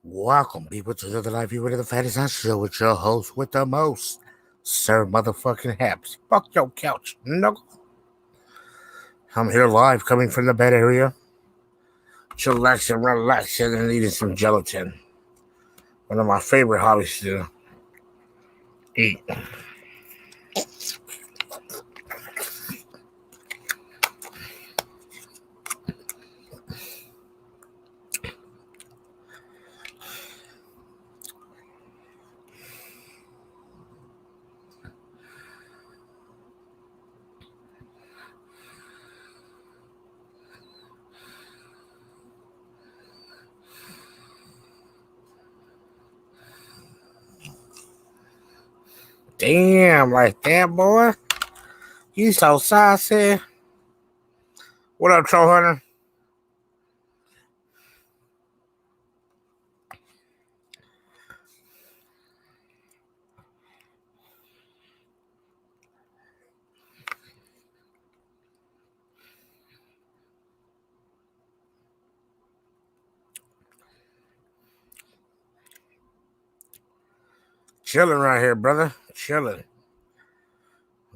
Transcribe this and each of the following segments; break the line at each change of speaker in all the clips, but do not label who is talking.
Welcome, people, to the Life You With the Fattest on Show with your host with the most, Sir Motherfucking Haps. Fuck your couch, knuckle. I'm here live, coming from the bed area, chillaxing, relaxing, and eating some gelatin. One of my favorite hobbies to eat. Damn, like that, boy. You so saucy. What up, Troll Hunter? Chilling right here, brother. Chilling.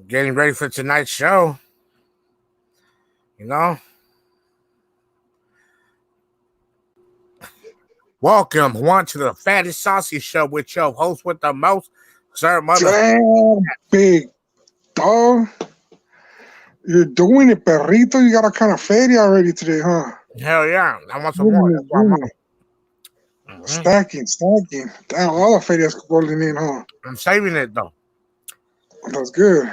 Getting ready for tonight's show. You know? Welcome, one, to the Fattest Saucy Show with your host with the most, Sir Mother.
Damn, big dog. You're doing it, perrito. You got a kind of fatty already today, huh?
Hell yeah. I want some more. That's why I'm on.
Stacking. Damn, all the fatties rolling in, huh?
I'm saving it, though.
That's good.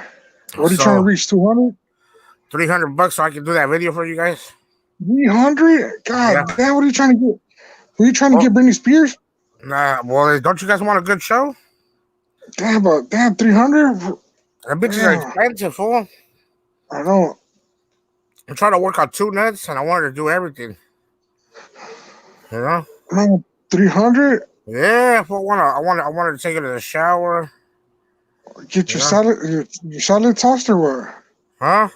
What are you trying to reach, 200?
$300 so I can do that video for you guys.
300? God damn, what are you trying to get? Were you trying to get Britney Spears?
Nah, well, don't you guys want a good show?
Damn, 300?
That bitches are expensive, fool.
I know.
I'm trying to work on 2 nets, and I wanted to do everything. You know?
Man, 300?
Yeah, I wanted to take it to the shower.
Get your salad, your salad tossed or what?
Huh?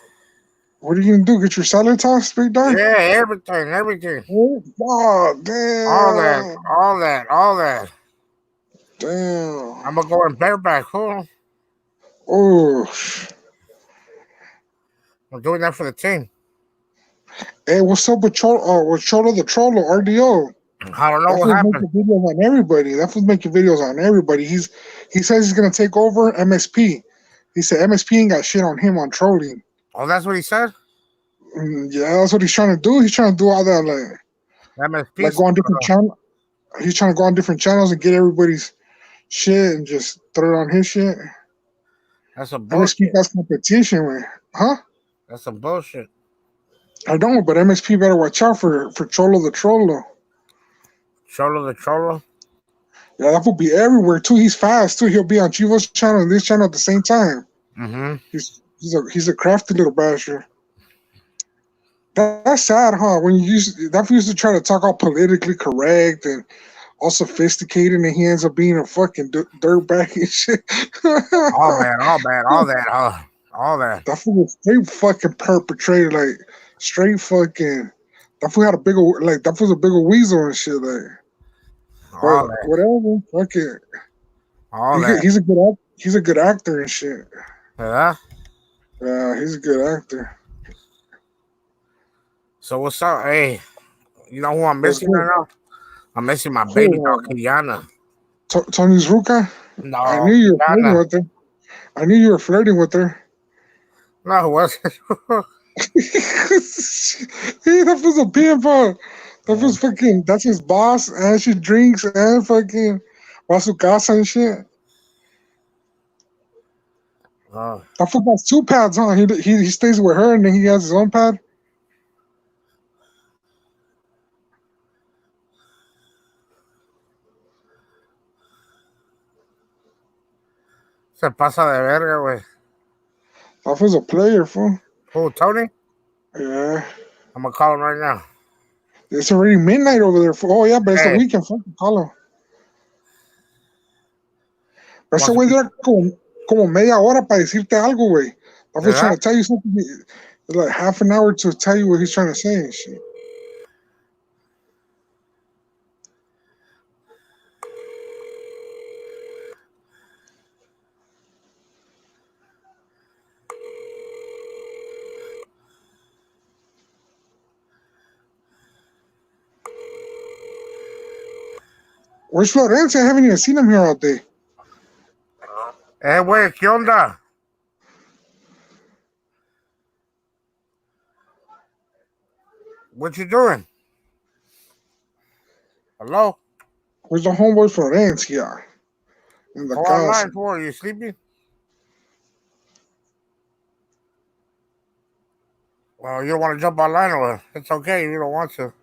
What are you gonna do? Get your salad tossed, big dog?
Yeah, everything.
Oh, damn.
All that.
Damn.
I'm gonna go in bareback, fool.
Oh.
I'm doing that for the team.
Hey, what's up with Cholo the Trollo, RDO?
I don't know what happened.
That was making videos on everybody. He says he's gonna take over MSP. He said MSP ain't got shit on him on trolling.
Oh, that's what he said?
Yeah, that's what he's trying to do. He's trying to do all that
MSP,
like go on different channels. He's trying to go on different channels and get everybody's shit and just throw it on his shit.
That's some bullshit.
MSP got competition with, huh?
That's some bullshit.
I don't, but MSP better watch out for Cholo the Trollo.
Cholo the Trollo?
Yeah, that will be everywhere too. He's fast too. He'll be on Chivo's channel and this channel at the same time.
Mm-hmm.
He's a crafty little basher. That's sad, huh? When you used to try to talk all politically correct and all sophisticated, and he ends up being a fucking dirtbag and shit.
all that.
That fool was straight fucking perpetrated, like straight fucking. That fool had a bigger, like that was a bigger weasel and shit, like. But whatever, fuck it. He's a good actor and shit.
Yeah.
Yeah, he's a good actor.
So what's up? Hey, you know who I'm missing right now? I'm missing my baby dog, Kiana.
Tony's Ruka?
No,
I knew you were flirting with her. I knew you were flirting with her.
No, it wasn't.
Hey, that was a pimp. That was fucking. That's his boss, and she drinks and fucking va su casa and shit. That fool has 2 pads, huh? He stays with her and then he has his own pad.
Se pasa de verga, güey.
That was a player, fool.
Who, Tony?
Yeah.
I'm gonna call him right now.
It's already midnight over there. Oh, yeah, but it's the weekend. Fucking call him. Ese güey dura como media hora para decirte algo, güey. I was trying to tell you something. It's like half an hour to tell you what he's trying to say and shit. Where's Florencia? I haven't even seen him here all day.
Güey, ¿qué onda? What you doing? Hello?
Where's the homeboy Florencia? In the
online for you sleeping? Well, you don't want to jump online or it's okay if you don't want to.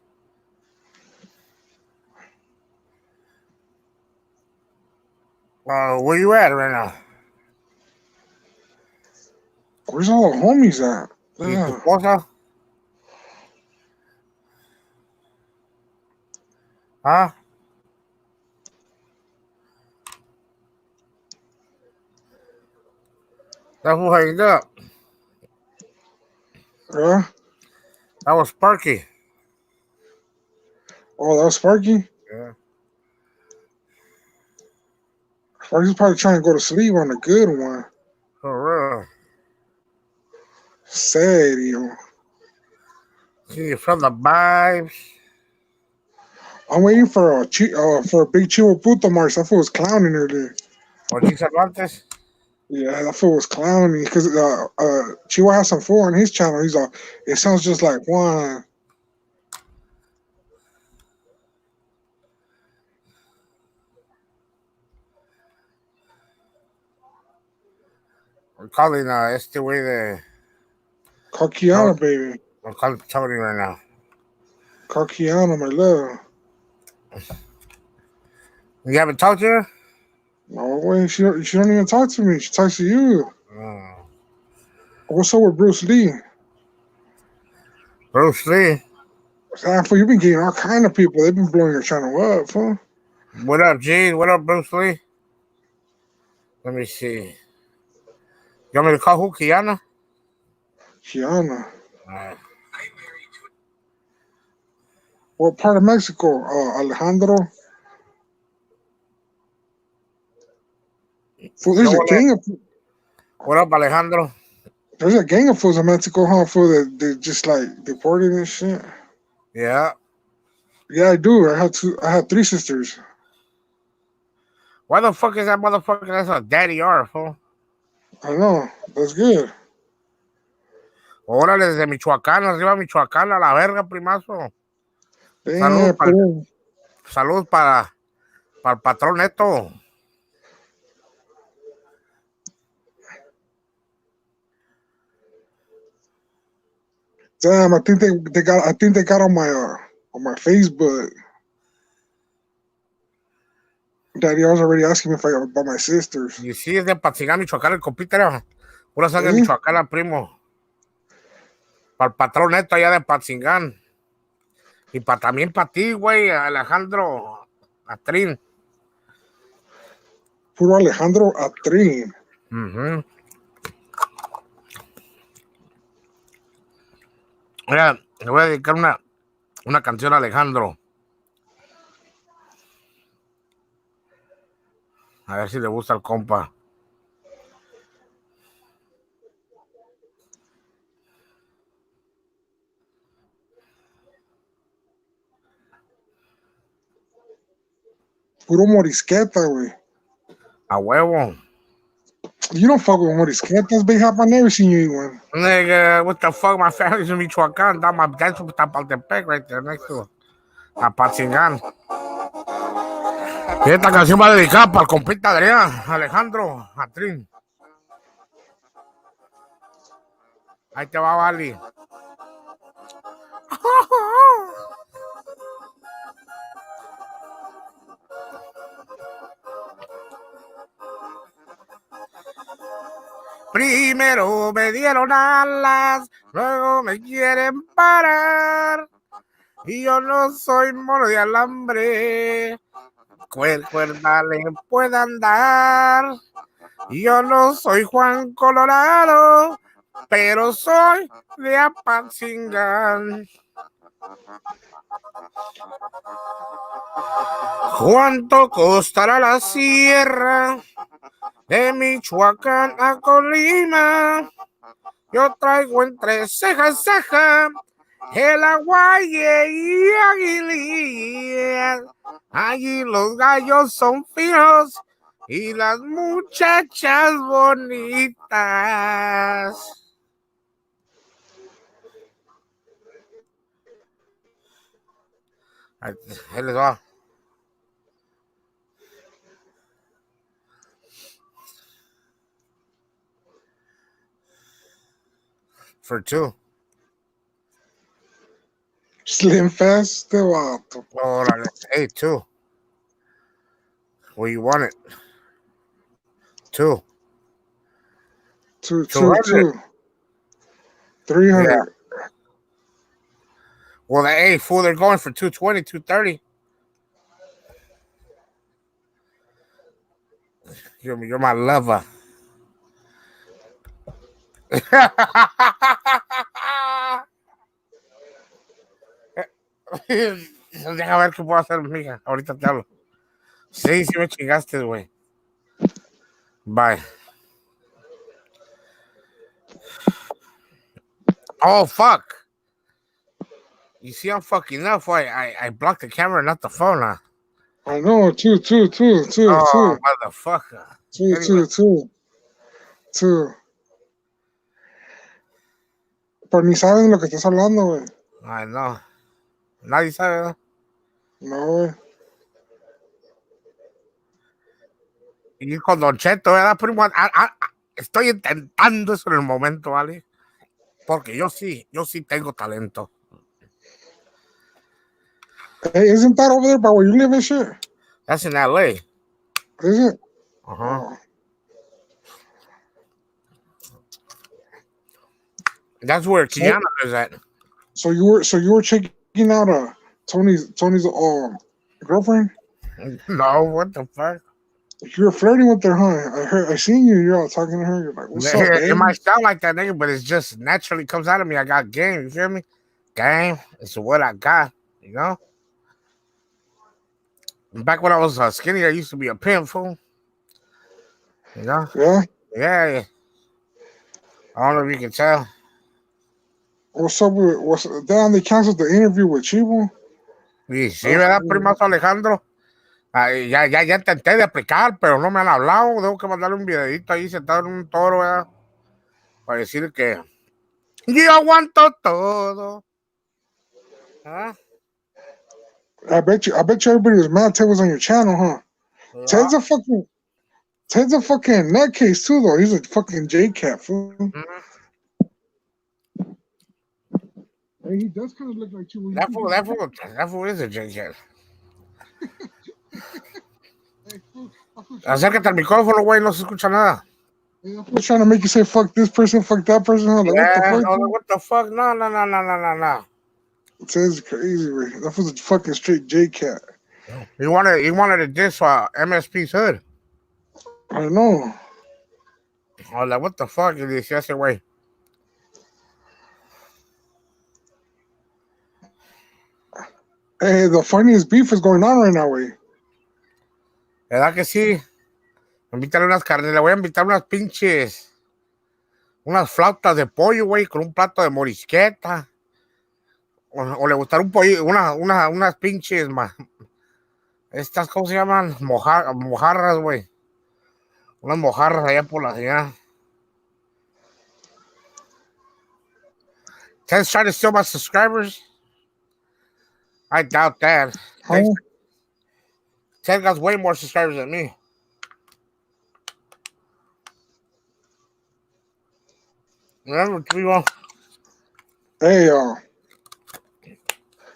Where you at right now?
Where's all the homies at?
Yeah. Huh? That's who hanged up.
Yeah?
That was Sparky.
Oh, that was Sparky?
Yeah.
Sparky's probably trying to go to sleep on a good one.
For real.
Serio.
See, you feel the vibes.
I'm waiting for a big Chivo Puto march. That fool was clowning earlier.
What Cervantes?
Yeah, that fool was clowning because Chivo has some fool on his channel. He's all, it sounds just like Juan.
We're calling este way the
Caquiano, baby.
I'm calling Tony right now.
Caquiano, my love.
You haven't talked to her?
No way. She don't even talk to me. She talks to you.
Oh.
What's up with Bruce Lee?
Bruce Lee?
Fool, you've been getting all kind of people. They've been blowing your channel up, fool.
What up, G? What up, Bruce Lee? Let me see. You want me to call who? Kiana?
Kiana. What part of Mexico? Alejandro? Fool, there's a gang of...
What up, Alejandro?
There's a gang of fools in Mexico, huh? Fool, that they just like deported and shit.
Yeah.
Yeah, I do. I have 3 sisters.
Why the fuck is that motherfucker? That's a daddy R, fool.
I know. That's good.
Órale, desde Michoacán, arriba Michoacán, a la verga, primazo. Salud para el patrón Neto.
Damn, I think they got on my Facebook. Daddy, I was already asking me about my sisters.
Y sí, es de Patzingán, Michoacán, el compita era pura sangre de Michoacán, primo. Para el patrón Neto allá de Patzingán. Y también para ti, güey, Alejandro Atrín.
Puro Alejandro Atrín.
Mira, le voy a dedicar una canción a Alejandro. A ver si le gusta al compa.
Puro morisqueta, güey.
A huevo.
You don't fuck with morisquetas, big hop. I never seen you eat one.
Nigga, what the fuck? My family's in Michoacán. That's Tapaltepec right there next to Apatzingán. Y esta canción va dedicada para el compita Adrián, Alejandro Atrín. Ahí te va, Vali. Primero me dieron alas, luego me quieren parar. Y yo no soy mono de alambre, cuerda le puedan dar. Y yo no soy Juan Colorado, pero soy de Apatzingán. ¿Cuánto costará la sierra de Michoacán a Colima? Yo traigo entre ceja y ceja el aguaye y aguililla. Allí los gallos son finos y las muchachas bonitas. Ahí les va. For two.
Slim Fast, este vato.
Órale. Hey, two. Where you want it? Two.
200. 300.
Yeah. Well, hey, fool, they're going for 220, 230. You're my lover. Deja ver qué puedo hacer, mija. Ahorita te hablo. Sí, me chingaste, güey. Bye. Oh, fuck. You see, I'm fucking up. I blocked the camera, not the phone. Huh?
I know. Two.
Oh, motherfucker.
Two. Pero ni saben lo que estás hablando, güey.
I know. Nadie sabe,
¿no? No, güey.
Y con Don Cheto, ¿verdad, primo? Estoy intentando eso en el momento, ¿vale? Porque yo sí tengo talento.
Hey, isn't that over there by where you live and shit?
That's in LA.
Is it?
Uh-huh. Oh. That's where Kiana is at.
So you were checking out Tony's girlfriend?
No, what the fuck?
You were flirting with her, huh? I seen you. You're all talking to her. You're like, what's up, babe?
It might sound like that, nigga, but it's just naturally comes out of me. I got game. You feel me? Game. It's what I got. You know. Back when I was skinny, I used to be a pimp, fool. You know? Yeah. I don't know if you can tell.
What's up with they canceled the interview with Chivo?
Sí, ¿verdad, primazo Alejandro? Ya intenté de aplicar, pero no me han hablado. Tengo que mandarle un videito ahí sentado en un toro, ¿verdad? Para decir que yo aguanto todo. ¿Ah?
I bet you everybody was mad Ted was on your channel, huh? Yeah. Ted's a fucking nutcase too, though. He's a fucking J-Cat, fool. Mm-hmm. Hey, he does kind of look like you.
That fool is a J-Cat. Acércate al micrófono, güey, no se escucha nada.
I'm trying to make you say fuck this person, fuck that person. Like,
what the fuck? No.
It's crazy, man. That was a fucking straight J-Cat.
He wanted to diss MSP's hood.
I know.
I was like, what the fuck? Y decía ese güey.
Hey, the funniest beef is going on right now, güey.
¿Verdad que sí? Invítale unas carnes, le voy a invitar unas flautas de pollo, güey, con un plato de morisqueta. O le gustará un pollo, unas pinches, estas, ¿cómo se llaman? Mojarras, güey. Unas mojarras allá por la ciudad. Ted's trying to steal my subscribers? I doubt that.
Oh.
Ted got way more subscribers than me. Remember,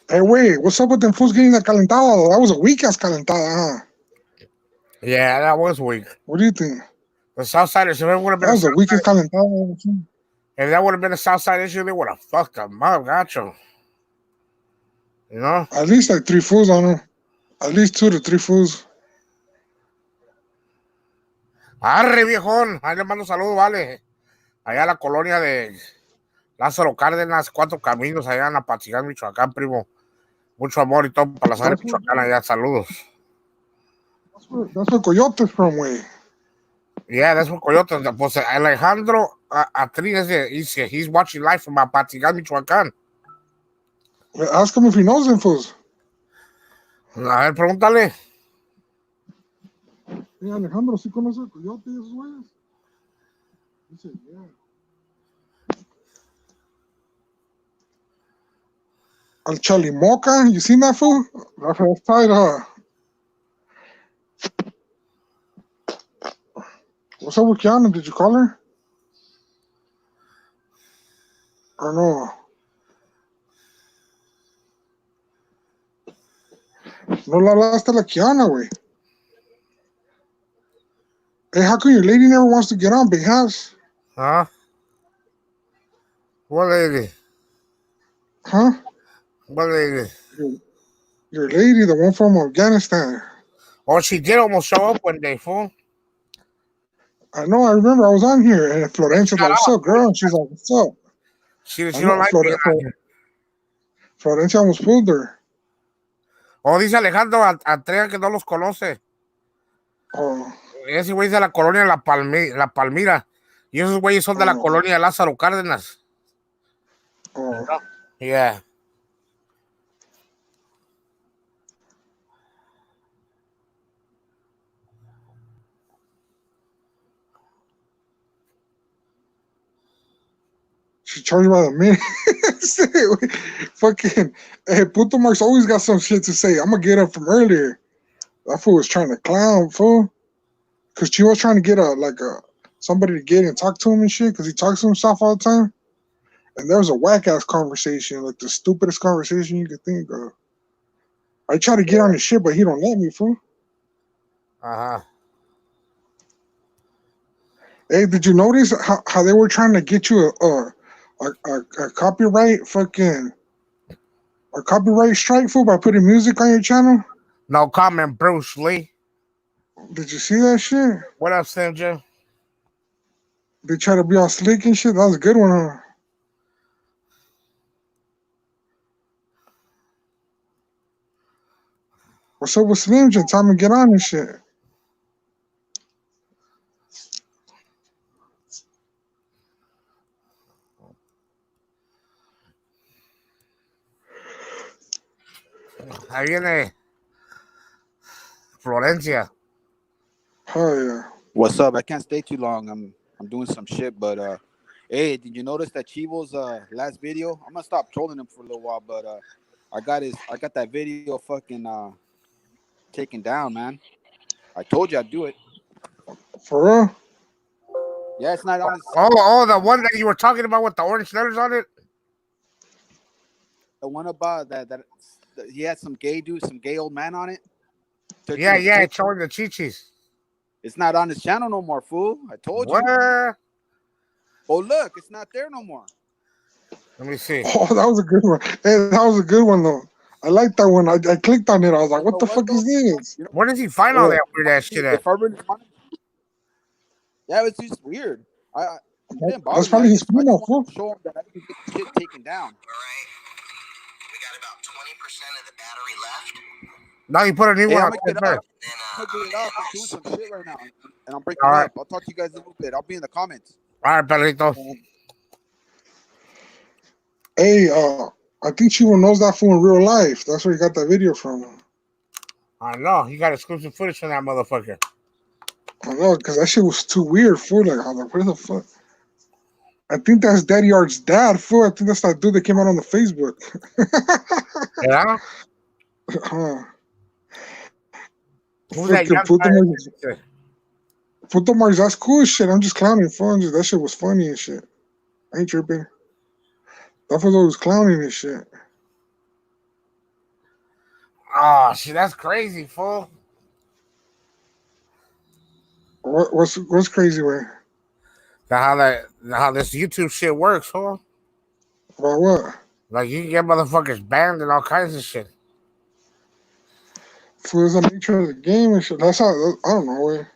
Hey, wait, what's up with them fools getting that calentada? That was a weak ass calentada, huh?
Yeah, that was weak.
What do you think?
The Southsiders, if it would have been
that was the weakest calentada.
If that would have been a Southside issue, they would have fucked them up, gacho. You know?
At least like 3 fools on them. At least 2 to 3 fools.
Arre, viejón. Ahí le mando saludos, vale. Allá a la colonia de Lázaro Cárdenas, 4 Caminos, allá en Apatzingán, Michoacán, primo. Mucho amor y todo para la sangre michoacana allá. Saludos.
That's where Coyote's from, güey.
Yeah, that's where Coyote's. Pues Alejandro Atrín, he's watching live from Apatzingán, Michoacán.
Ask him if he knows them fools.
A ver, pregúntale.
Alejandro, ¿sí conoce al Coyote y esos güeyes? Dice, yeah. Al Chalimoca, you seen that fool? That's tight, huh? What's up with Kiana? Did you call her? Or no? No la hablaste a la Kiana, güey. Hey, how come your lady never wants to get on, big house?
Huh? What lady?
Huh?
What lady?
Your lady, the one from Afghanistan.
Oh, she did almost show up one day, fool.
I know, I remember I was on here, and Florencia's like, what's up, girl? And she's like, what's up?
She don't like me on here.
Florencia almost pulled her.
Oh, dice Alejandro Atrea que no los conoce.
Oh.
Ese güey es de la colonia La Palmira. Y esos güeyes son de la colonia Lázaro Cárdenas.
Oh.
Yeah.
She charged by the minute. Fucking, hey, Puto Mark's always got some shit to say. I'm gonna get up from earlier. That fool was trying to clown, fool. Cause she was trying to get somebody to get and talk to him and shit. Cause he talks to himself all the time. And there was a whack ass conversation, like the stupidest conversation you could think of. I try to get on his shit, but he don't let me, fool.
Uh-huh.
Hey, did you notice how they were trying to get you a copyright strike, fool, by putting music on your channel?
No comment, Bruce Lee.
Did you see that shit?
What up, Sam Joe?
They try to be all slick and shit. That was a good one, huh? What's up with Slim Jim? Time to get on and shit.
Ahí viene Florencia.
Oh yeah.
What's up? I can't stay too long. I'm doing some shit, but hey, did you notice that Chivo's last video? I'm gonna stop trolling him for a little while, but I got that video fucking taken down, man. I told you I'd do it.
For real?
Yeah, it's not on his.
Oh, the one that you were talking about with the orange letters on it.
The one about that he had some gay old man on it.
Yeah, it's showing the chichis.
It's not on his channel no more, fool. I told
you.
Oh, look, it's not there no more.
Let me see.
Oh, that was a good one. Hey, that was a good one, though. I like that one. I clicked on it. I was like, what the fuck is this?
Where does he find all that weird ass shit at?
Yeah, it's just weird.
That's probably his spin-off, fool.
Show him that I can get shit taken down.
All right. We got about 20% of the battery left.
Now you put a new one on
I'm gonna get it up. I'm doing some shit right now, and I'm breaking up. I'll talk to you guys in a little bit. I'll be in the comments.
All right, Pedrito.
Hey, I think Chivo knows that fool in real life. That's where he got that video from.
I know. He got exclusive footage from that motherfucker.
I know, because that shit was too weird, fool. Like, I was like, where the fuck? I think that's Daddy Art's dad, fool. I think that's that dude that came out on the Facebook.
Yeah?
Who's that Puto Mars, that's cool shit. I'm just clowning, fool. That shit was funny and shit. I ain't tripping. That was always clowning and shit.
Oh, shit, that's crazy, fool.
What's crazy, way?
How this YouTube shit works, fool.
About what?
Like, you can get motherfuckers banned and all kinds of shit.
Fool, it's the nature of the game and shit. That's how, I don't know, way.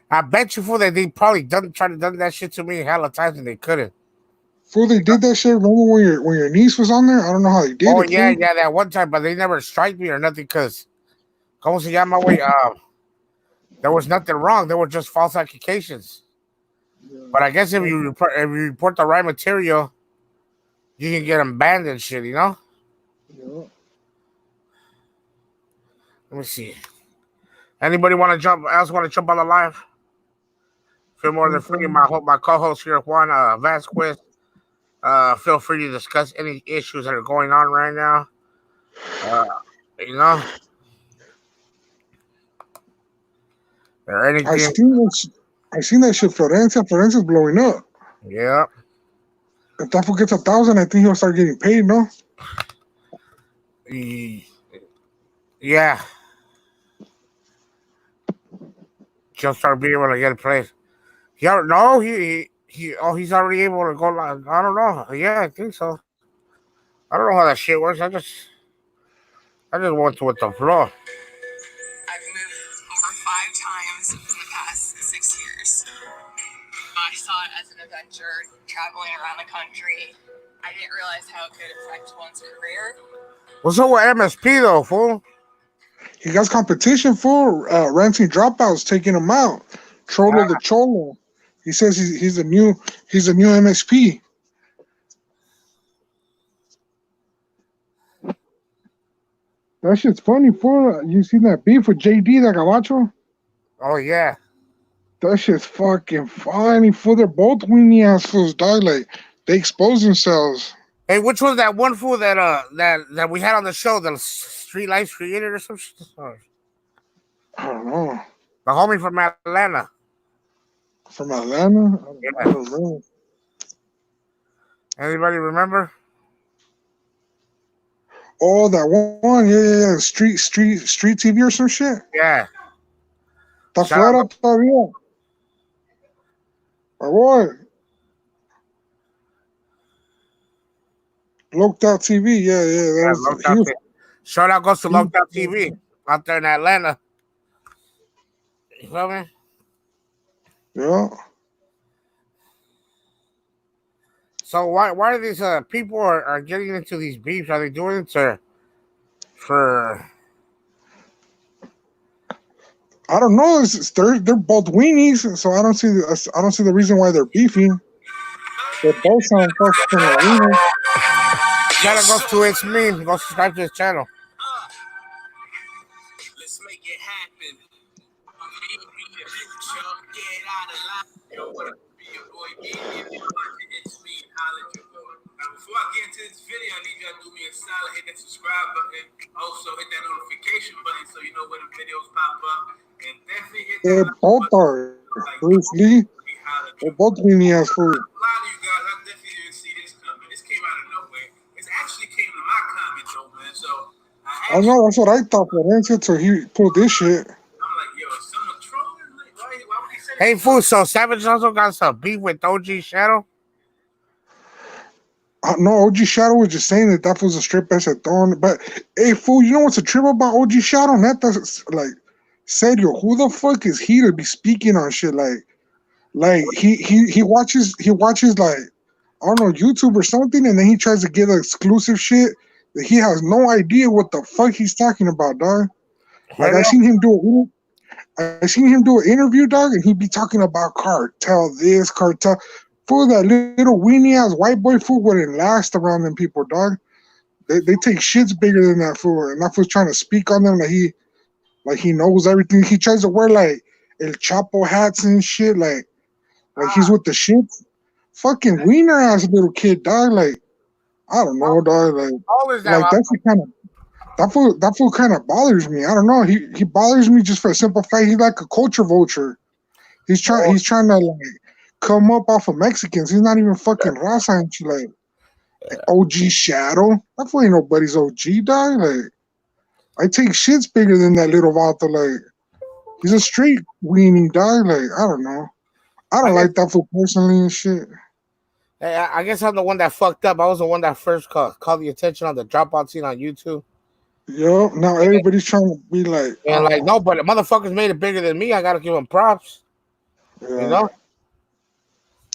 I bet you, fool, that they probably tried to done that shit to me hella times and they couldn't.
Fool, they did that shit. Remember when your niece was on there? I don't know how they did it.
Oh, yeah, that one time, but they never strike me or nothing because, como se llama, way, there was nothing wrong. There were just false accusations. Yeah. But I guess if you report the right material, you can get them banned and shit, you know?
Yeah.
Let me see. Anybody want to jump? Else want to jump on the live? Feel more than free. My co-host here, Juan Vasquez. Feel free to discuss any issues that are going on right now. You know, or anything.
I seen that shit. Florencia's blowing up.
Yeah.
If that fool gets 1,000, I think he'll start getting paid. No.
Yeah. He'll start being able to get a place. He's already able to go. I don't know. Yeah, I think so. I don't know how that shit works. I just went with the flow.
I've moved over 5 times in the past 6 years. I saw it as an adventure, traveling around the country. I didn't realize how it could affect one's career.
What's up with MSP though, fool?
He got competition for renting dropouts, taking him out. Cholo the Cholo. He says he's a new MSP. That shit's funny. For you seen that beef with JD, that Gabacho?
Oh yeah.
That shit's fucking funny. For they're both weenie ass fools, dog. Like they expose themselves.
Hey, which was that one fool that we had on the show, the Street Life creator or some shit?
I don't know.
The homie from Atlanta.
From Atlanta? I don't know.
Anybody remember?
Oh, that one, yeah. Street TV or some shit.
Yeah.
Está fuera todavía. Or what? Locked Out TV, yeah.
Shout out goes to Locked Out TV out there in Atlanta. You feel me?
Yeah.
So why are these people are getting into these beefs? Are they doing it for?
I don't know. They're both weenies, so I don't see the reason why they're beefing. They both sound fucking weenies.
Gotta go to his meme. Go subscribe to his channel.
Let's make it happen. Before I get into this video, I need y'all to do me a solid, hit that subscribe button. Also, hit that notification button so you know when the videos pop up. And definitely hit that.
They both are. Bruce Lee. They're both weenie ass fools.
A lot of you guys, I definitely didn't see this coming. This came out of nowhere. It actually came to my comment though, man. So
I know that's what I thought for Florencia till he pulled this shit.
I'm like, yo, is someone trolling? Like, why would he say
Hey, fool. So Savage also got some beef with OG Shadow.
No, OG Shadow was just saying that was a strip ass at Dawn. But hey, fool, you know what's a trip about OG Shadow? That's like, said yo, who the fuck is he to be speaking on shit like he watches like I don't know YouTube or something, and then he tries to get exclusive shit that he has no idea what the fuck he's talking about, dog. Like I seen him do an interview, dog, and he'd be talking about cartel this, cartel. Fool, that little weenie ass white boy fool wouldn't last around them people, dog. They take shits bigger than that fool, and that fool's trying to speak on them like he knows everything. He tries to wear like El Chapo hats and shit, like he's with the shit. Fucking wiener ass little kid, dog. Like I don't know, dog. Like that's the kind of that fool kind of bothers me. I don't know. He bothers me just for a simple fact. He's like a culture vulture. He's trying to like come up off of Mexicans. He's not even fucking raza and shit. Like OG Shadow. That fool ain't nobody's OG, dog. Like I take shits bigger than that little vato. Like he's a straight weenie, dog. Like I don't know. I don't like that fool personally and shit.
Hey, I guess I'm the one that fucked up. I was the one that first called the attention on the dropout scene on YouTube.
Yo, now everybody's trying to be like,
and like, no, but the motherfuckers made it bigger than me. I gotta give them props. Yeah. You know,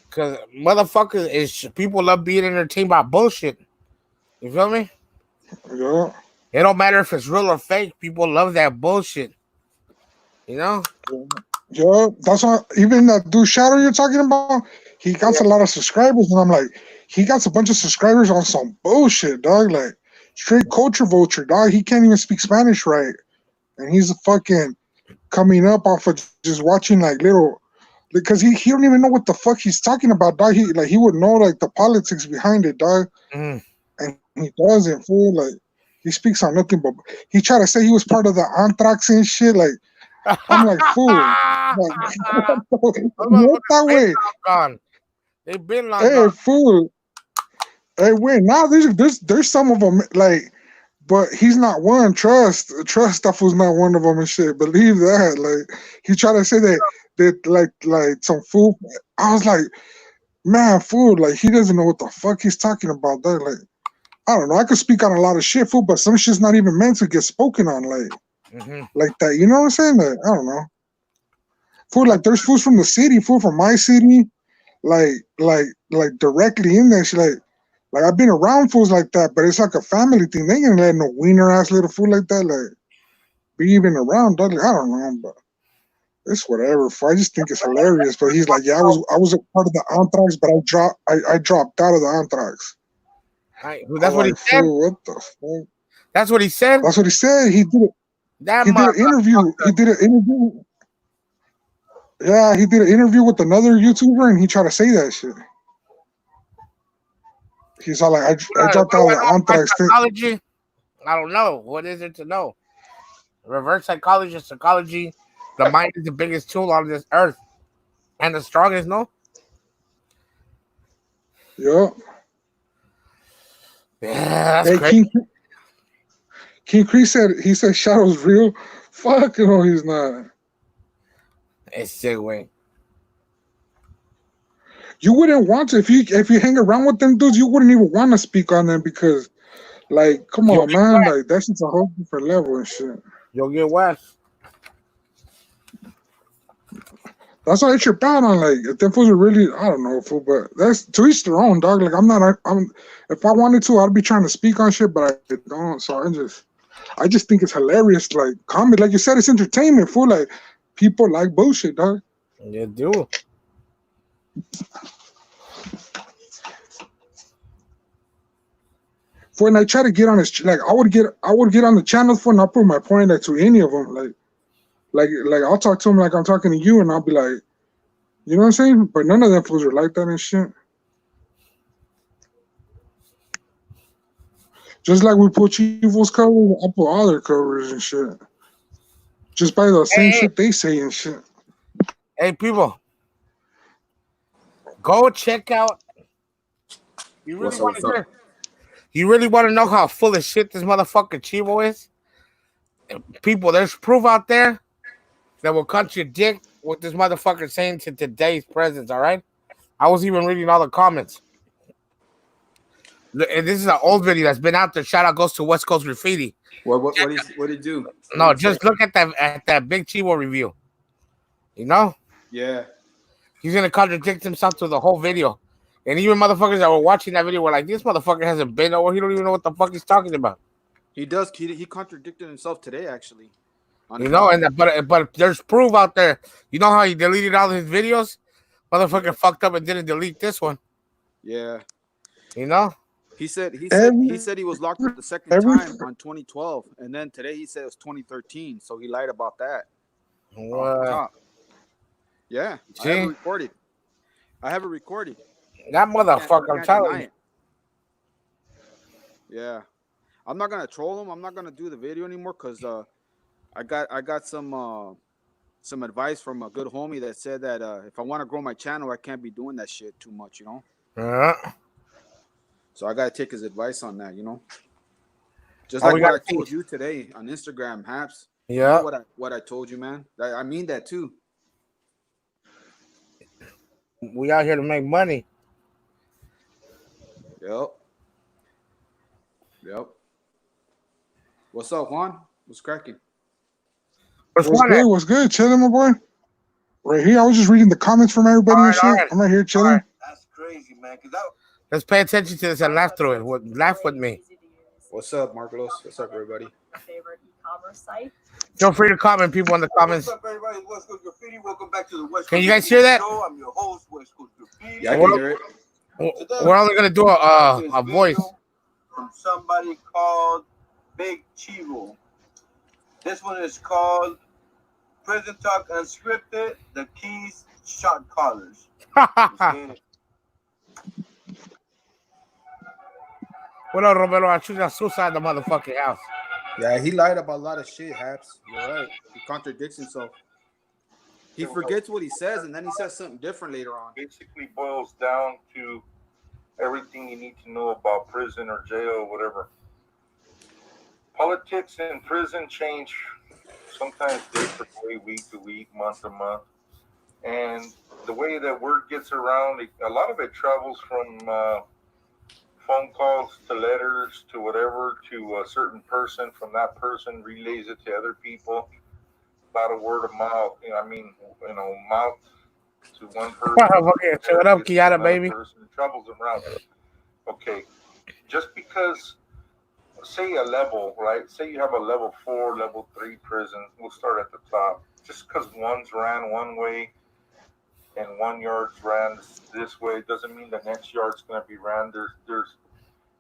because motherfuckers people love being entertained by bullshit. You feel me?
Yeah.
It don't matter if it's real or fake. People love that bullshit. You know?
Yeah, that's why even that dude Shadow you're talking about, he got a lot of subscribers, and I'm like, he got a bunch of subscribers on some bullshit, dog. Like straight culture vulture, dog. He can't even speak Spanish right. and he's fucking coming up off of just watching like little, because he don't even know what the fuck he's talking about, dog. He would know like the politics behind it, dog, and he doesn't, fool. Like he speaks on nothing but he tried to say he was part of the anthrax and shit. Like I'm like, fool, like, not that way.
Gone. They've been long
Hey,
gone.
fool. Hey, wait, now there's some of them like. But he's not one. Trust stuff was not one of them and shit. Believe that. Like he tried to say that like some fool. I was like, man, fool. Like he doesn't know what the fuck he's talking about. That like I don't know. I could speak on a lot of shit, fool, but some shit's not even meant to get spoken on, like that. You know what I'm saying? Like I don't know. Fool, like there's fools from the city, fool from my city, like directly in there. She like I've been around fools like that, but it's like a family thing. They ain't gonna let no wiener ass little fool like that like be even around. Like, I don't know, but it's whatever. I just think it's hilarious. But he's like, yeah, I was a part of the anthrax, but I dropped out of the anthrax.
That's what he said.
What the fuck?
That's what he said.
That's what he said. He did it. He did an interview. He did an interview. Yeah, he did an interview with another YouTuber, and he tried to say that shit. He's all like, I dropped out of the anthrax
thing. I don't know. What is it to know? Reverse psychology, psychology. The mind is the biggest tool on this earth. And the strongest, no?
Yeah.
Yeah, that's crazy.
King Cree said, Shadow's real. Fuck no, he's not.
It's sick way.
You wouldn't want to if you hang around with them dudes. You wouldn't even want to speak on them because, like, come on, man, like that's just a whole different level and shit.
You'll get wet.
That's why I trip out on like if them fools are really, I don't know, fool, but that's to each their own, dog. Like I'm if I wanted to, I'd be trying to speak on shit, but I don't. So I just think it's hilarious. Like comedy, like you said, it's entertainment, fool. Like people like bullshit, dog.
You do.
When I try to get on his, like I would get on the channel for, and I'll put my point to any of them, like I'll talk to him like I'm talking to you, and I'll be like, you know what I'm saying? But none of them fools are like that and shit. Just like we put Chivo's covers, I'll put all their covers and shit. Just by the same shit they say and shit.
Hey, people. Go check out. You really want to know how full of shit this motherfucker Chivo is? People, there's proof out there that will contradict what this motherfucker is saying to today's presidents, all right? I was even reading all the comments. And this is an old video that's been out there. Shout out goes to West Coast Graffiti.
What did he do?
No, just look at that big Chivo review. You know?
Yeah.
He's gonna contradict himself to the whole video. And even motherfuckers that were watching that video were like, this motherfucker hasn't been nowhere. He don't even know what the fuck he's talking about.
He does. He contradicted himself today, actually.
You know, but there's proof out there. You know how he deleted all his videos? Motherfucker fucked up and didn't delete this one.
Yeah.
You know?
He said he was locked up the second time on 2012, and then today he said it was 2013. So he lied about that. Yeah, I have it recorded.
That motherfucker, I'm telling you.
Yeah, I'm not gonna troll him. I'm not gonna do the video anymore because I got some advice from a good homie that said that if I want to grow my channel, I can't be doing that shit too much, you know. So I gotta take his advice on that, you know. Just like what I told you today on Instagram, Haps.
Yeah.
You know what I told you, man. I mean that too.
We out here to make money.
Yep. What's up, Juan? What's cracking?
What's good? Chilling, my boy. Right here. I was just reading the comments from everybody and shit. I'm right here chilling.
That's crazy, man.
Let's pay attention to this and laugh through it. Laugh with me.
What's up, Marcos? What's up, everybody?
Favorite e-commerce site.
Feel free to comment, people, in the comments.
What's up, everybody? West Coast Graffiti. Welcome back to the West Coast.
Can you guys hear that?
Show. I'm your host, West Coast Graffiti.
Yeah, I can hear it.
We're only gonna do a voice
from somebody called Big Chivo. This one is called Prison Talk Unscripted, The Keys Shot Callers.
What up, Romero? I choose a suicide in the motherfucking house.
Yeah, he lied about a lot of shit, Haps. You're right. He contradicts himself. He forgets what he says, and then he says something different later on.
Basically boils down to everything you need to know about prison or jail or whatever. Politics in prison change sometimes day to day, week to week, month to month. And the way that word gets around, a lot of it travels from phone calls to letters to whatever to a certain person. From that person relays it to other people. A lot of word of mouth. Mouth to one person.
Okay, shut up, Kiara, baby.
Person. It travels around. Okay, just because, say a level, right? Say you have a level 4, level 3 prison. We'll start at the top. Just because one's ran one way and 1 yard's ran this way doesn't mean the next yard's going to be ran. There's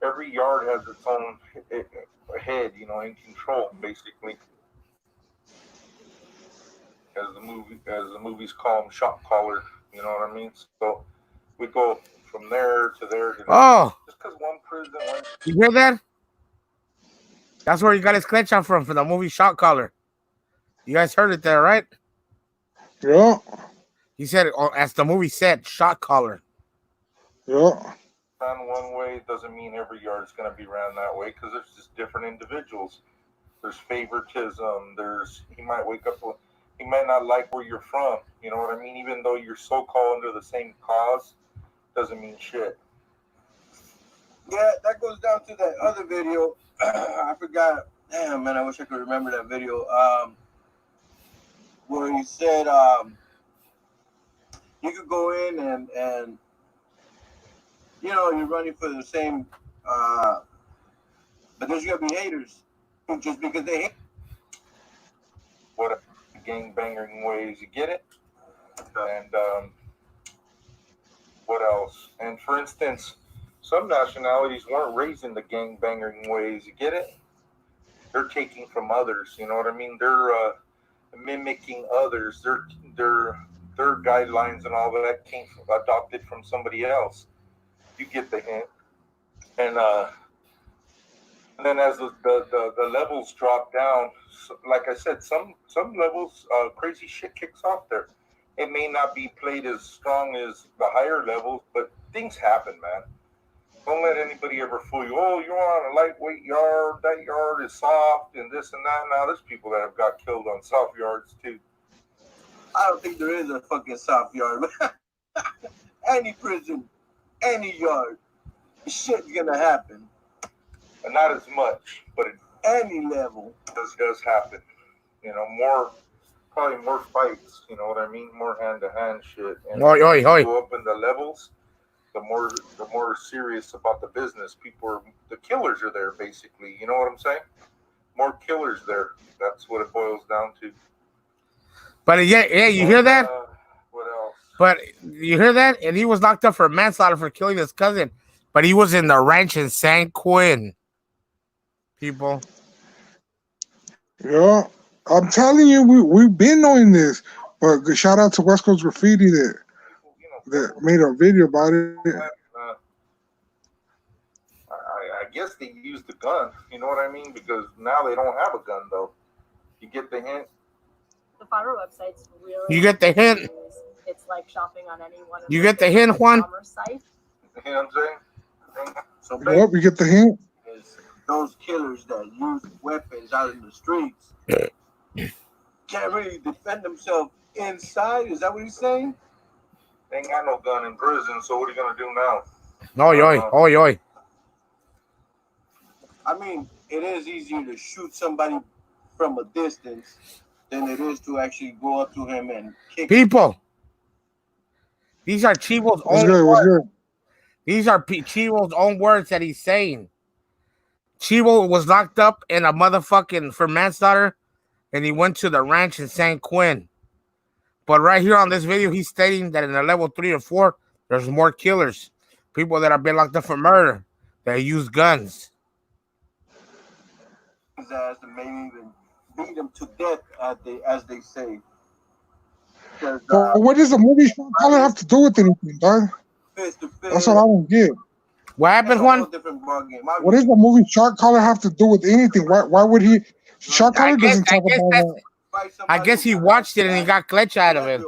every yard has its own head, in control, basically. As the movies call them, shot caller. You know what I mean? So we go from there to there to there.
Oh,
just because one prison.
You hear that? That's where he got his clench out from the movie Shot Caller. You guys heard it there, right?
Yeah.
He said, as the movie said, Shot Caller.
Yeah.
Ran one way doesn't mean every yard is going to be ran that way because there's just different individuals. There's favoritism. He might wake up. He might not like where you're from. You know what I mean? Even though you're so-called under the same cause, doesn't mean shit.
Yeah, that goes down to that other video. I forgot. Damn, man, I wish I could remember that video. Where he said you could go in and you're running for the same, but there's gonna be haters just because they hate.
What gangbanging ways, you get it? And what else? And for instance, some nationalities weren't raised in the gangbanging ways, you get it? They're taking from others, you know what I mean? They're mimicking others. Their guidelines and all that came adopted from somebody else. You get the hint. And then as the levels drop down, like I said, some levels crazy shit kicks off there. It may not be played as strong as the higher levels, but things happen, man. Don't let anybody ever fool you. Oh, you're on a lightweight yard. That yard is soft and this and that. Now there's people that have got killed on soft yards too.
I don't think there is a fucking soft yard. Any prison, any yard, shit's gonna happen.
And not as much, but at
any level
does happen. Probably more fights. You know what I mean? More hand-to-hand shit. And go up in the levels, the more serious about the business. The killers are there, basically. You know what I'm saying? More killers there. That's what it boils down to.
But yeah, you hear that?
What else?
But you hear that? And he was locked up for manslaughter for killing his cousin. But he was in the ranch in San Quentin. People.
Yeah. I'm telling you, we've been knowing this. But shout out to West Coast Graffiti that made a video about it.
I guess they used the gun. You know what I mean? Because now they don't have a gun, though. You get the hint?
The Fiverr website's really.
You get the hint?
It's like shopping on any one of
you get the hint, Juan?
Sites.
You know what I'm saying?
So
you get the hint?
Those killers that use weapons out in the streets can't really defend themselves inside. Is that what he's saying?
They ain't got no gun in prison, so what are you gonna do now?
Oi.
I mean, it is easier to shoot somebody from a distance than it is to actually go up to him and kick
people. These are Chivo's own words. These are Chivo's own words that he's saying. Chivo was locked up in a motherfucking for manslaughter, and he went to the ranch in San Quentin. But right here on this video, he's stating that in the level 3 or 4, there's more killers, people that have been locked up for murder that use guns.
his ass and maybe even beat him to death, as they say.
What does the movie Shot Caller have to do with anything, dog?
Fist to fist.
That's what I don't get.
What happened, Juan?
What does the movie Shot Caller have to do with anything? Why would he? Shot Caller doesn't talk about that.
I guess he watched it and he got clutch out of it.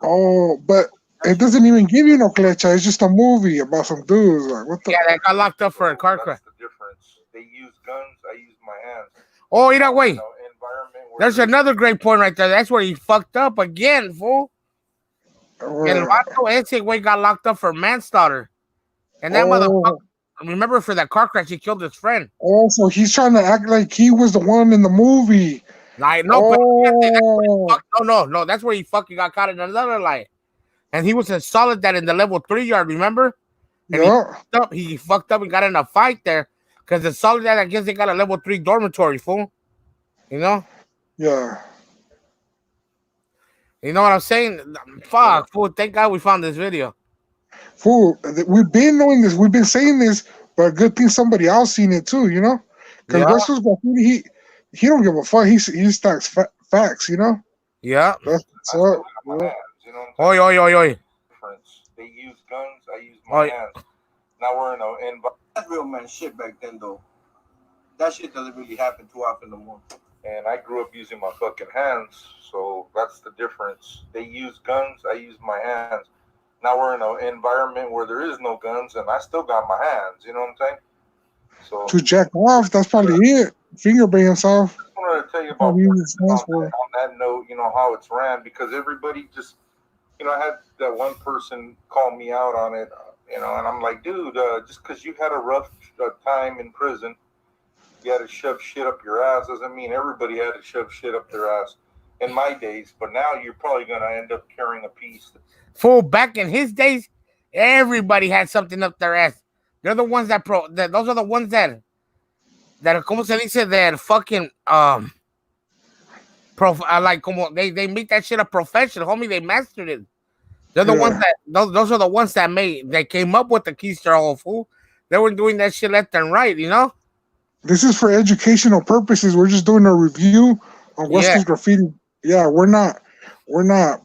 Oh, but it doesn't even give you no clecha. It's just a movie about some dudes. Like, what the?
Yeah, they got locked up for a car crash.
That's the difference. They use guns. I use my hands.
Oh, you know, wait. There's another great point right there. That's where he fucked up again, fool. El vato ese güey got locked up for manslaughter. And that motherfucker, remember, for that car crash, he killed his friend.
Oh, so he's trying to act like he was the one in the movie.
Like, no, no, that's where he fucking got caught in another lie. And he was in solid that in the level 3 yard, remember? And he fucked up and got in a fight there. Because the solid that, I guess they got a level 3 dormitory, fool. You know?
Yeah.
You know what I'm saying? Fuck, fool. Thank God we found this video.
Fool, we've been knowing this. We've been saying this, but good thing somebody else seen it too, you know? Because West Coast Graffiti, he don't give a fuck. He stacks facts, you know?
Yeah.
That's what.
Oi.
They use guns. I use my hands. Now we're in
that's real man shit back then, though. That shit doesn't really happen too often no more.
And I grew up using my fucking hands, so that's the difference. They use guns. I use my hands. Now we're in an environment where there is no guns, and I still got my hands. You know what I'm saying? So
to jack off, that's probably it. Finger bang himself.
I wanted to tell you about on that note, you know, how it's ran, because everybody just, you know, I had that one person call me out on it, you know, and I'm like, dude, just because you had a rough time in prison, you had to shove shit up your ass, doesn't mean everybody had to shove shit up their ass in my days, but now you're probably going to end up carrying a piece.
Fool, back in his days, everybody had something up their ass. They're the ones that those are the ones that como se dice, that fucking like como they make that shit a profession, homie. They mastered it. They're the ones that those are the ones that came up with the keister hole, fool. They were doing that shit left and right, you know.
This is for educational purposes. We're just doing a review on West Coast Graffiti. Yeah, we're not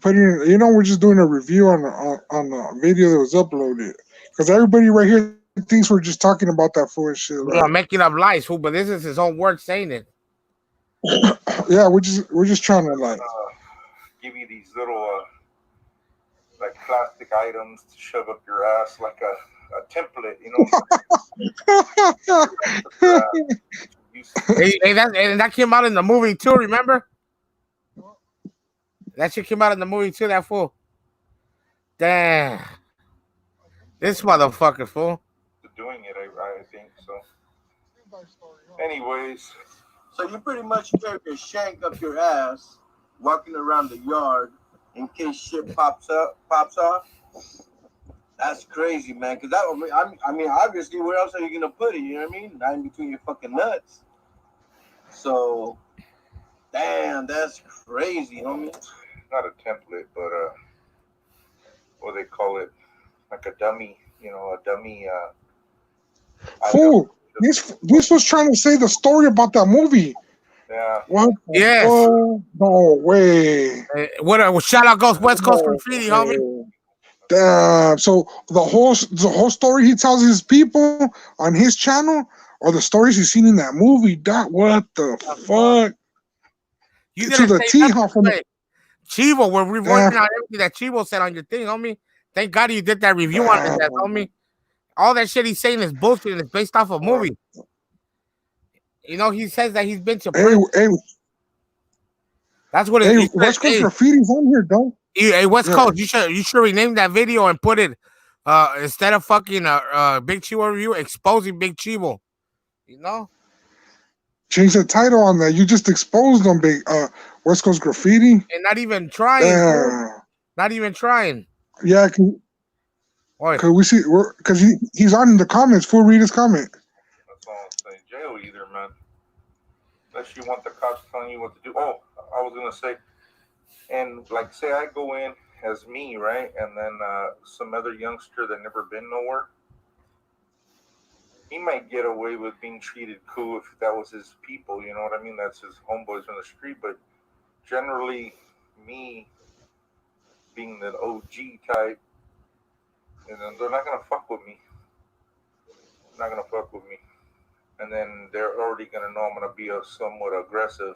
putting, you know, we're just doing a review on the video that was uploaded, because everybody right here thinks we're just talking about that fool shit.
Yeah, making up lies, fool. But this is his own word saying it.
Yeah, we're just trying to like
give you these little like plastic items to shove up your ass, like a template, you know.
that came out in the movie too. Remember? That shit came out in the movie too. That fool. Damn. This motherfucker, fool.
Doing it, I think so. Anyways,
so you pretty much carry your shank up your ass, walking around the yard in case shit pops off. That's crazy, man. Because I mean, obviously, where else are you gonna put it? You know what I mean? Not in between your fucking nuts. So, damn, that's crazy, homie.
Not a template, but what they call it, like a dummy. You know, a dummy.
Fool, this was trying to say the story about that movie.
Yeah.
What?
Yes.
Oh, no way.
What shout out goes West Coast Graffiti, homie.
Damn. So the whole story he tells his people on his channel, or the stories he's seen in that movie. What the fuck?
You
to the T, huh? From
Chivo, we're reporting on everything that Chivo said on your thing, homie. Thank God you did that review on it, homie. All that shit he's saying is bullshit, and it's based off a movie. You know, he says that he's been to prison. That's what it is.
West Coast Graffiti's on here, don't?
Hey, West Coast, you should rename that video and put it instead of fucking Big Chivo review, exposing Big Chivo. You know?
Change the title on that. You just exposed them, Big West Coast Graffiti.
And not even trying. Not even trying.
Yeah, because we see, because he's on in the comments. Full read his comment.
That's all I'm saying. Jail either, man. Unless you want the cops telling you what to do. Oh, I was gonna say, and like say I go in as me, right, and then some other youngster that never been nowhere. he might get away with being treated cool if that was his people. You know what I mean? That's his homeboys on the street. But generally, me being the OG type, and then they're not gonna fuck with me. Not gonna fuck with me. And then they're already gonna know I'm gonna be somewhat aggressive.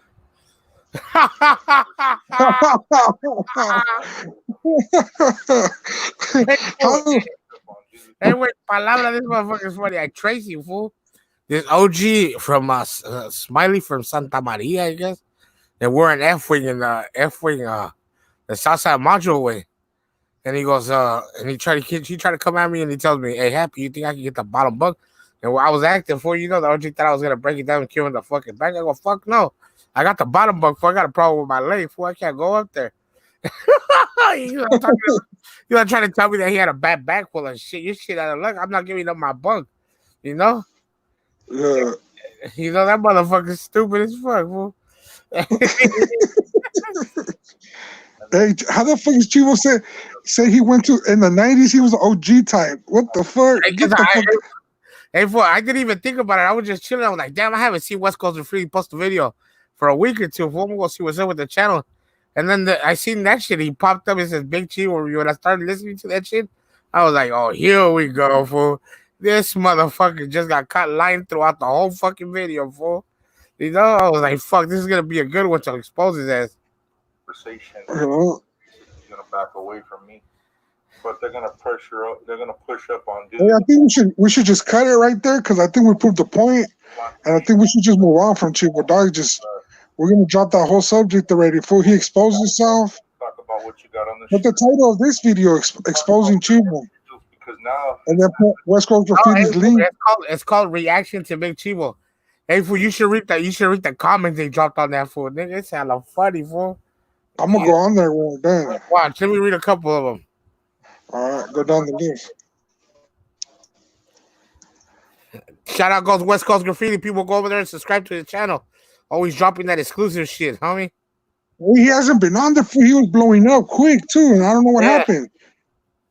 Hey, wait, palabra, this motherfucker is funny. I trace you, fool. This OG from Smiley from Santa Maria, I guess. And we're in F-Wing in the F-Wing, the Southside Module way. And he goes, and he tried to come at me and he tells me, hey, Happy, you think I can get the bottom bunk? And I was acting for, the OG thought I was going to break it down and kill him in the fucking back. I go, fuck no. I got the bottom bunk, fool. I got a problem with my leg, fool. I can't go up there. Trying to tell me that he had a bad back full of shit. Your shit out of luck. I'm not giving up my bunk.
Yeah.
That motherfucker's stupid as fuck, fool.
Hey, how the fuck is Chivo say he went to in the 90s? He was an OG type. What the fuck?
Hey, fool, I didn't even think about it. I was just chilling. I was like, damn, I haven't seen West Coast Graffiti post a video for a week or two. Fool. I'm gonna go see what's up with the channel. And then I seen that shit. He popped up. It says Big Chivo review. And I started listening to that shit. I was like, oh, here we go, fool. This motherfucker just got caught lying throughout the whole fucking video, fool. I was like, fuck, this is gonna be a good one to expose his ass.
Conversation. He's gonna back away from me, but they're gonna pressure up. They're gonna push up on dude.
Hey, I think we should just cut it right there because I think we proved the point, and I think we should just move on from Chivo Dog. We're gonna drop that whole subject already. Before he exposed himself.
Talk about what you got on the.
But the title of this video exposing Chivo.
Because now.
And then West Coast Graffiti's lead.
It's called Reaction to Big Chivo. Hey, fool, you should read that. You should read the comments they dropped on that, fool. Nigga, it sounded funny, fool.
I'm gonna go on there when we're done.
Watch, let me read a couple of them.
All right, go down the list.
Shout out goes West Coast Graffiti. People go over there and subscribe to the channel. Always dropping that exclusive shit, homie.
Well, he hasn't been on there. He was blowing up quick too, and I don't know what happened.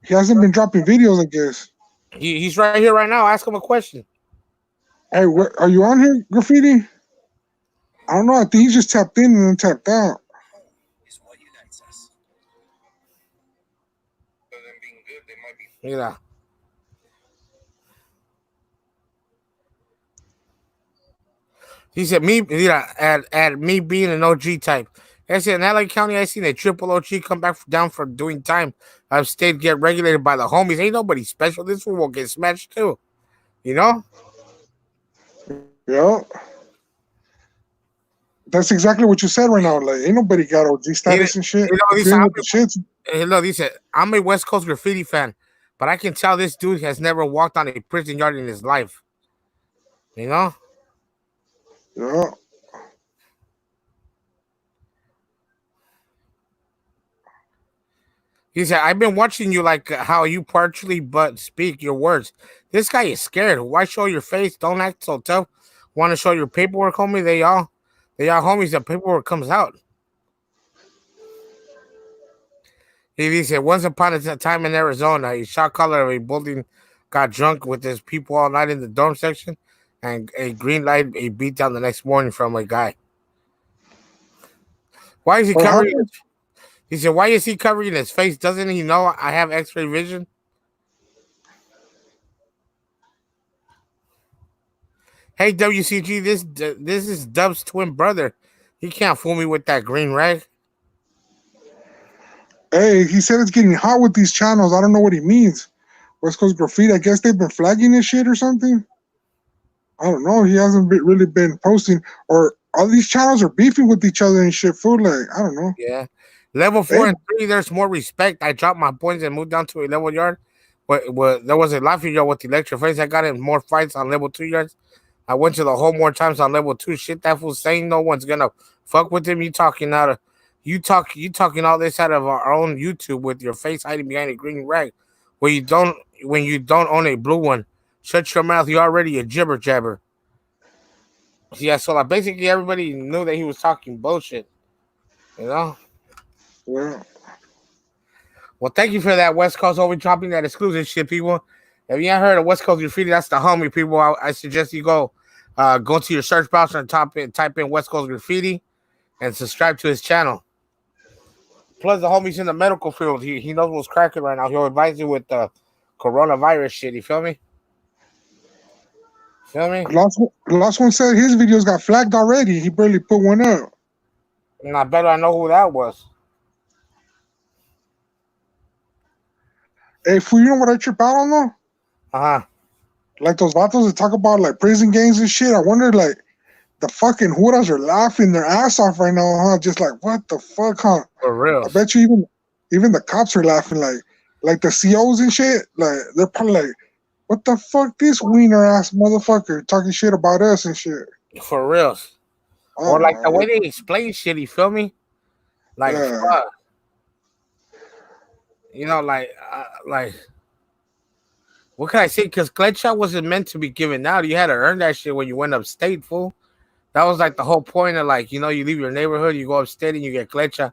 He hasn't been dropping videos, I guess.
He's right here right now. Ask him a question.
Hey, are you on here, Graffiti? I don't know. I think he just tapped in and then tapped out.
Yeah. He said, at me being an OG type. I said, in LA County, I seen a triple OG come back down for doing time. I've stayed get regulated by the homies. Ain't nobody special. This one will get smashed too.
Yeah. That's exactly what you said right now. Like, ain't nobody got OG status and shit.
He said, I'm a West Coast Graffiti fan, but I can tell this dude has never walked on a prison yard in his life.
Yeah.
He said, I've been watching you like how you partially but speak your words. This guy is scared. Why show your face? Don't act so tough. Want to show your paperwork, homie? They all homies. The paperwork comes out. He said, once upon a time in Arizona, a shot caller of a building got drunk with his people all night in the dorm section and a green light, a beat down the next morning from a guy. Why is he covering? He said, why is he covering his face? Doesn't he know I have x-ray vision? Hey, WCG, this is Dub's twin brother. He can't fool me with that green rag.
Hey, he said it's getting hot with these channels. I don't know what he means. West Coast Graffiti, I guess they've been flagging this shit or something. I don't know. He hasn't really been posting. Or all these channels are beefing with each other and shit. Food, like, I don't know.
Yeah. Level 4 and 3, there's more respect. I dropped my points and moved down to a level yard. But there was a laughing yard with the electric face. I got in more fights on level 2 yards. I went to the hole more times on level 2. Shit, that fool saying no one's gonna fuck with him. You talking all this out of our own YouTube with your face hiding behind a green rag when you don't own a blue one. Shut your mouth. You're already a jibber jabber. Yeah, so like basically everybody knew that he was talking bullshit.
Yeah.
Well, thank you for that, West Coast. Always dropping that exclusive shit, people. If you ain't heard of West Coast Graffiti, that's the homie, people. I suggest you go to your search browser and type in West Coast Graffiti and subscribe to his channel. Plus, the homie's in the medical field. He knows what's cracking right now. He'll advise you with the coronavirus shit. You feel me? Feel me?
Last one said his videos got flagged already. He barely put one out.
And I bet I know who that was.
Hey, fool, you know what I trip out on though? Like those vatos that talk about like prison gangs and shit. I wonder like the fucking hooras are laughing their ass off right now, huh? Just like what the fuck, huh?
For real.
I bet you even the cops are laughing like the COs and shit. Like they're probably like, what the fuck, this wiener ass motherfucker talking shit about us and shit.
For real. Or like the way they explain shit, you feel me? Like fuck. You know, like what can I say? Because Gledshot wasn't meant to be given out. You had to earn that shit when you went upstate, fool. That was like the whole point of like, you know, you leave your neighborhood, you go upstate and you get Gledshot.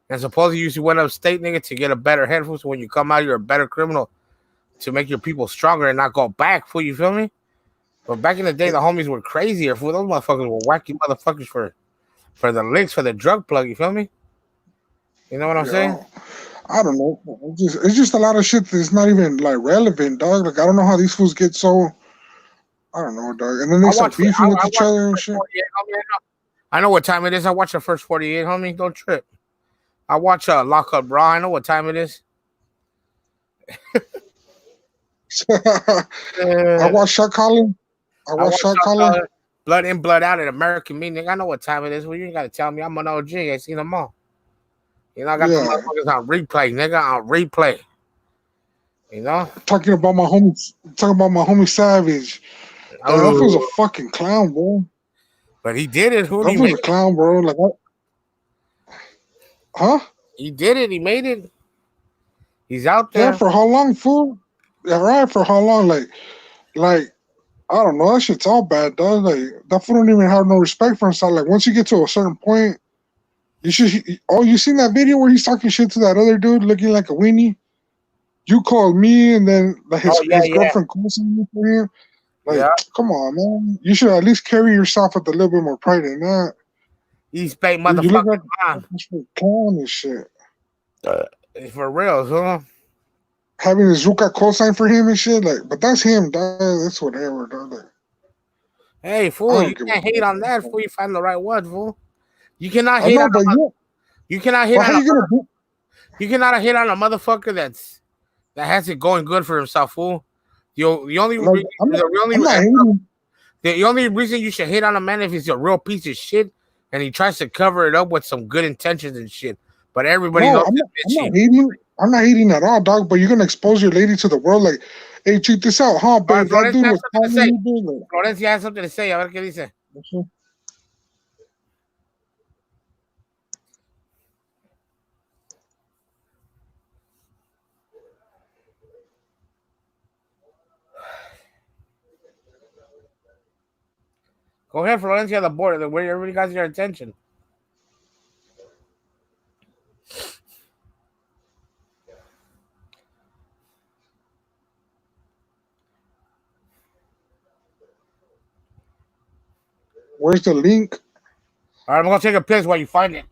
And supposedly you usually went upstate, nigga, to get a better head, fool. So when you come out, you're a better criminal to make your people stronger and not go back, fool. You feel me? But back in the day, the homies were crazier, fool. Those motherfuckers were wacky motherfuckers for the licks, for the drug plug. You feel me? You know what I'm saying?
I don't know. It's just a lot of shit that's not even like relevant, dog. Like I don't know how these fools get so. I don't know, dog. And then they start beefing with each other and shit.
I know what time it is. I watch the first 48, homie. Don't trip. I watch Lock Up Raw. I know what time it is.
I watch Shot Calling. I watch Shot Calling.
Blood in, blood out at American Meaning. I know what time it is. Well, you ain't got to tell me. I'm an OG. I seen them all. You know, I got the motherfuckers on replay, nigga, on replay. You know?
Talking about my homie Savage. That was a fucking clown, bro.
But he did it. Who
that was a clown, bro. Like, huh?
He did it. He made it. He's out there.
Yeah, for how long, fool? Yeah, right. For how long? Like, I don't know. That shit's all bad, dog. Like, that fool don't even have no respect for himself. Like, once you get to a certain point, you should. Oh, you seen that video where he's talking shit to that other dude looking like a weenie? You called me, and then like his girlfriend calls him for him. Like, come on, man. You should at least carry yourself with a little bit more pride than that.
He's fake motherfucker.
Clown and shit.
For real, huh?
Having his Zuka co-sign for him and shit, like, but that's him, dog. That's whatever, dog. Like,
hey, fool, you can't hate on that, fool. You find the right word, fool. You cannot hate on you cannot hate on you cannot hate on a motherfucker that has it going good for himself, fool. The only reason you should hate on a man if he's a real piece of shit and he tries to cover it up with some good intentions and shit. But everybody knows
I'm not hating at all, dog. But you're gonna expose your lady to the world, like, hey, check this out, huh, babe? That dude was calling you.
Florencia has something to say. A ver qué dice. Go ahead, Florencia, the border, where everybody got your attention.
Where's the link?
All right, I'm gonna take a piss while you find it.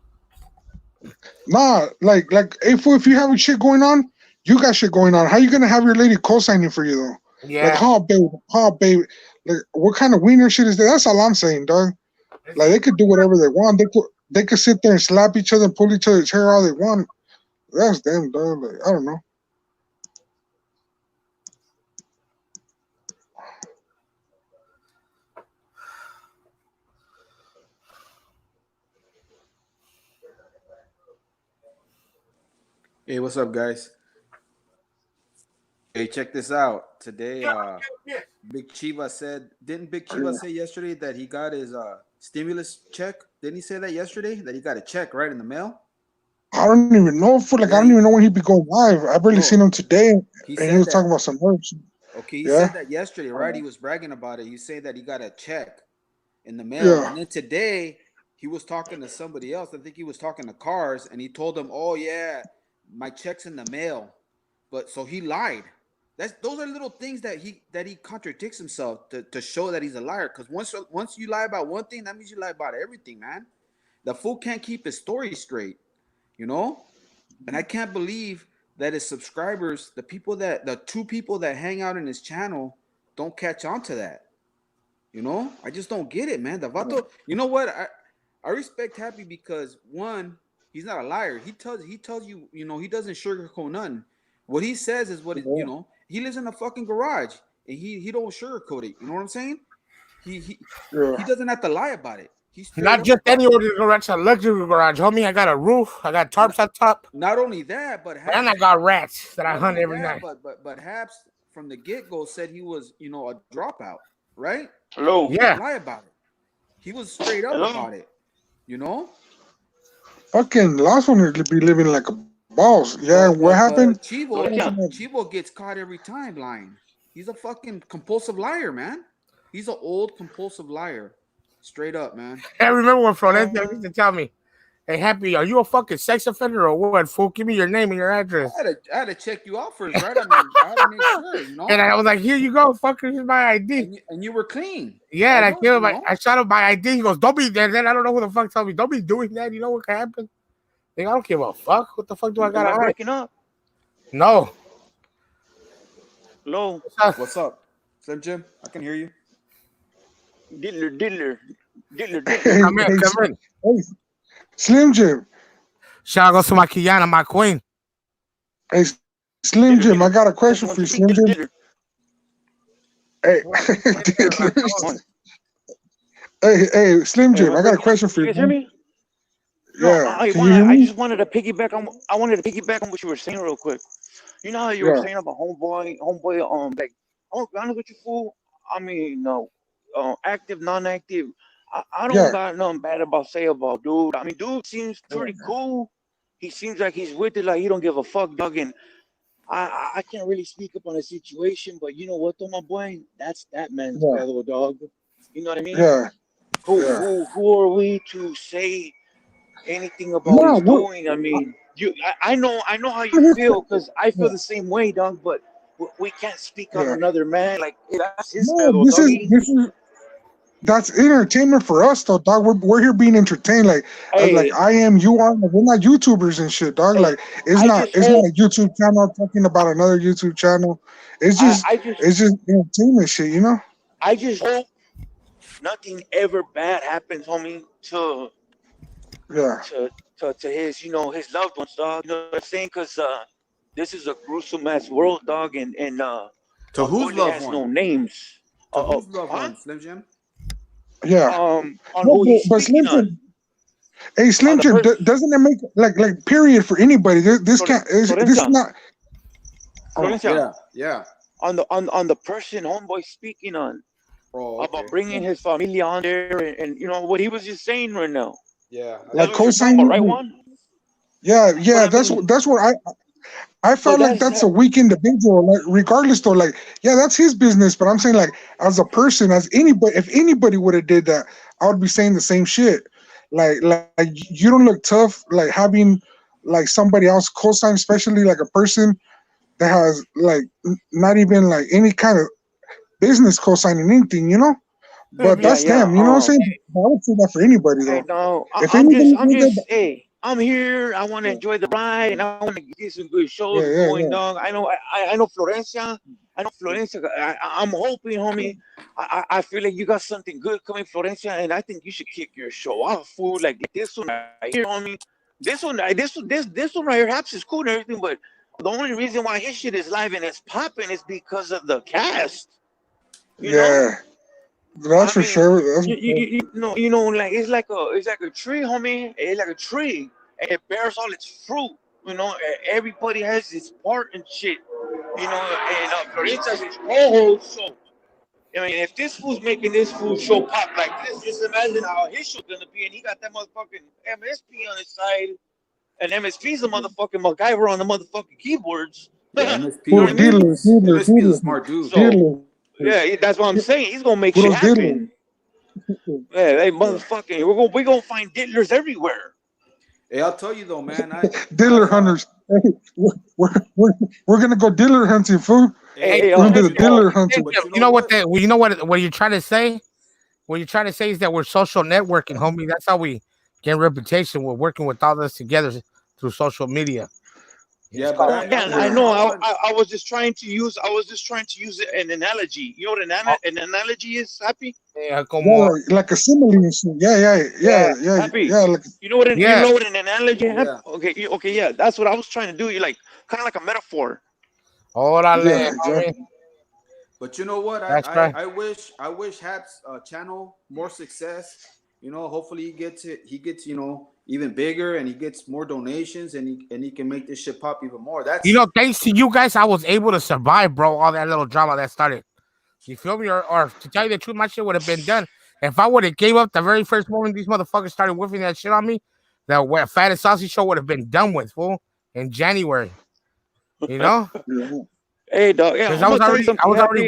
Nah, like, hey, fool, if you have shit going on, you got shit going on. How you gonna have your lady co-signing for you though?
Yeah.
Like, baby. Like, what kind of wiener shit is that? That's all I'm saying, dog. Like, they could do whatever they want. They could sit there and slap each other and pull each other's hair all they want. That's them, dog. Like, I don't know.
Hey, what's up, guys? Hey, check this out. Today, Big Chiva said, didn't Big Chiva say yesterday that he got his stimulus check? Didn't he say that yesterday? That he got a check right in the mail?
I don't even know. I don't even know when he'd be going live. I barely seen him today, and he was talking about some merch.
Okay, he said that yesterday, right? He was bragging about it. He said that he got a check in the mail. And then today, he was talking to somebody else. I think he was talking to Cars, and he told them, oh, yeah, my check's in the mail. But so he lied. those are little things that he contradicts himself to show that he's a liar. Because once you lie about one thing, that means you lie about everything, man. The fool can't keep his story straight, you know. And I can't believe that his subscribers, the two people that hang out in his channel, don't catch on to that. You know, I just don't get it, man. The vato, you know what? I respect Happy because one, he's not a liar. He tells you, you know, he doesn't sugarcoat nothing. What he says is what you know. He lives in a fucking garage and he don't sugarcoat it. You know what I'm saying? He doesn't have to lie about it. He's
not just any ordinary garage, a luxury garage, homie. I got a roof, I got tarps on top.
Not only that, but
and I got rats that I hunt every night.
But Haps from the get-go said he was, you know, a dropout, right?
Hello.
He didn't lie about it. He was straight up about it. You know?
Fucking last one would be living like a boss. Yeah, what happened?
Chivo gets caught every time lying. He's a fucking compulsive liar, man. He's an old compulsive liar. Straight up, man.
I remember when Florencia used to tell me, "Hey, Happy, are you a fucking sex offender or what? Fool, give me your name and your address."
I had to check you out first, right? I mean, I had to make sure, you know.
And I was like, "Here you go, fucker. Here's my ID."
And you were clean.
Yeah, and I killed him. I shot him my ID. He goes, "Don't be there." Then I don't know who the fuck told me, "Don't be doing that." You know what can happen? I don't give a fuck. What the fuck do I got to
breaking up?
No.
Hello.
What's up? Slim Jim? I can hear you.
Diddler.
Come in.
Hey, Slim Jim.
Shout out to my Kiana, my queen.
Hey, Slim Jim, I got a question for you, Slim Jim. Hey, hey, Slim Jim, I got a question for you.
You guys hear me?
Yeah.
I just wanted to piggyback on. I wanted to piggyback on what you were saying real quick. You know how you were saying about homeboy. Like, I'm honest with you, fool. I mean, no, active, non-active. I don't got nothing bad say about dude. I mean, dude seems pretty cool. He seems like he's with it, like he don't give a fuck, dog. And I can't really speak up on the situation, but you know what, though, my boy, that's that man's fellow dog. You know what I mean?
Yeah.
Who are we to say anything about what he's doing? I mean, I know how you feel because I feel the same way, dog. But we can't speak on another man. Like that's his fellow dog.
That's entertainment for us, though, dog. We're here being entertained, like I am, you are. We're not YouTubers and shit, dog. Like it's not a YouTube channel talking about another YouTube channel. It's just entertainment shit, you know.
I just hope nothing ever bad happens, homie, to his, you know, his loved ones, dog. You know what I'm saying? Because this is a gruesome ass world, dog, and
to whose loved
has
one?
no names.
To whose loved one, Slim Jim?
Yeah. But Slim Jim, hey, Slim Jim, doesn't it make like period for anybody? This can't. This is not.
Yeah.
On the person homeboy speaking on about bringing his family on there and you know what he was just saying right now.
Yeah.
Like co-signing,
right one.
Yeah. That's what I felt like that's a weak individual. Like regardless, though, like that's his business. But I'm saying, like, as a person, as anybody, if anybody would have did that, I would be saying the same shit. Like you don't look tough. Like having like somebody else co-sign, especially like a person that has like not even like any kind of business co-signing anything, you know. But that's them. You know what I'm saying? I would say that for anybody though.
No,
if
I'm here. I want to enjoy the ride, and I want to get some good shows going, dog. I know Florencia. I'm hoping, homie. I feel like you got something good coming, Florencia, and I think you should kick your show off, fool. Like this one right here, homie. This one right here, Haps is cool and everything, but the only reason why his shit is live and it's popping is because of the cast. You know?
That's for sure.
You know, like it's like a tree, homie. It's like a tree, and it bears all its fruit. You know, everybody has its part and shit. You know, and Florenzia's his co-host. So, I mean, if this fool's making this fool show pop like this, just imagine how his show's gonna be. And he got that motherfucking MSP on his side, and MSP's a motherfucking MacGyver on the motherfucking keyboards.
Yeah, MSP is a smart dude.
So, yeah, that's what I'm saying. He's gonna make shit happen. Hey, motherfucking, we're gonna find diddlers everywhere.
Hey, I'll tell you though, man.
Dealer hunters. Hey, we're gonna go dealer hunting, fool.
Hey,
We're gonna be the dealer hunting.
You know what? You know what you're trying to say? What you're trying to say is that we're social networking, homie. That's how we get a reputation. We're working with all this together through social media.
Yeah, but
I know. I was just trying to use. An analogy. You know what an analogy is, Happy?
Yeah,
like a simile and shit. Yeah.
Happy.
Like,
you know what?
Yeah.
You know what an analogy?
Yeah.
Okay. Yeah. That's what I was trying to do. You like kind of like a metaphor.
But you know what?
That's right.
I wish Hap's channel more success. You know, hopefully he gets even bigger and he gets more donations and he can make this shit pop even more. That's
thanks to you guys, I was able to survive, bro. All that little drama that started. You feel me? Or to tell you the truth, my shit would have been done if I would have gave up the very first moment these motherfuckers started whiffing that shit on me. That Fat and Saucy show would have been done with, fool, in January. You know?
Hey, dog. Yeah,
I was already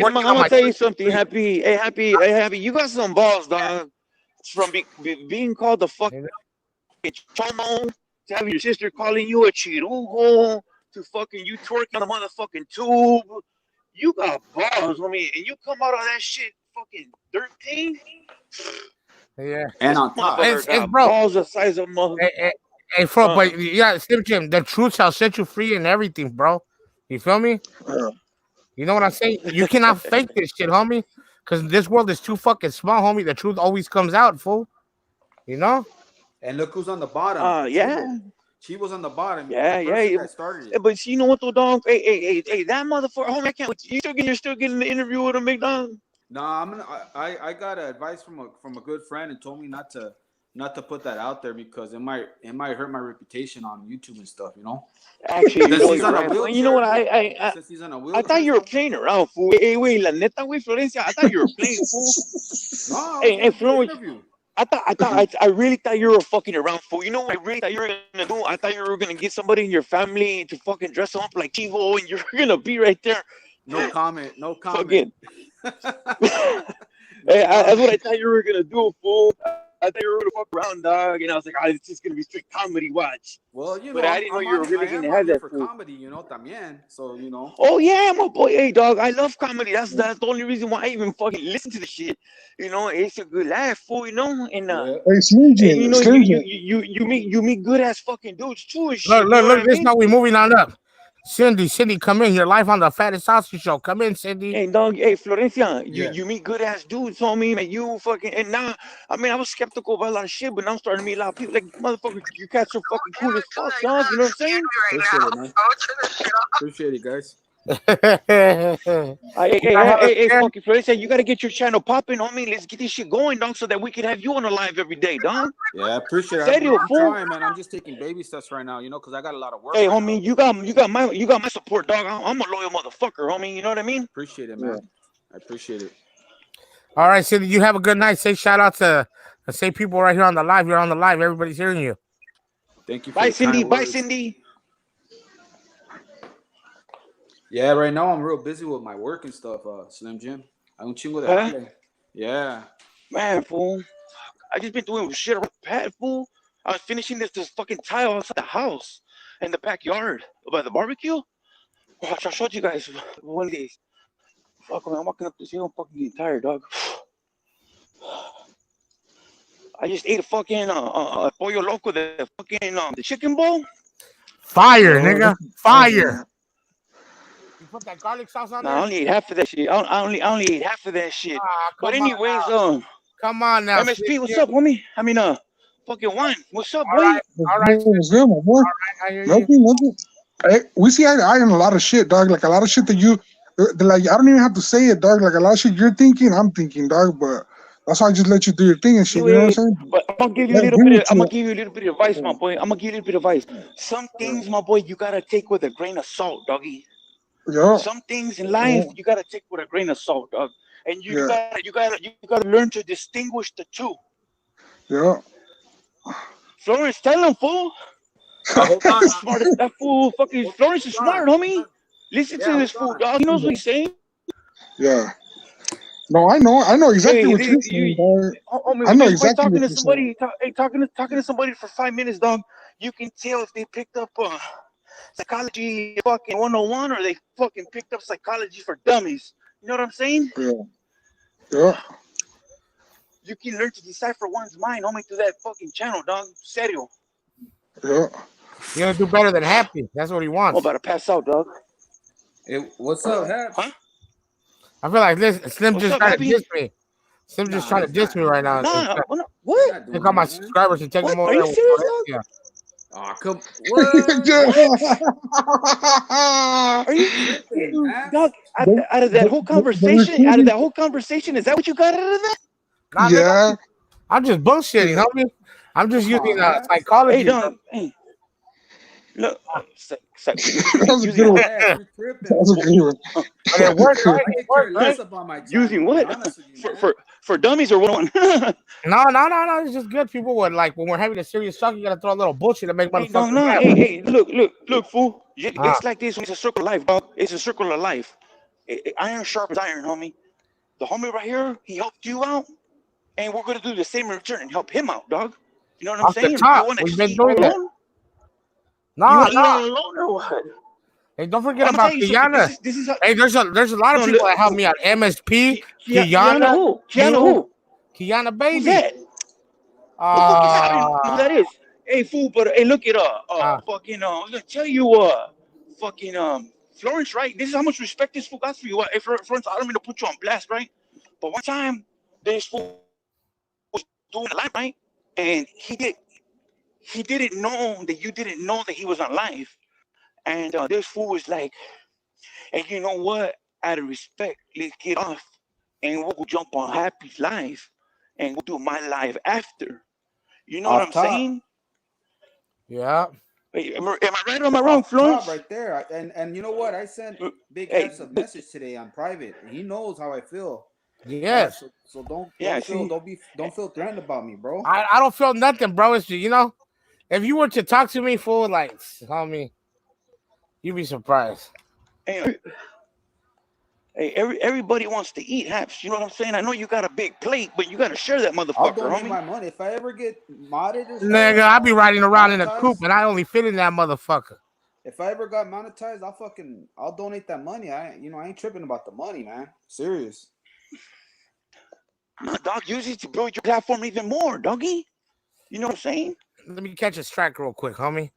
working on my.
I'm gonna tell you something, Happy. Hey, Happy. You got some balls, dog. From being called the fucking chomo, to having your sister calling you a chirujo, to fucking you twerking on the motherfucking tube. You got balls, homie, and you come out of that shit fucking 13.
Yeah,
and on top,
it's bro.
Balls the size of mother.
Hey, but yeah, Slim Jim, the truth shall set you free and everything, bro. You feel me? You know what I'm saying? You cannot fake this shit, homie. Because this world is too fucking small, homie. The truth always comes out, fool. You know?
And look who's on the bottom.
Yeah.
She was on the bottom.
Yeah.
Started it.
But you know what, though, dog? Hey, that motherfucker, homie, I can't. You're still getting the interview with him, big dog?
No, I got advice from a good friend and told me not to put that out there because it might hurt my reputation on YouTube and stuff, you know.
Actually,
you know what?
I thought you were playing around, fool. Hey, wait, la neta, güey, Florencia, I thought you were playing, fool.
No,
hey, Florencia, I really thought you were fucking around, fool. You know what I really thought you were gonna do? I thought you were gonna get somebody in your family to fucking dress up like Chivo, and you're gonna be right there.
No comment.
Fucking. Hey, that's what I thought you were gonna do, fool. I thought you were gonna fuck around, dog, and I was like, it's just gonna be straight comedy. Watch.
Well, you know,
but I didn't know you were really gonna have that
for comedy, you know, también. So you know.
Oh yeah, my boy. Hey, dog, I love comedy. That's the only reason why I even fucking listen to the shit. You know, it's a good laugh, fool. You know, and you know, you meet good ass fucking dudes too. And shit,
look. This now we moving on up. Cindy, come in. You're live on the Fat and Saucy show. Come in, Cindy.
Hey, dog. Hey, Florencia, you meet good ass dudes, homie. Man, you fucking. And now, I mean, I was skeptical about a lot of shit, but now I'm starting to meet a lot of people. Like, motherfucker, you cats are fucking cool as fuck, dog. You know what I'm saying?
Appreciate it, man. Appreciate it, guys.
Hey, fucking Florencia, you gotta get your channel popping, homie. Let's get this shit going, dog, so that we can have you on the live every day, dog.
Yeah, I appreciate it. I'm trying, man. I'm just taking baby steps right now, you know, because I got a lot of work.
Hey, homie, you got my support, dog. I'm a loyal motherfucker, homie. You know what I mean?
Appreciate it, man. I appreciate it.
All right, Cindy, you have a good night. Say shout out to say people right here on the live. You're on the live. Everybody's hearing you.
Thank you.
Bye, Cindy. Bye, Cindy.
Yeah, right now I'm real busy with my work and stuff, Slim Jim. I don't chingo de Yeah.
Man, fool. I just been doing shit around the pad, fool. I was finishing this fucking tile outside the house in the backyard by the barbecue. I showed you guys one of these. Fuck, man, I'm walking up this hill. I'm fucking getting tired, dog. I just ate a fucking pollo loco, the fucking the chicken bowl.
Fire, nigga. Fire. You put that garlic sauce on there?
I only ate half of that shit. I only ate half of that shit. But anyways,
come on now.
MSP, what's up, homie? I mean, fucking one. What's up, boy?
All right.
What's good, my boy? Nothing. Hey, we see eye to eye on a lot of shit, dog. Like a lot of shit that like, I don't even have to say it, dog. Like a lot of shit you're thinking, I'm thinking, dog. But that's why I just let you do your thing and shit. You know what I'm saying?
But I'm gonna give you a little bit. I'm gonna give you a little bit of advice, my boy. I'm gonna give you a little bit of advice. Some things, my boy, you gotta take with a grain of salt, doggy.
Yeah.
Some things in life you gotta take with a grain of salt, dog. And you gotta learn to distinguish the two.
Yeah.
Florence, tell him, fool. Smart as that fool. Fucking Florence is smart, homie. Listen to this fool, dog. He knows what he's saying.
Yeah. No, I know exactly what you're saying, dog. I know exactly what you're saying.
Talking to somebody for 5 minutes, dog. You can tell if they picked up psychology fucking 101 or they fucking picked up psychology for dummies. You know what I'm saying?
Yeah.
You can learn to decipher one's mind only through that fucking channel, dog. Serio.
Yeah.
You're gonna do better than Happy. That's what he wants.
I'm about to pass out, dog.
Hey, what's up, Haps?
Huh?
I feel like Slim just trying to diss me. Slim just trying to diss me right now.
What?
Take all my subscribers and take them over.
Are you serious, dog?
Yeah.
Oh, come what?
Are you, dog? Out of that whole conversation, is that what you got out of that?
Nah,
yeah.
man, I'm just bullshitting, homie. I'm just using psychology.
Hey, dog. Hey. Look,
That was a good one. That was a good one.
But it worked, right? It worked, right?
Using what? For dummies or what?
No. It's just good. People would like when we're having a serious talk. You gotta throw a little bullshit to make motherfuckers.
No. Hey, look, fool. It's like this. It's a circle of life, dog. It's a circle of life. Iron sharpens iron, homie. The homie right here, he helped you out, and we're gonna do the same in return and help him out, dog. You know what I'm saying?
We've been doing that. No. Hey, don't forget about Kiana. Hey, there's a lot of people that help me out. MSP, Kiana. Kiana baby.
Who's that? I don't know who that is. Hey, fool, but hey, look it up. Fucking I'm gonna tell you fucking Florence, right? This is how much respect this fool got for you. Hey, Florence, I don't mean to put you on blast, right? But one time this fool was doing a live, right? And he didn't know that you didn't know that he was on live. And this fool was like, hey, you know what? Out of respect, let's get off and we'll go jump on Happy's live and we'll do my live after. You know what I'm saying?
Yeah.
Hey, am I right or am I wrong, Florence?
Right there. And you know what? I sent Big Haps a message today on private. He knows how I feel.
Yes.
So don't feel threatened about me, bro.
I don't feel nothing, bro. It's just, if you were to talk to me for like, homie, you'd be surprised.
Hey, everybody wants to eat, Haps. You know what I'm saying? I know you got a big plate, but you got to share that motherfucker,
I'll donate
homie.
my money. If I ever get modded or something,
nigga, I'll be riding around in a coupe and I only fit in that motherfucker.
If I ever got monetized, I'll donate that money. I ain't tripping about the money, man. Serious.
No, dog, use it to build your platform even more, doggy. You know what I'm saying?
Let me catch a strike real quick, homie.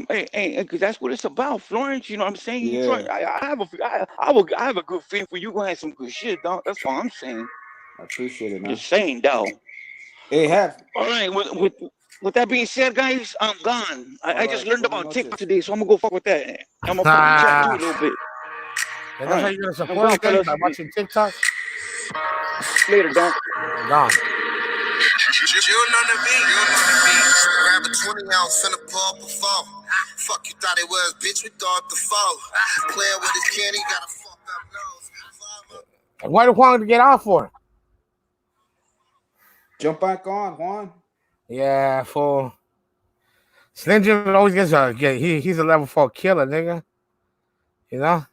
Hey, because that's what it's about, Florence. You know what I'm saying?
Yeah.
I have a good feeling for you. Gonna have some good shit, dog. That's all I'm saying.
I appreciate it, man.
Just saying, dog.
Hey, Haps.
All right. With that being said, guys, I'm gone. I just learned about TikTok today, so I'm gonna go fuck with that. I'm gonna fucking chat too a little bit.
And that's how you're gonna support us by watching TikTok.
Later, dog.
Gone.
June on the beat. Grab a 20-ounce and a pull up a phone. Fuck you thought it was, bitch. We thought the foe. Playing with his candy, got a fucked up nose.
Why did Juan get off for?
Jump back on, Juan.
Yeah, fool. Slim Jim always gets he's a level 4 killer, nigga. You know?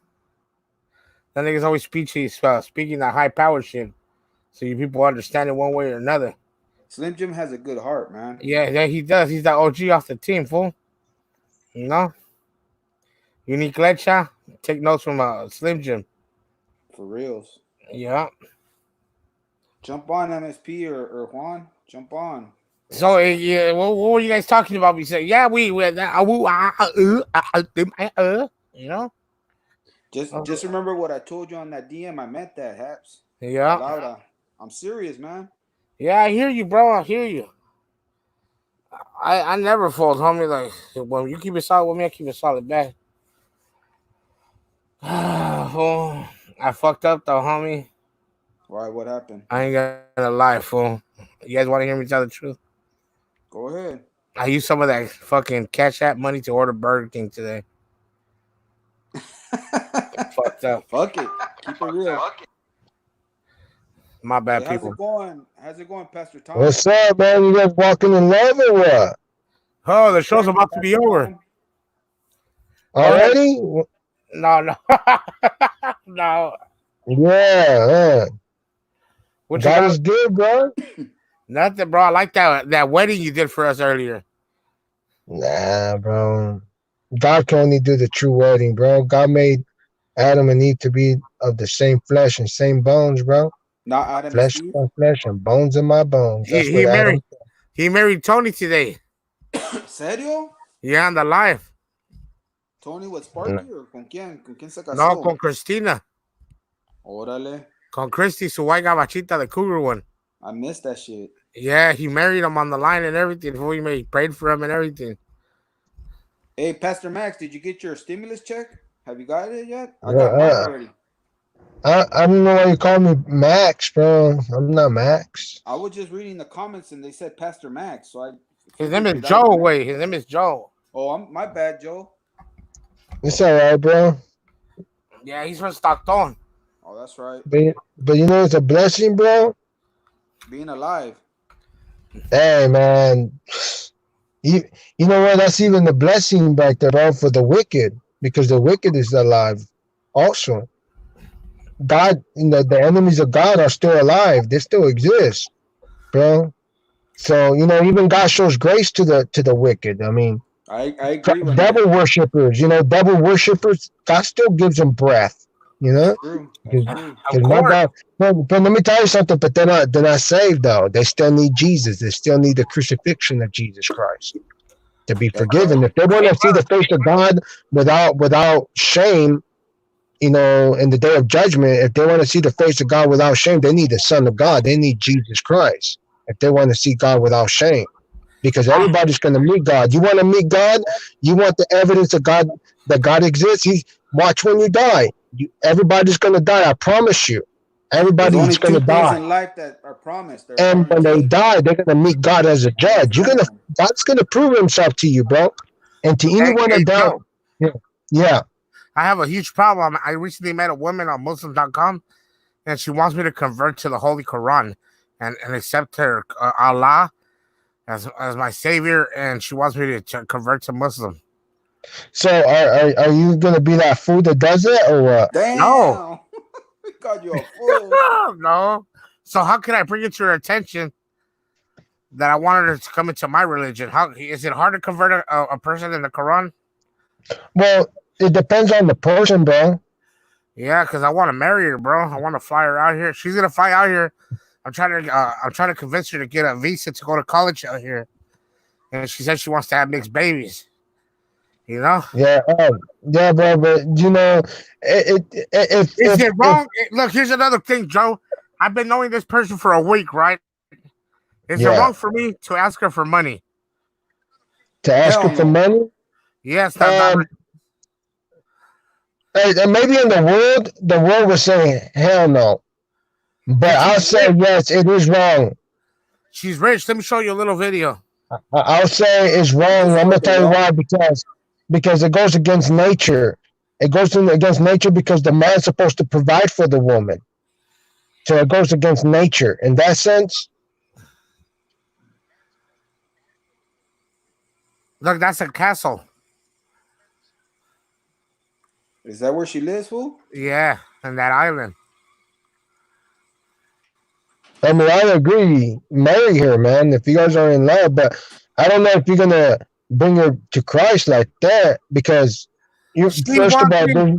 That nigga's always speaking that high power shit. So you people understand it one way or another.
Slim Jim has a good heart, man.
Yeah, he does. He's the OG off the team, fool. You know? Unique Lecha. Take notes from Slim Jim.
For reals.
Yeah.
Jump on MSP or Juan. Jump on.
So yeah, what were you guys talking about? We said, yeah, we you know.
Just remember what I told you on that DM. I meant that, Haps.
Yeah.
Laura, I'm serious, man.
Yeah, I hear you, bro. I hear you. I never fold, homie. Like when you keep it solid with me, I keep it solid back. Fool. I fucked up though, homie.
Why? What happened?
I ain't gonna lie, fool. You guys want to hear me tell the truth?
Go ahead.
I used some of that fucking Cash App money to order Burger King today. Fucked up.
Fuck it. Keep it real.
My bad, people.
How's it going, Pastor Tom?
What's up, man? You guys walking in love or what?
Oh, the show's about to be over.
Already?
No. No.
Yeah.
What
God is good, bro.
Nothing, bro. I like that wedding you did for us earlier.
Nah, bro. God can only do the true wedding, bro. God made Adam and Eve to be of the same flesh and same bones, bro.
Not Adam and
Flesh
Steve.
of my flesh and bones of my bones. That's what
He married
Adam.
he married Tony today.
¿Serio?
Yeah, on the live.
Tony with Sparky or con quién? ¿Con quién se casó?
No, con Christina.
Órale.
Con Christy, su white gabachita, the cougar one.
I missed that shit.
Yeah, he married him on the line and everything. Before he prayed for him and everything.
Hey, Pastor Max, did you get your stimulus check? Have you got it yet? I got mine already.
I don't know why you call me Max, bro. I'm not Max.
I was just reading the comments and they said Pastor Max. So
his name is Joe. Wait, his name is Joe.
Oh, my bad, Joe.
It's all right, bro.
Yeah, he's from Stockton.
Oh, that's right.
But you know, it's a blessing, bro.
Being alive.
Hey, man. You know what? That's even the blessing back there, bro, for the wicked, because the wicked is alive also. God, the enemies of God are still alive. They still exist, bro. So, even God shows grace to the wicked. I mean,
I agree with
devil worshippers, devil worshippers, God still gives them breath,
That's true.
my God, but let me tell you something, but they're not saved though. They still need Jesus. They still need the crucifixion of Jesus Christ to be forgiven. If they want to see the face of God without shame, in the day of judgment, if they want to see the face of God without shame, they need the Son of God. They need Jesus Christ if they want to see God without shame. Because everybody's going to meet God. You want to meet God? You want the evidence of God, that God exists? Watch when you die. Everybody's going to die. I promise you. Everybody's going to die.
There's only 2 things in life that are promised.
And when they die, they're going to meet God as a judge. God's going to prove himself to you, bro. And to anyone that doubts. Yeah.
I have a huge problem. I recently met a woman on Muslim.com, and she wants me to convert to the Holy Quran and accept her Allah as my savior, and she wants me to convert to Muslim.
So are you gonna be that fool that does it, or what?
Damn. No. We called you a fool.
No. So how can I bring it to her attention that I wanted her to come into my religion? How is it hard to convert a person in the Quran?
Well, it depends on the person, bro.
Yeah, because I want to marry her, bro. I want to fly her out here. She's gonna fly out here. I'm trying to convince her to get a visa to go to college out here, and she said she wants to have mixed babies.
Yeah, yeah, bro. But
is it wrong? Look, here's another thing, Joe. I've been knowing this person for a week, right? Is it wrong for me to ask her for money?
To ask her for money?
Yes.
Maybe in the world was saying hell no. But I'll say yes, it is wrong.
She's rich. Let me show you a little video.
I'll say it's wrong. I'm gonna tell you why, because it goes against nature. It goes against nature because the man's supposed to provide for the woman. So it goes against nature in that sense.
Look, that's a castle.
Is that where she lives, fool?
Yeah, on that island.
I mean, I agree. Marry her, man, if you guys are in love. But I don't know if you're gonna bring her to Christ like that, because first of all,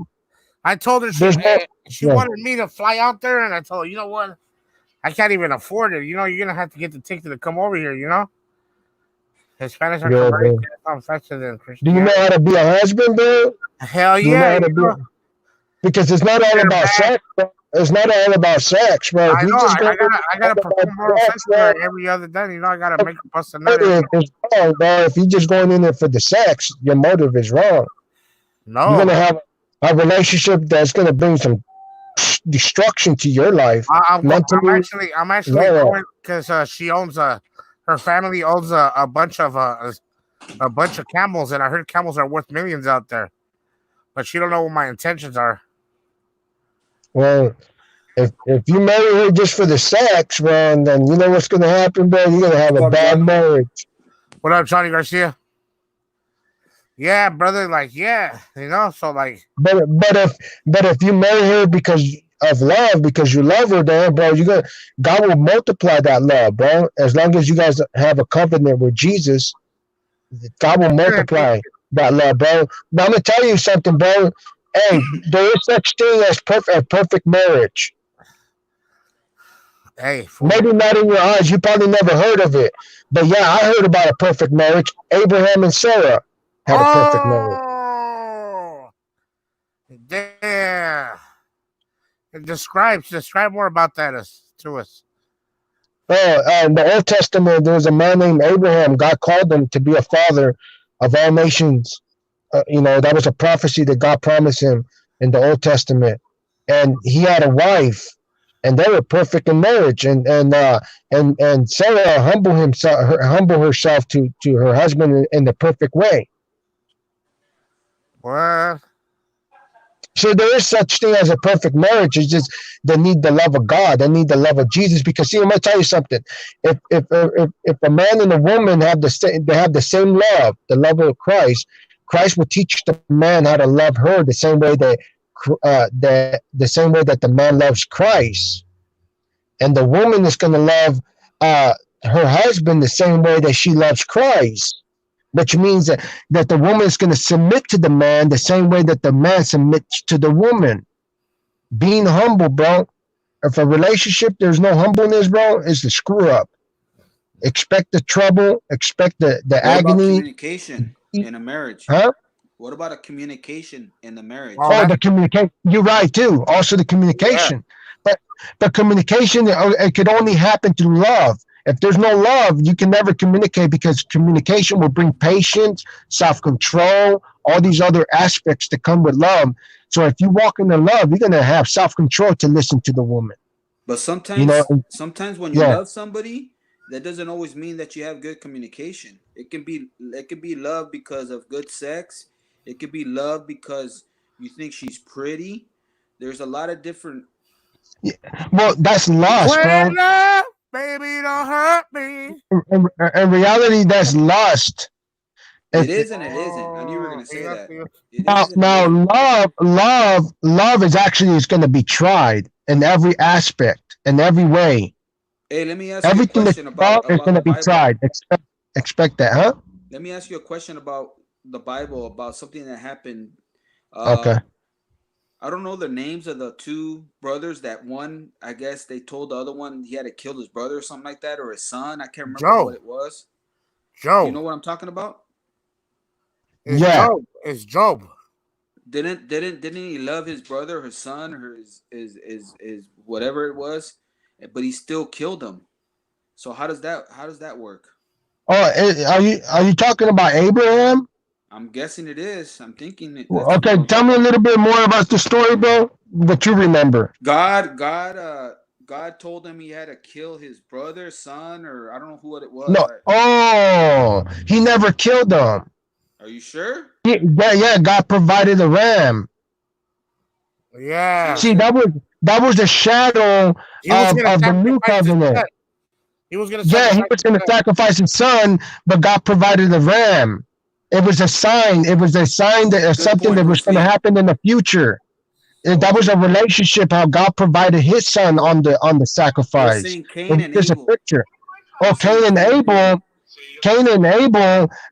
I told her she wanted me to fly out there, and I told her, you know what? I can't even afford it. You're gonna have to get the ticket to come over here. Hispanics are converting faster than Christians.
Do you know how to be a husband, bro?
Hell yeah!
Because it's not all about sex, bro. It's not all about sex, bro.
I gotta perform moral sex every other day. I gotta make a bust a nut.
It's wrong, bro. If you're just going in there for the sex, your motive is wrong.
No,
you're gonna have a relationship that's gonna bring some destruction to your life.
I'm actually going because she owns her family owns a bunch of camels, and I heard camels are worth millions out there, but she don't know what my intentions are.
Well, if you marry her just for the sex, bro, then you know what's gonna happen, bro. You're gonna have a bad marriage.
What up, Johnny Garcia? Yeah, brother. So
But if you marry her because of love because you love her, then, bro, God will multiply that love, bro. As long as you guys have a covenant with Jesus, God will multiply that love, bro. Now I'm gonna tell you something, bro. Hey, there is such thing as perfect marriage.
Hey,
maybe not in your eyes. You probably never heard of it, but yeah, I heard about a perfect marriage. Abraham and Sarah had a perfect marriage.
Yeah. Describe more about that to us.
In the Old Testament, there was a man named Abraham. God called him to be a father of all nations. That was a prophecy that God promised him in the Old Testament. And he had a wife, and they were perfect in marriage. And Sarah humbled herself to her husband in the perfect way.
What?
So there is such thing as a perfect marriage. It's just they need the love of God. They need the love of Jesus. Because see, I'm gonna tell you something. If a man and a woman have the same love, the love of Christ, Christ will teach the man how to love her the same way that the man loves Christ, and the woman is gonna love her husband the same way that she loves Christ. Which means that the woman is going to submit to the man the same way that the man submits to the woman. Being humble, bro. If a relationship there's no humbleness, bro, it's a screw up. Expect the trouble. Expect the agony.
What about communication in a marriage?
Huh?
What about a communication in the marriage?
Oh, the communication. You're right too. Also the communication. Yeah. But communication, it could only happen through love. If there's no love, you can never communicate, because communication will bring patience, self-control, all these other aspects that come with love. So if you walk in the love, you're going to have self-control to listen to the woman.
But sometimes when you love somebody, that doesn't always mean that you have good communication. It can be love because of good sex. It could be love because you think she's pretty. There's a lot of different.
Yeah. Well, that's lust, bro.
Baby, don't hurt me.
In reality, that's lust.
It is and it isn't. I knew you were going to say
that. Now, love is going to be tried in every aspect, in every way.
Hey, let me ask you a question about
is going to be tried. Expect that, huh?
Let me ask you a question about the Bible, about something that happened.
Okay.
I don't know the names of the two brothers. That one, I guess they told the other one he had to kill his brother or something like that, or his son. I can't remember what it was.
Job.
You know what I'm talking about?
It's Job.
Didn't he love his brother, his son, or his whatever it was? But he still killed him. So how does that work?
Oh, are you talking about Abraham?
I'm guessing it is. I'm thinking it.
Okay, tell me a little bit more about the story, bro. What you remember?
God told him he had to kill his brother, son, or I don't know who it was.
No. He never killed him.
Are you sure?
Yeah. God provided a ram.
Yeah.
See, that was the shadow of the new covenant.
He was going
to sacrifice his son, but God provided a ram. It was a sign. It was a sign that something that was going to happen in the future. That was a relationship. How God provided His son on the sacrifice. There's a picture. Oh, Cain and Abel.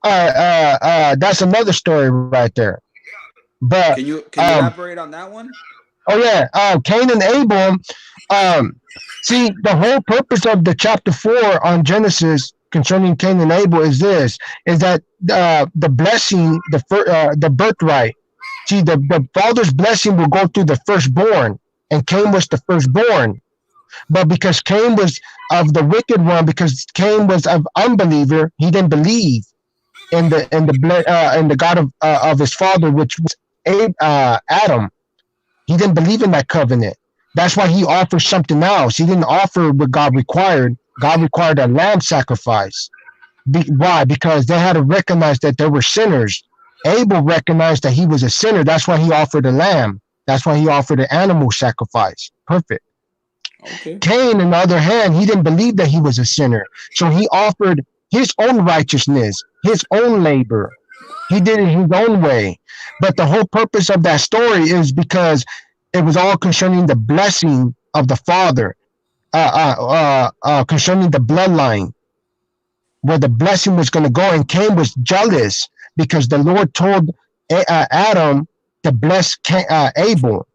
That's another story right there. But
can you elaborate on that one?
Oh yeah, Cain and Abel. See, the whole purpose of the chapter 4 on Genesis concerning Cain and Abel is that the blessing, the birthright. See, the father's blessing will go through the firstborn, and Cain was the firstborn. But because Cain was of the wicked one, because Cain was of unbeliever, he didn't believe in the God of his father, which was Adam. He didn't believe in that covenant. That's why he offered something else. He didn't offer what God required. God required a lamb sacrifice. Why? Because they had to recognize that they were sinners. Abel recognized that he was a sinner. That's why he offered a lamb. That's why he offered an animal sacrifice. Perfect. Okay. Cain, on the other hand, he didn't believe that he was a sinner. So he offered his own righteousness, his own labor. He did it his own way. But the whole purpose of that story is because it was all concerning the blessing of the Father, concerning the bloodline, where the blessing was going to go. And Cain was jealous because the Lord told Adam to bless Abel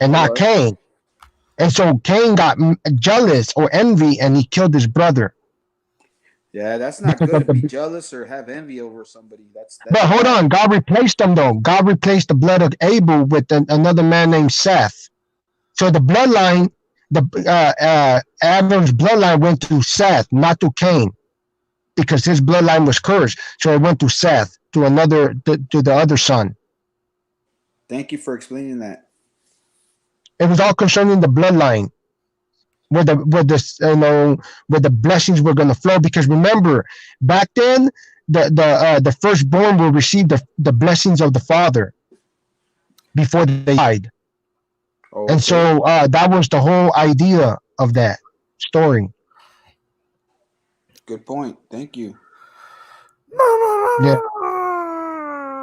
and not Cain. And so Cain got jealous or envy, and he killed his brother.
Yeah, that's not good to be jealous or have envy over somebody. That's
but hold on, God replaced them though. God replaced the blood of Abel with another man named Seth. So the bloodline, Adam's bloodline went through Seth, not through Cain, because his bloodline was cursed. So it went to Seth, to the other son.
Thank you for explaining that.
It was all concerning the bloodline, where the blessings were going to flow. Because remember, back then, the firstborn will receive the blessings of the father before they died. Okay. And so that was the whole idea of that story.
Good point. Thank you.
Yeah.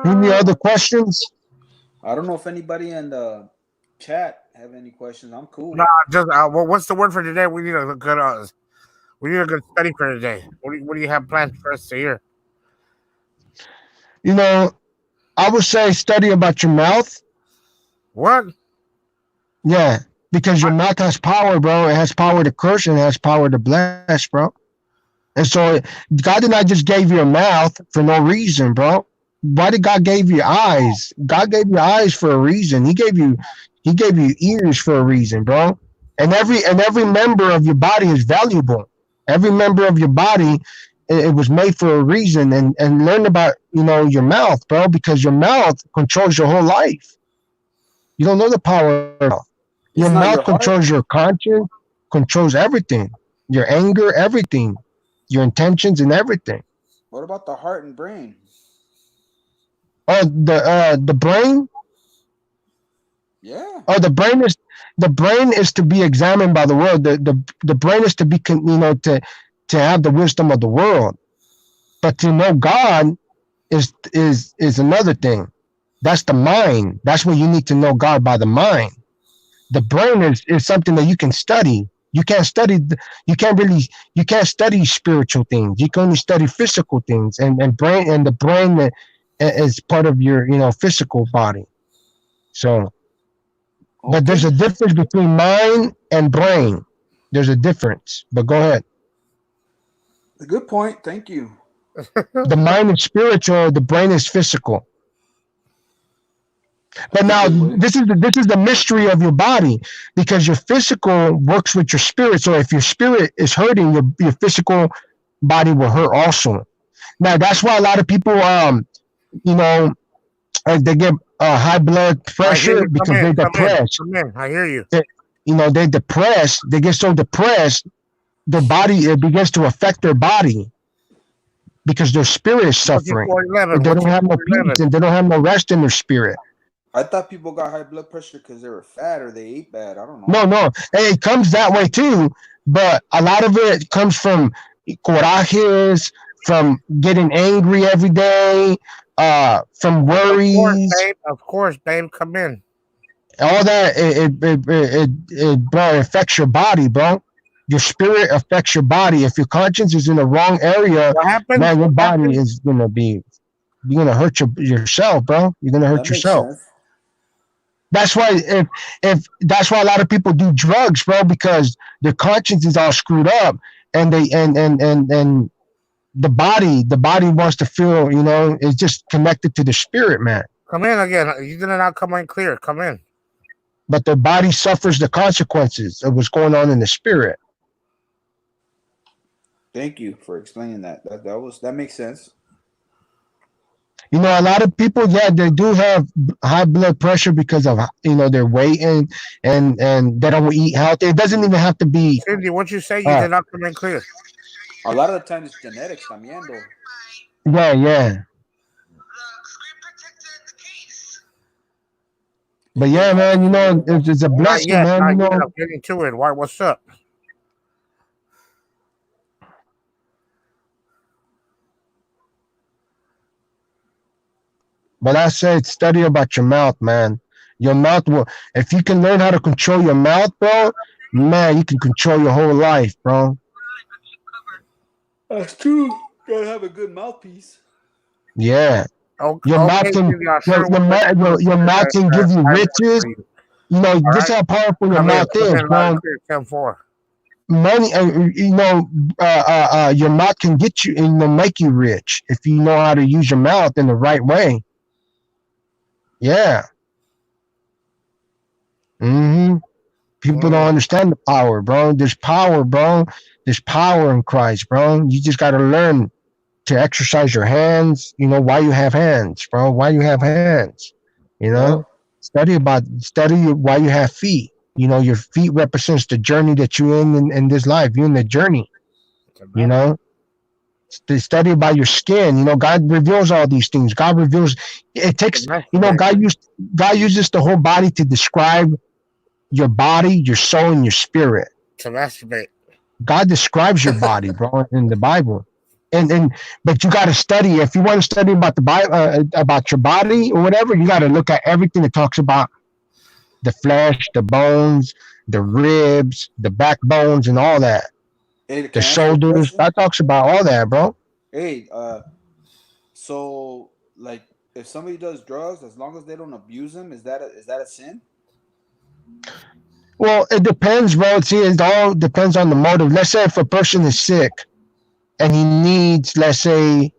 Any other questions?
I don't know if anybody in the chat have any questions. I'm cool.
Nah, just what's the word for today? We need a good study for today. What do you have planned for us to hear?
You know, I would say study about your mouth.
What?
Yeah, because your mouth has power, bro. It has power to curse and it has power to bless, bro. And so God did not just give you a mouth for no reason, bro. Why did God give you eyes? God gave you eyes for a reason. He gave you ears for a reason, bro. And every member of your body is valuable. Every member of your body, it was made for a reason. And learn about, your mouth, bro, because your mouth controls your whole life. You don't know the power of your mouth. Your mouth controls your conscience, controls everything. Your anger, everything. Your intentions and everything.
What about the heart and brain?
Oh, the brain?
Yeah.
Oh, the brain is to be examined by the world. The brain is to be, to have the wisdom of the world. But to know God is another thing. That's the mind. That's where you need to know God, by the mind. The brain is something that you can study. You can't study spiritual things. You can only study physical things, and the brain is part of your physical body. So, but there's a difference between mind and brain. There's a difference. But go ahead.
A good point. Thank you.
The mind is spiritual. The brain is physical. But now this is the mystery of your body, because your physical works with your spirit. So if your spirit is hurting, your physical body will hurt also. Now that's why a lot of people, they get high blood pressure because they're depressed.
I hear you.
They're depressed. They get so depressed, their body, it begins to affect their body because their spirit is suffering. And they don't have no peace, and they don't have no rest in their spirit.
I thought people got high blood pressure because they were fat or they ate bad. I don't know.
No. It comes that way too, but a lot of it comes from corajes, from getting angry every day, from worries.
Of course, babe, come in.
All that bro, affects your body, bro. Your spirit affects your body. If your conscience is in the wrong area, man, your body is gonna be. You're gonna hurt yourself, bro. You're gonna hurt yourself. Sense. That's why if that's why a lot of people do drugs, bro, because their conscience is all screwed up, and they and the body wants to feel, it's just connected to the spirit, man.
Come in again. You did not come in clear. Come in.
But the body suffers the consequences of what's going on in the spirit.
Thank you for explaining that. That makes sense.
A lot of people, they do have high blood pressure because of, their weight and they don't eat healthy. It doesn't even have to be.
Cindy, what you say, you did not come in clear.
A lot of the time it's genetics también, though.
Yeah. But yeah, man, it's a blessing, man.
I'm getting to it. Why? What's up?
But I said, study about your mouth, man. Your mouth will. If you can learn how to control your mouth, bro, man, you can control your whole life, bro.
That's true. Gotta have a good mouthpiece.
Yeah. Your mouth can your mouth can give you riches. You know, this is how powerful your mouth is, bro. Money, your mouth can get you and make you rich if you know how to use your mouth in the right way. Yeah. People don't understand the power, bro. There's power, bro. There's power in Christ, bro. You just got to learn to exercise your hands. You know why you have hands, bro. Why you have hands. You know, study why you have feet. You know, your feet represents the journey that you're in this life. You're in the journey. You know, study about your skin. You know, God reveals all these things. God reveals. It takes. You know, God uses the whole body to describe your body, your soul, and your spirit.
To masturbate.
God describes your body, bro, in the Bible. But you got to study. If you want to study about the Bible, about your body or whatever, you got to look at everything that talks about the flesh, the bones, the ribs, the backbones, and all that.
Hey,
the shoulders. That talks about all that, bro.
Hey, so like, if somebody does drugs, as long as they don't abuse them, is that a sin?
Well, it depends, bro. See, it all depends on the motive. Let's say if a person is sick and he needs, let's say,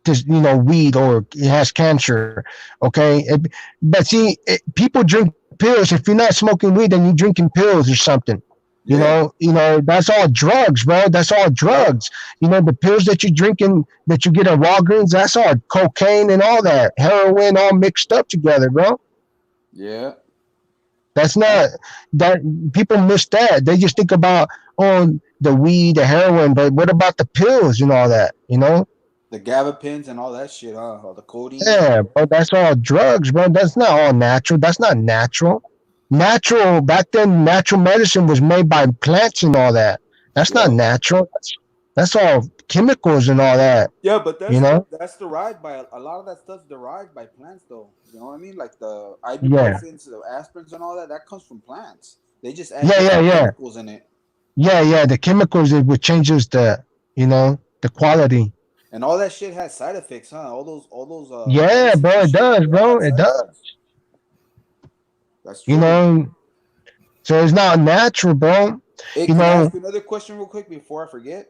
weed, or he has cancer, okay? But see, people drink pills. If you're not smoking weed, then you're drinking pills or something. You know, that's all drugs, bro. That's all drugs. You know, the pills that you're drinking, that you get at Walgreens, that's all cocaine and all that. Heroin all mixed up together, bro.
Yeah.
That's not, that people miss that. They just think about, the weed, the heroin, but what about the pills and all that, you know?
The gabapins and all that shit, all the codeine.
Yeah, but that's all drugs, bro. That's not all natural. That's not natural. Natural, back then, natural medicine was made by plants and all that. That's not natural. That's all chemicals and all that.
Yeah, but that's,
you know?
That's derived by, a lot of that stuff's derived by plants, though. You know what I mean? Like the ibuprofens, the aspirins and all that, that comes from plants. They just add chemicals in it.
Yeah, the chemicals, it changes the, the quality.
And all that shit has side effects, huh? All those.
Yeah, bro, it does, bro. It does.
That's true.
You know, so it's not natural, bro.
Hey, can I ask you another question real quick before I forget?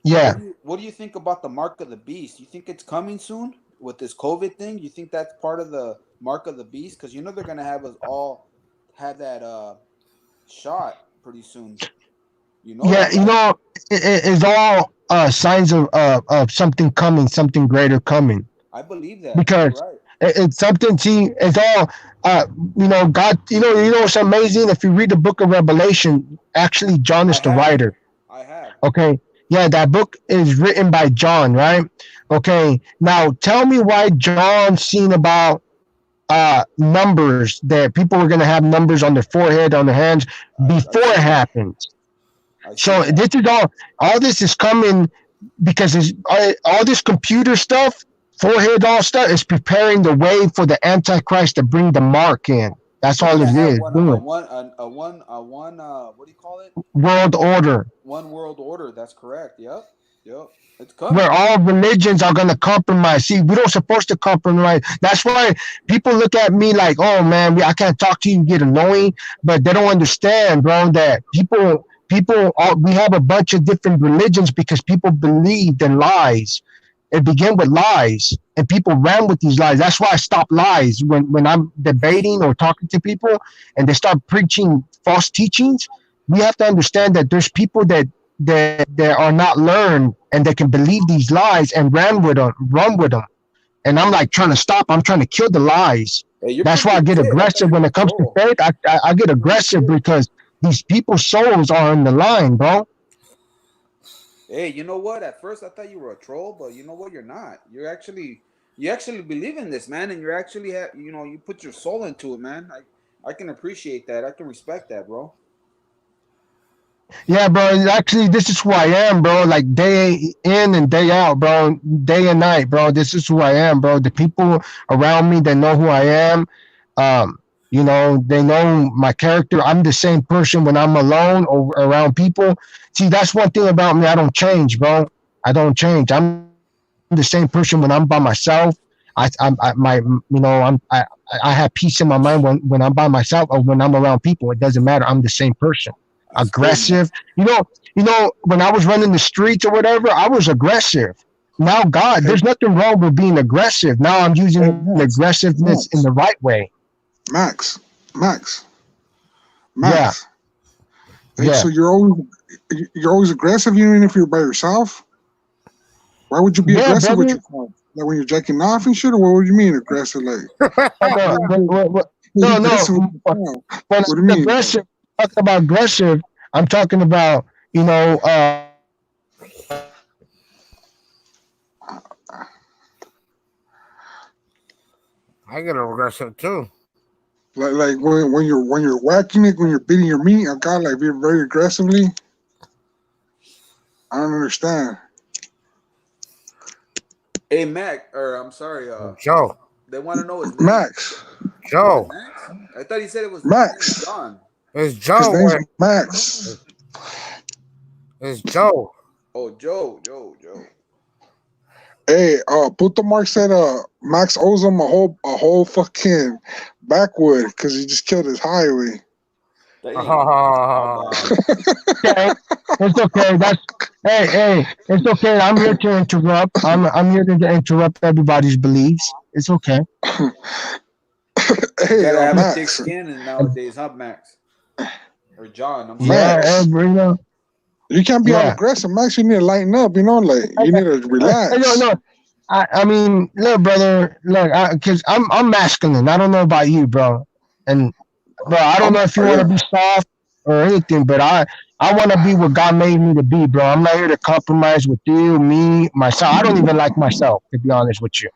Yeah.
What do you think about the mark of the beast? You think it's coming soon with this COVID thing? You think that's part of the mark of the beast? Because they're gonna have us all have that shot pretty soon. You know?
Yeah, right? It's all signs of something coming, something greater coming.
I believe that
because it's something. See, it's all God. You know what's amazing? If you read the book of Revelation, actually, John is the writer.
I have.
Okay. Yeah, that book is written by John, right? Okay. Now, tell me why John seen about numbers, that people were going to have numbers on their forehead, on their hands before it happens. So this is all this is coming because all this computer stuff, forehead, all stuff is preparing the way for the Antichrist to bring the mark in. That's all it is.
What do you call it?
World order.
One world order. That's correct. Yep. It's coming.
Where all religions are going to compromise. See, we don't supposed to compromise. That's why people look at me like, oh man, I can't talk to you, get annoying. But they don't understand, bro, that we have a bunch of different religions because people believed in lies. It began with lies, and people ran with these lies. That's why I stop lies when I'm debating or talking to people, and they start preaching false teachings. We have to understand that there's people that are not learned, and they can believe these lies and run with them. And I'm like trying to stop. I'm trying to kill the lies. Hey, that's why I get aggressive when it comes to faith. I get aggressive because these people's souls are on the line, bro.
Hey, you know what? At first I thought you were a troll, but you know what? You're not. You actually believe in this, man, and you're actually you put your soul into it, man. I can appreciate that. I can respect that, bro.
Yeah, bro. Actually, this is who I am, bro. Like day in and day out, bro. Day and night, bro. This is who I am, bro. The people around me that know who I am, You know, they know my character. I'm the same person when I'm alone or around people. See, that's one thing about me. I don't change, bro. I don't change. I'm the same person when I'm by myself. I have peace in my mind when I'm by myself or when I'm around people. It doesn't matter. I'm the same person.
That's good, man.
Aggressive. When I was running the streets or whatever, I was aggressive. Now, God, there's nothing wrong with being aggressive. Now I'm using aggressiveness in the right way.
Max.
Yeah.
Hey, so you're always aggressive, even if you're by yourself. Why would you be aggressive with your phone? Like when you're jacking off and shit, or what do you mean aggressive? Like
no. When I'm aggressive, talking about aggressive, I'm talking about
I get aggressive too.
Like when you're whacking it, when you're beating your meat, I got like very aggressively. I don't understand.
Hey, Mac, or I'm sorry,
Joe.
They want to know his name.
Max.
Joe.
Max? I thought he said it was
Max.
John.
It's Joe.
His name's Max.
It's Joe.
Oh, Joe.
Hey, Puto Mark said Max owes him a whole fucking backwood because he just killed his highway.
Okay. It's okay. Hey, it's okay. I'm here to interrupt. I'm here to interrupt everybody's beliefs. It's okay.
Hey,
You gotta have
Max.
a thick skin nowadays, huh, Max? Or John, I'm sorry.
Max.
You can't be all aggressive, Max. You need to lighten up, like you need to relax.
No. I mean, look, brother, because I'm masculine. I don't know about you, bro. And bro, I don't know if you want to be soft or anything, but I want to be what God made me to be, bro. I'm not here to compromise with you, me, myself. I don't even like myself, to be honest with you.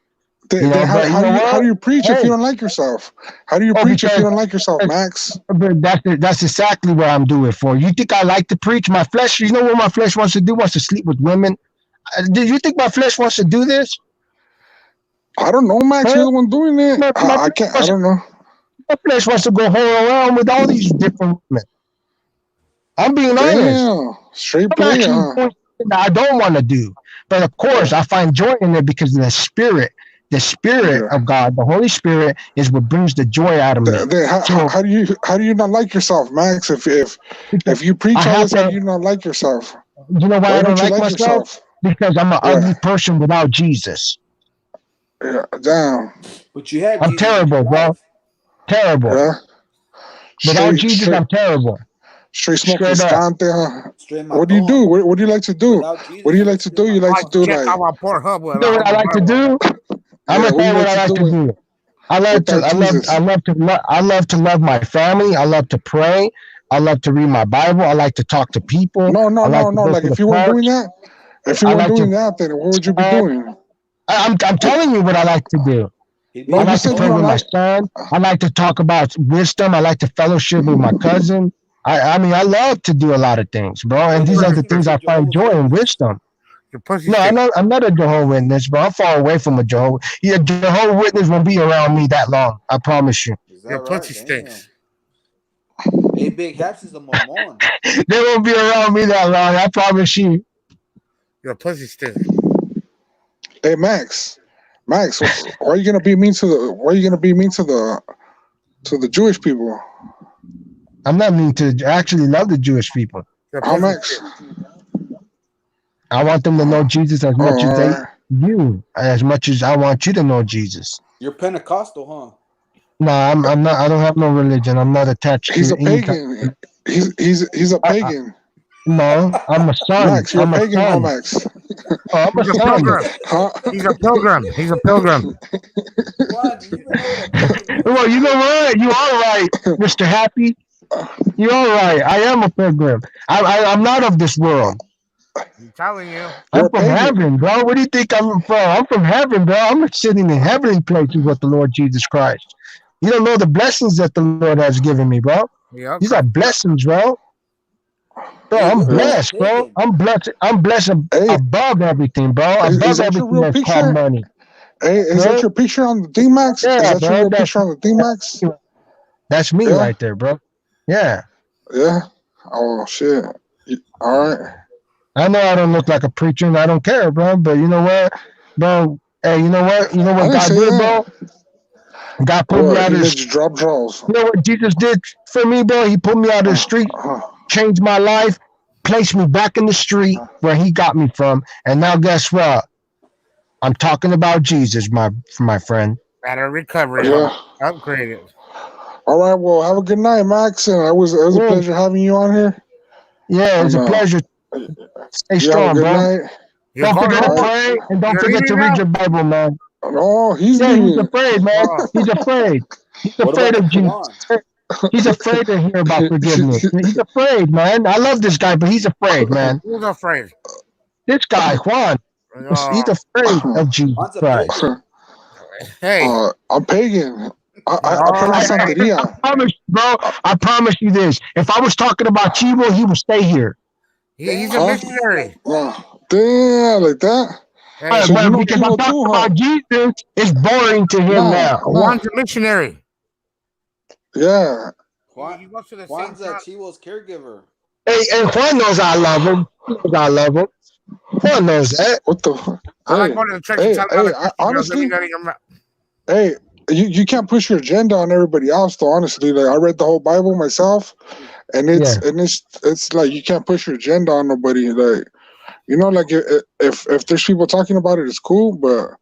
How do you preach if you don't like yourself? How do you preach if you don't like yourself, Max?
But that's exactly what I'm doing for. You think I like to preach? My flesh, you know what my flesh wants to do? Wants to sleep with women. Do you think my flesh wants to do this?
I don't know, Max. You're the one doing it. I can't. I don't know.
My flesh wants to go around with all these different women. I'm being honest.
Straight play.
I don't want to do, but of course I find joy in it because of the spirit. The spirit of God, the Holy Spirit, is what brings the joy out of me.
How do you not like yourself, Max? If you preach all this, how do you not like yourself?
You know why I don't like myself? Because I'm an ugly person without Jesus.
Yeah, damn.
But you have.
I'm terrible, bro. Terrible.
Yeah.
Without Jesus, I'm terrible.
Straight smoking stante, huh? What do you do? What do you like to do? What do you like to do? You like to do like.
You know what I like to do? I'm gonna tell you what I like to do. I love to love my family. I love to pray. I love to read my Bible. I like to talk to people.
No. Like if you weren't doing that, then what would you be doing?
I'm telling you what I like to do. I like to pray with my son. I like to talk about wisdom. I like to fellowship with my cousin. I mean, I love to do a lot of things, bro. And these are the things I find joy and wisdom. No, I'm not a Jehovah's Witness, bro. I'm far away from a Jehovah's. Yeah, Jehovah's Witness won't be around me that long. I promise you.
Your pussy stinks.
Hey, Big Haps is a Mormon.
They won't be around me that long. I promise you.
Your pussy stinks.
Hey, Max, why are you gonna be mean to the Jewish people?
I'm not mean to. I actually love the Jewish people.
Max?
I want them to know Jesus as much as much as I want you to know Jesus.
You're Pentecostal, huh?
No, I'm not. I don't have no religion. I'm not attached.
He's a pagan. He's a pagan.
No, I'm a son.
Max, you're a pagan, huh, Max?
I'm a son.
He's a pilgrim. He's a pilgrim.
Well, you know what? You all right, Mr. Happy. You're all right. I am a pilgrim. I'm not of this world.
I'm telling you.
I'm from heaven, bro. What do you think I'm from? I'm from heaven, bro. I'm sitting in heavenly places with the Lord Jesus Christ. You don't know the blessings that the Lord has given me, bro.
Yep.
These are blessings, bro. Bro, I'm blessed, bro. I'm blessed above everything, bro. Above everything that's called money.
Hey, is that your picture on the thing, Max?
Yeah,
is that your picture on the thing, Max?
That's me right there, bro. Yeah.
Yeah. Oh shit. All right.
I know I don't look like a preacher, and I don't care, bro. But you know what, bro? Hey, you know what? You know what God did, bro? God pulled me out of the
street. You drop draws.
You know what Jesus did for me, bro? He pulled me out of the street, changed my life, placed me back in the street where he got me from. And now guess what? I'm talking about Jesus, my friend.
Better recovery.
Yeah.
Upgraded.
All right. Well, have a good night, Max. And it was a pleasure having you on here.
Yeah, it's a pleasure. Stay strong, bro.
Night.
Don't forget to pray, and don't forget to read your Bible, man.
No,
he's afraid, man. He's afraid. He's afraid of Jesus. He's afraid to hear about forgiveness. He's afraid, man. I love this guy, but he's afraid, man.
Who's afraid?
This guy, Juan. He's afraid of Jesus Christ.
Hey,
I'm pagan. I
promise, bro. I promise you this. If I was talking about Chivo, he would stay here.
He's a missionary.
Damn, like that.
Hey, so you know because I'm talking about Jesus, it's boring to him now.
Juan's a missionary.
Yeah.
Juan's Chivo's caregiver.
Hey, and Juan knows I love him. He knows I love him. Juan knows that.
What the?
I like going to the church and telling
honestly, hey, you can't push your agenda on everybody else. Though honestly, like I read the whole Bible myself, and it's like you can't push your agenda on nobody. Like you know, like if there's people talking about it, it's cool. But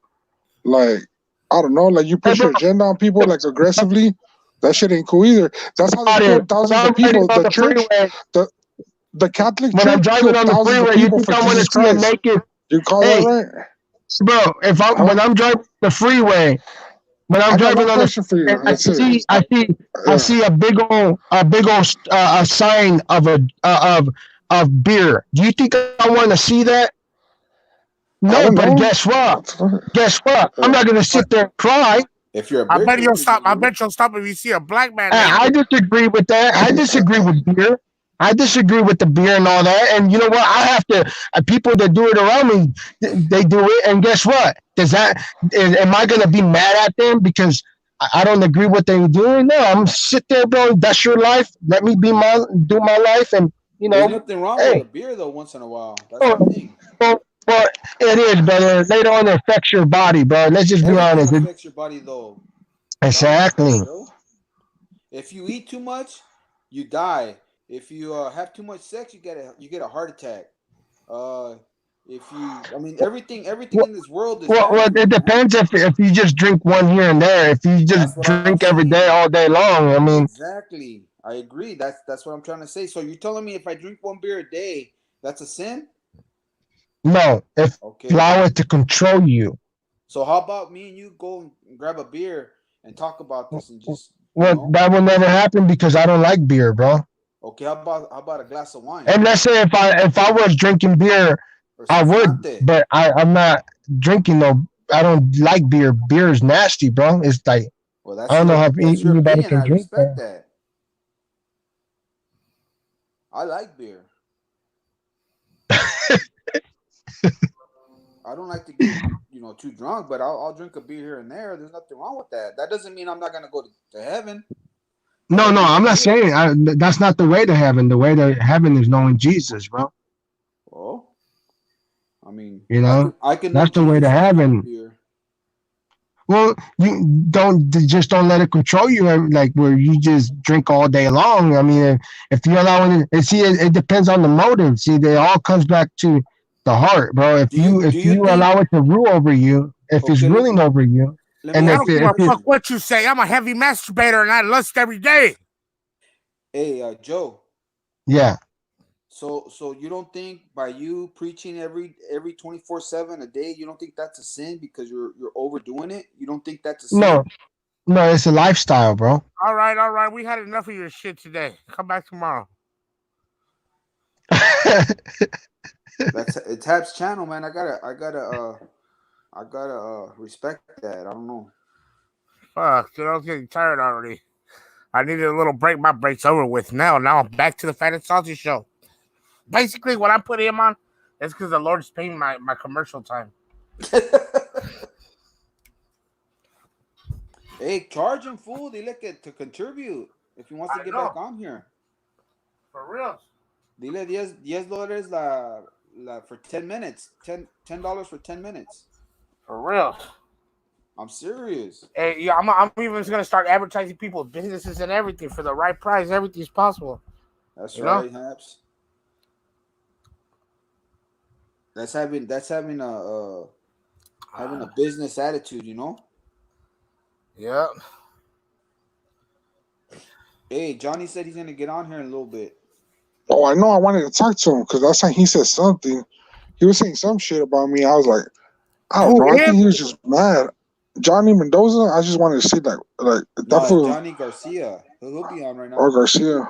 like I don't know, like you push your agenda on people like aggressively. That shit ain't cool either. That's how they killed thousands of people. The church, the Catholic Church.
When I'm driving on the freeway, you think I want to see a naked?
You call that right,
bro? When I'm driving the freeway, when I'm driving on the freeway, I see a big old sign of beer. Do you think I want to see that? No, but guess what? I'm not gonna sit there and cry.
If you're
I bet you'll stop. I bet you'll stop if you see a black man.
I disagree with that. I disagree with beer. I disagree with the beer and all that. And you know what? I have to. People that do it around me, they do it. And guess what? Am I going to be mad at them because I don't agree with what they're doing? No, I'm sit there, bro. That's your life. Let me do my life, and you know.
There's nothing wrong with a beer though. Once in a while, that's the thing.
Well, it is, brother. Later on, it affects your body, bro. Let's just be honest.
It affects your body, though.
Exactly.
If you eat too much, you die. If you have too much sex, you get a heart attack. Everything in this world is.
Well, it depends if you just drink one here and there. If you just drink every day, all day long, I mean.
Exactly. I agree. That's what I'm trying to say. So you're telling me if I drink one beer a day, that's a sin?
No, allow it to control you.
So how about me and you go and grab a beer and talk about this and just?
That will never happen because I don't like beer, bro.
Okay, how about a glass of wine?
And let's say if I was drinking beer, I would, but I'm not drinking I don't like beer. Beer is nasty, bro. It's like I don't know how anybody can drink that.
I like beer. I don't like to get too drunk, but I'll drink a beer here and there. There's nothing wrong with that. That doesn't mean I'm not gonna go to heaven.
No, I'm not saying that's not the way to heaven. The way to heaven is knowing Jesus, bro.
Well, I mean,
I can. That's the way to heaven. Well, you don't let it control you, like where you just drink all day long. I mean, if you're allowing it, it depends on the motive. See, it all comes back to the heart, bro. If you allow it to rule over you, if it's ruling over you,
and I don't give a fuck what you say. I'm a heavy masturbator and I lust every day.
Hey, Joe.
Yeah.
So you don't think by you preaching every 24/7 a day, you don't think that's a sin because you're overdoing it? You don't think that's a sin?
No, it's a lifestyle, bro.
All right. We had enough of your shit today. Come back tomorrow.
It's Hab's channel, man. I gotta respect that. I don't know.
Fuck, dude, I was getting tired already. I needed a little break. My break's over with now. Now I'm back to the Fat and Salty show. Basically, what I put him on is because the Lord's paying my commercial time.
Hey, charge him, fool. They look at to contribute. If he wants to get back on here.
For real.
Dile $10 for 10 minutes. $10 for 10 minutes.
For real.
I'm serious.
Hey, yeah, I'm even just gonna start advertising people's businesses and everything for the right price. Everything's possible.
That's right, Haps. That's having a business attitude, you know.
Yeah.
Hey, Johnny said he's gonna get on here in a little bit.
Oh, I know. I wanted to talk to him because last time he said something. He was saying some shit about me. I was like, I don't know. I think he was just mad. Johnny Mendoza. I just wanted to see that
Johnny Garcia. He'll be on right now.
Or Garcia.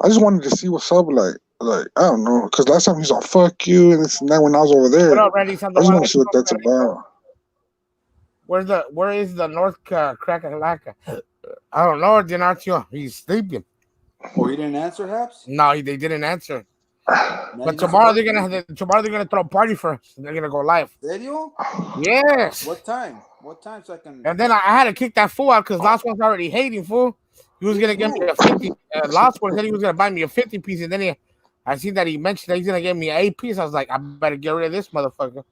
I just wanted to see what's up. Like I don't know, because last time he's all fuck you and this and that when I was over there.
What up, Randy?
I just want to see what that's about.
Where is the North Crack-a-Lacka? I don't know, Denacio. He's sleeping.
Oh, he didn't answer, Haps?
No, they didn't answer. But tomorrow they're gonna throw a party for us. They're gonna go live.
Serio?
Yes.
What time? So I can.
And then I had to kick that fool out because last one's already hating, fool. He was gonna give me a 50. Last one said he was gonna buy me a 50 piece, and then I see that he mentioned that he's gonna give me an 8 piece. I was like, I better get rid of this motherfucker.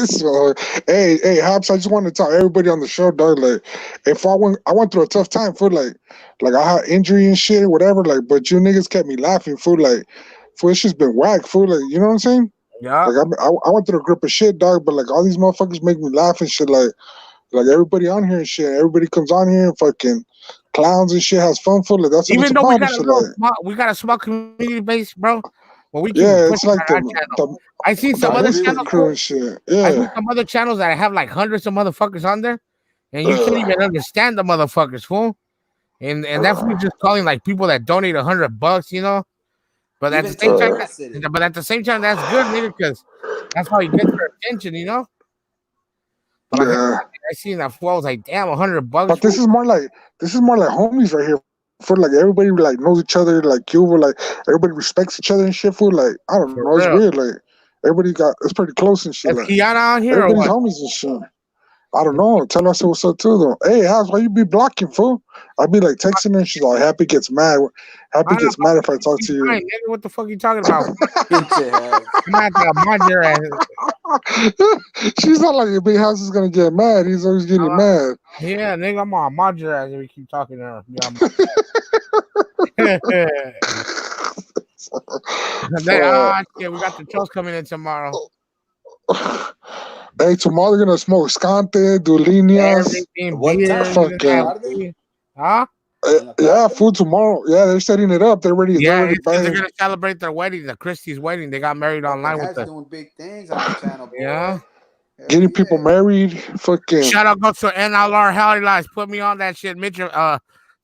So, hey, Hobbs, I just want to tell everybody on the show, dog. Like, if I went through a tough time, fool. Like I had injury and shit, whatever. Like, but you niggas kept me laughing, fool. Like, fool, it's just been whack, fool. Like, you know what I'm saying?
Yeah.
Like, I went through a grip of shit, dog. But like, all these motherfuckers make me laugh and shit. Like everybody on here and shit. Everybody comes on here and fucking clowns and shit, has fun, fool. Like, that's
even though we got
we
got a small community base, bro. Well, we
it's like
I see some other channels.
Crew and shit. Yeah.
I see some other channels that have like hundreds of motherfuckers on there, and you can't even understand the motherfuckers, fool. And that's me just calling like people that donate $100, you know. But at the same time, that's good, nigga, because that's how you get their attention, you know. But I seen that fool. I was like, damn, $100.
But this is more like homies right here. For like everybody like knows each other, like you were like everybody respects each other and shit. For like I don't know, it's weird. Like everybody it's pretty close and shit.
Is
like
Kiana on here?
Everybody's homies and shit. I don't know. Tell us what's up too though. Hey, House, why you be blocking, fool? I'd be like texting her and she's like, Happy gets mad. Happy gets mad if I talk to you.
What the fuck are you talking about? I'm not gonna mind your ass.
She's not like your big house is gonna get mad. He's always getting mad.
Yeah, nigga, I'm gonna mod your ass if we keep talking to her. Yeah, we got the trolls coming in tomorrow.
Hey, tomorrow they're gonna smoke Scante, do líneas.
Huh?
Yeah, food tomorrow. Yeah, they're setting it up. They're ready.
Yeah, they're gonna celebrate their wedding, the Christie's wedding. They got married online with the
doing big things on the channel. Boy.
Yeah,
getting people married. Fucking
shout out go to NLR Highlights. Put me on that shit, Mitchell.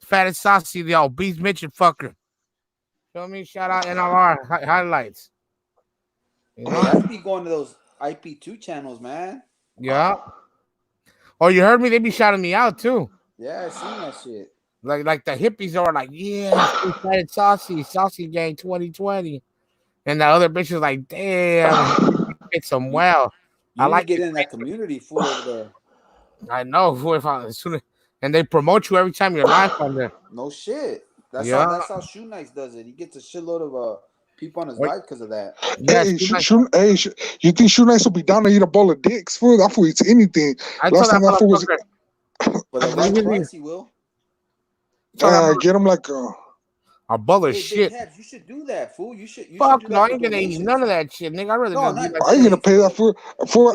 Fat and saucy, the obese Mitchell fucker. Feel me? Shout out NLR Highlights.
You know, I be going to those IP2 channels, man.
Yeah. Oh, you heard me? They be shouting me out too.
Yeah, I seen that shit.
Like the hippies are like, yeah, Fat and Saucy Gang 2020, and the other bitch is like, damn, it's them well.
I like get in that community for over there.
I know, and they promote you every time you're live on there.
No shit. That's how Shoe Nice does it. He gets a shitload of people on his life because of that.
Yeah, you think Shoe Nice will be down to eat a bowl of dicks? Fool, that fool eats anything. Last time that fool was.
But the right price, he will.
Get him like
a bowl of shit.
You should do that, fool. You should.
Fuck no, I ain't gonna eat none of that shit, nigga.
I ain't gonna pay that fool.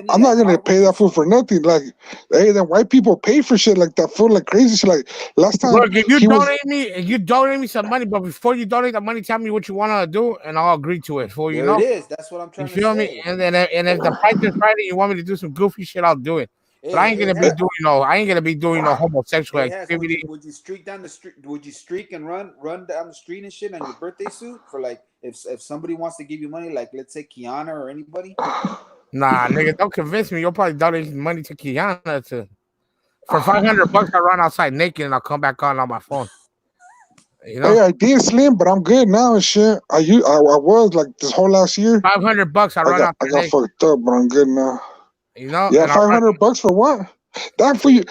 I'm not gonna pay that fool for nothing. Like, hey, then white people pay for shit like that fool, like crazy shit. Like last time,
look, if you donate me some money, but before you donate the money, tell me what you want to do, and I'll agree to it. For you know,
it is. That's what I'm trying to say.
You feel me? And if the price is right, and you want me to do some goofy shit, I'll do it. But I ain't gonna be doing no homosexual activity.
Would you streak down the street? Would you streak and run down the street and shit on your birthday suit for like if somebody wants to give you money, like let's say Kiana or anybody?
Nah, nigga, don't convince me. You'll probably donate money to Kiana for $500. I run outside naked and I'll come back on my phone. You know?
Hey, I did slim, but I'm good now and shit. I was like this whole last year.
$500. I got
fucked up, but I'm good now.
You know,
yeah, $500 for what? That for you,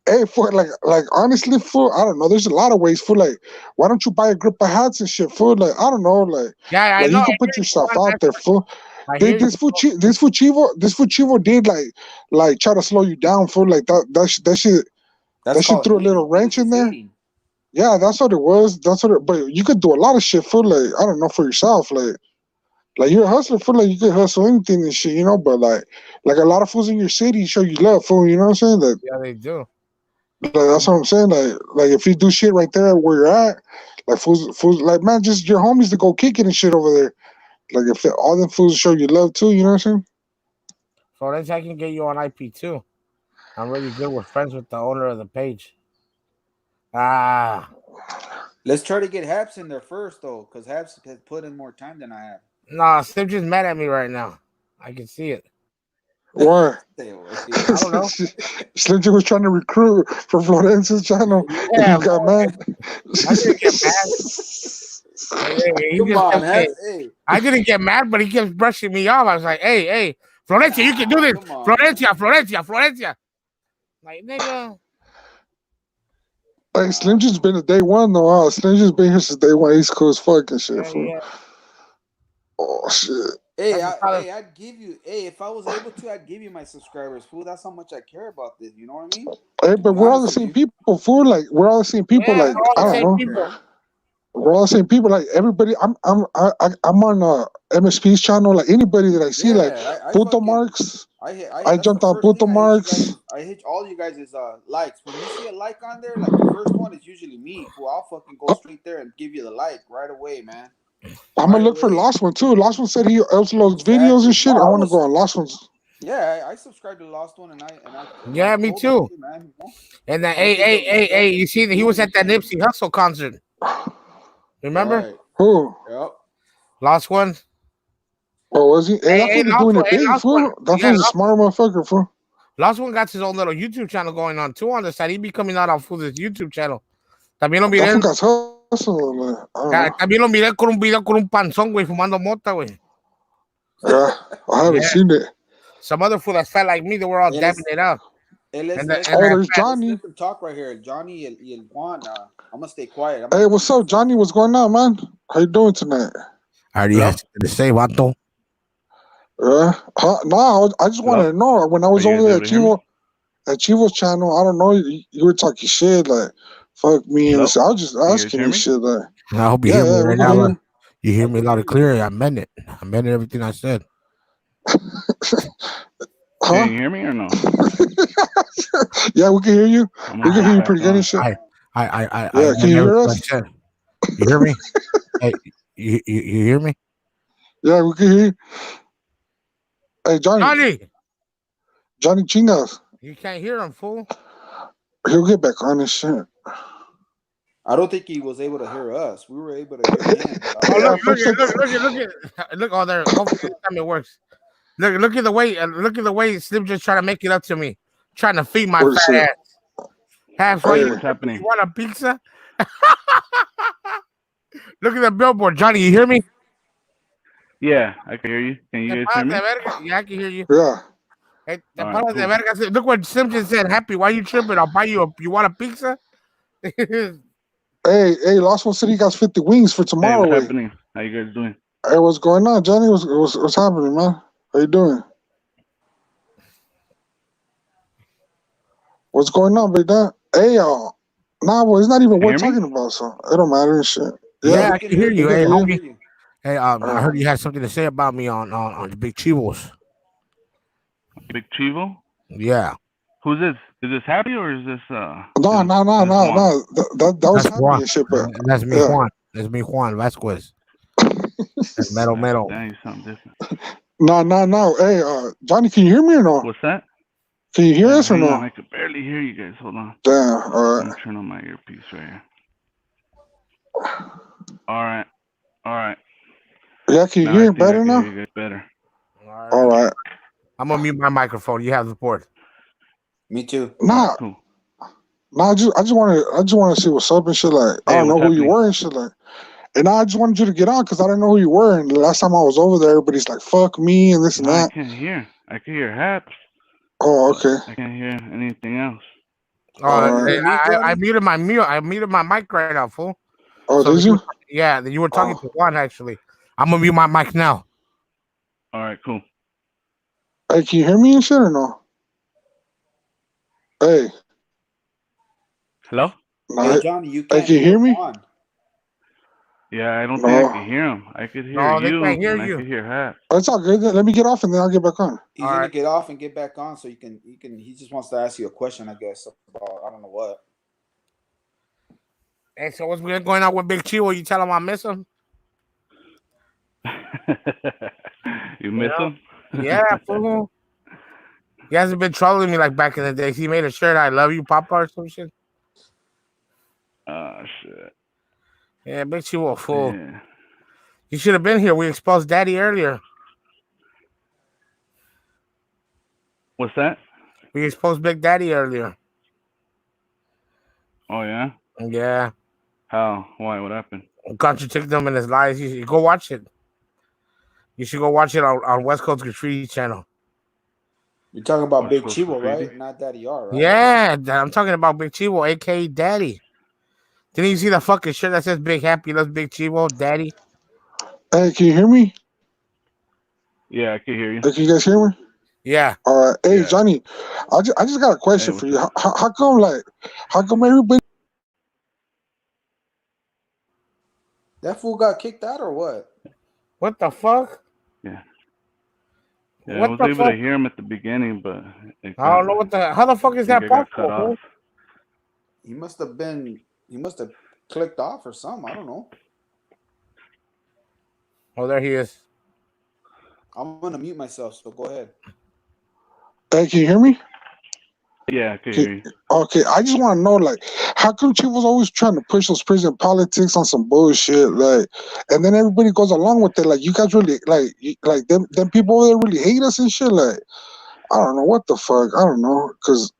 hey, for like honestly, fool. I don't know. There's a lot of ways, fool. Like, why don't you buy a grip of hats and shit, fool? Like, I don't know,
yeah, I
like
know.
you can put yourself out there, fool.
I hear
This Fuchivo did like try to slow you down, fool. Like that shit threw a little wrench in there. Yeah, that's what it was. But you could do a lot of shit, fool. Like, I don't know, for yourself, like you're a hustler, fool. Like you could hustle anything and shit, you know. But like a lot of fools in your city show you love, fool. You know what I'm saying? That
yeah, they do.
like, that's what I'm saying. Like if you do shit right there where you're at, like fools, like man, just your homies to go kick it and shit over there. Like if all them fools show you love too, you know what I'm saying?
Florence, I can get you on IP too. I'm really good. We're friends with the owner of the page.
Let's try to get Haps in there first, though, because Haps has put in more time than I have.
Nah, Slim just mad at me right now. I can see it.
Why?
Stay away.
I don't know.
Slim Jim was trying to recruit for Florence's channel, and
Yeah,
you got mad.
I didn't get mad. He
Come
just
on,
kept saying-
Haps. Hey,
I didn't get mad, but he kept brushing me off. I was like, hey, Florencia, you can do this.
come on,
Florencia. Like, nigga.
Like Slim Jim's been to day one though. Slim Jim's been here since day one. He's cool as fuck and shit.
Yeah.
Oh shit.
hey, I'd give you. Hey, if I was able to, I'd give you my subscribers, fool. That's how much I care about this. You know what I mean?
Hey, but we're all the same people, fool. Like we're all the same people.
Yeah,
Like
we're all the
I don't
same
know.
people.
We're all the same people. Like everybody. I'm on MSP's channel. Like anybody that I see, like Puto Marks. I jumped on Puto Marks.
I hit all you guys' likes. When you see a like on there, like the first one is usually me. Fool, I'll fucking go straight there and give you the like right away, man.
I'm gonna look for Lost One too. Lost One said he uploads videos and shit. I want to go on Lost One's.
Yeah, I subscried to Lost One, and I
yeah, me too.
You, man, you know?
And then hey, you see that he was at that Nipsey Hussle concert. Remember?
Right.
Who?
Yep.
Lost One.
Oh, was he? Hey, that fool doing it big, fool. That fool's a smart motherfucker, fool.
Lost One got his own little YouTube channel going on too on the side. He be coming out on Fool's YouTube channel. También lo miré. También lo miré con un video con un panzón, güey, fumando mota, güey.
Yeah, I haven't seen it.
Some other fool that's fat like me, they were all dabbing it up.
There's Johnny.
Let them talk right here. Johnny and Juan. I'm gonna stay quiet.
Hey, what's up, Johnny? What's going on, man? How you doing tonight?
I already had something to say, Vato.
No, I just wanted to know. When I was over there at Chivo's channel, I don't know, you were talking shit like, fuck me. And I was just asking you shit. Like,
I hope you hear me right now. You hear me loud and clear. I meant it. I meant everything I said.
Can you hear me or no?
Yeah, we can hear you. We can hear you pretty good and shit.
Can
you hear us?
You hear me? Hey, you hear me?
Yeah, we can hear you. Hey, Johnny Chingas.
You can't hear him, fool.
He'll get back on this shit.
I don't think he was able to hear us. We were able to hear him.
Look on there. Hopefully this time it works. Look at the way Slim just trying to make it up to me, trying to feed my fat ass. Halfway,
what's happening?
You want a pizza? Look at the billboard, Johnny. You hear me?
Yeah, I can hear you. Can you guys hear me?
Yeah, I can hear you.
Yeah.
Hey, cool. Look what Simpson said. Happy, why you tripping? I'll buy you you want a pizza?
Hey, Lost One City got 50 wings for tomorrow.
Hey, what's happening? How you guys doing?
Hey, what's going on, Johnny? What's happening, man? How you doing? What's going on, big dog? Hey, well, it's not even worth talking about, so it don't matter and shit.
Yeah, I can hear you. Hey, homie. Hey, I heard you had something to say about me on the Big Chivos.
Big Chivo?
Yeah.
Who's this? Is this Happy or is this
No. That was Happy and shit, but
that's me, Juan. That's me, Juan Vasquez. That's Metal.
That is something different.
No. Hey, Johnny, can you hear me or no?
What's that?
Can you hear us or no?
I could barely hear you guys. Hold on.
Damn. All right.
I'm turn on my earpiece right here. All right.
Yeah, can you hear it better now?
You guys better.
All right.
I'm gonna mute my microphone. You have the port.
Me too.
Nah.
Cool.
Nah, I just want to see what's up and shit. Like, I don't know who you were and shit. Like, and I just wanted you to get on because I didn't know who you were. And the last time I was over there, everybody's like, "Fuck me" and this and that.
I can hear Haps.
Oh, okay.
I can't hear anything else.
I muted my mic right now, fool.
Oh,
so
did you?
Yeah, you were talking to Juan actually. I'm gonna mute my mic now.
All right, cool.
Hey, can you hear me and shit or no? Hey.
Hello?
Hey, Johnny, you
Hey,
can't
can you hear me?
Juan.
Yeah, I don't think I can hear him. I could hear
they
you,
can't hear
and
you.
I could hear Hap.
It's all good. Let me get off and then I'll get back on.
He's gonna get off and get back on, so you can. He just wants to ask you a question, I guess, about I don't know what.
Hey, so what's going on with Big Chivo? You tell him I miss him.
You miss him?
Yeah, fool. He hasn't been trolling me like back in the days. He made a shirt, "I love you, Papa," or some shit.
Oh shit.
Yeah, Big Chivo, fool.
Yeah.
You should have been here. We exposed Daddy earlier.
What's that?
We exposed Big Daddy earlier.
Oh yeah.
Yeah.
How? Why? What happened?
Contradicted him in his lies. You go watch it. You should go watch it on West Coast Graffiti channel.
You're talking about
West
Big
Coast
Chivo,
Graffiti?
right? Not Daddy R, right?
Yeah, I'm talking about Big Chivo, aka Daddy. Didn't you see the fucking shirt that says "Big Happy Loves Big Chivo, Daddy"?
Hey, can you hear me?
Yeah, I can hear you.
Hey, can you guys hear me?
Yeah.
All right. Hey,
Yeah.
Johnny, I just got a question for you. How come everybody?
That fool got kicked out or what?
What the fuck?
Yeah. Yeah,
What
I was
the
able
fuck?
to hear him at the beginning, but
I don't know what the. How the fuck is that
I got cut
possible?
off.
He must have clicked off or something. I don't know.
Oh, there he is.
I'm gonna mute myself, so go ahead.
Hey, can you hear me?
Yeah, I can hear you.
Okay, I just want to know, like, how come Chivo's always trying to push those prison politics on some bullshit, like, and then everybody goes along with it, like, you guys really, like them people over there really hate us and shit, like, I don't know what the fuck, I don't know, because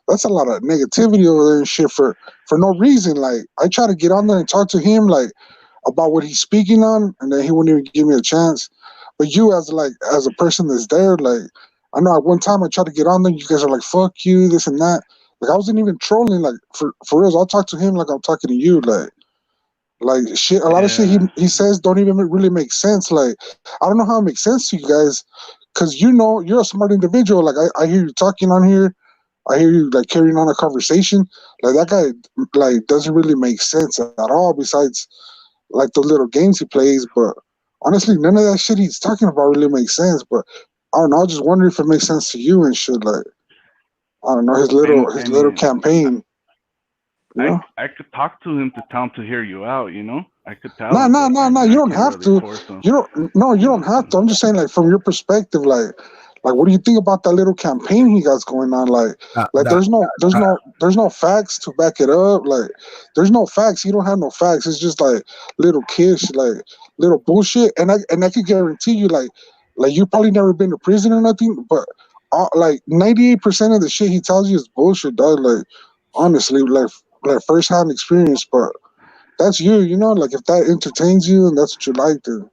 that's a lot of negativity over there and shit for no reason. Like, I try to get on there and talk to him, like, about what he's speaking on, and then he wouldn't even give me a chance. But you, as a person that's there, like, I know at one time I tried to get on there, you guys are like, "Fuck you," this and that. Like, I wasn't even trolling. Like, for real, I'll talk to him like I'm talking to you. Like shit. A lot of shit he says don't even really make sense. Like, I don't know how it makes sense to you guys, because you're a smart individual. Like, I hear you talking on here. I hear you like carrying on a conversation. Like, that guy like doesn't really make sense at all. Besides like the little games he plays, but honestly, none of that shit he's talking about really makes sense. But I don't know. I just wonder if it makes sense to you and shit. Like, I don't know his little campaign. You know?
I could talk to him to tell him to hear you out. You know, I could tell.
No. You don't have
really
to. You don't have to. I'm just saying, like, from your perspective, like, what do you think about that little campaign he got going on? Like, there's no facts to back it up. Like, there's no facts. You don't have no facts. It's just like little kids, like little bullshit. And I can guarantee you, like you probably never been to prison or nothing, but like 98% of the shit he tells you is bullshit, dog. Like, honestly, like first-hand experience. But that's you, you know. Like, if that entertains you and that's what you like, then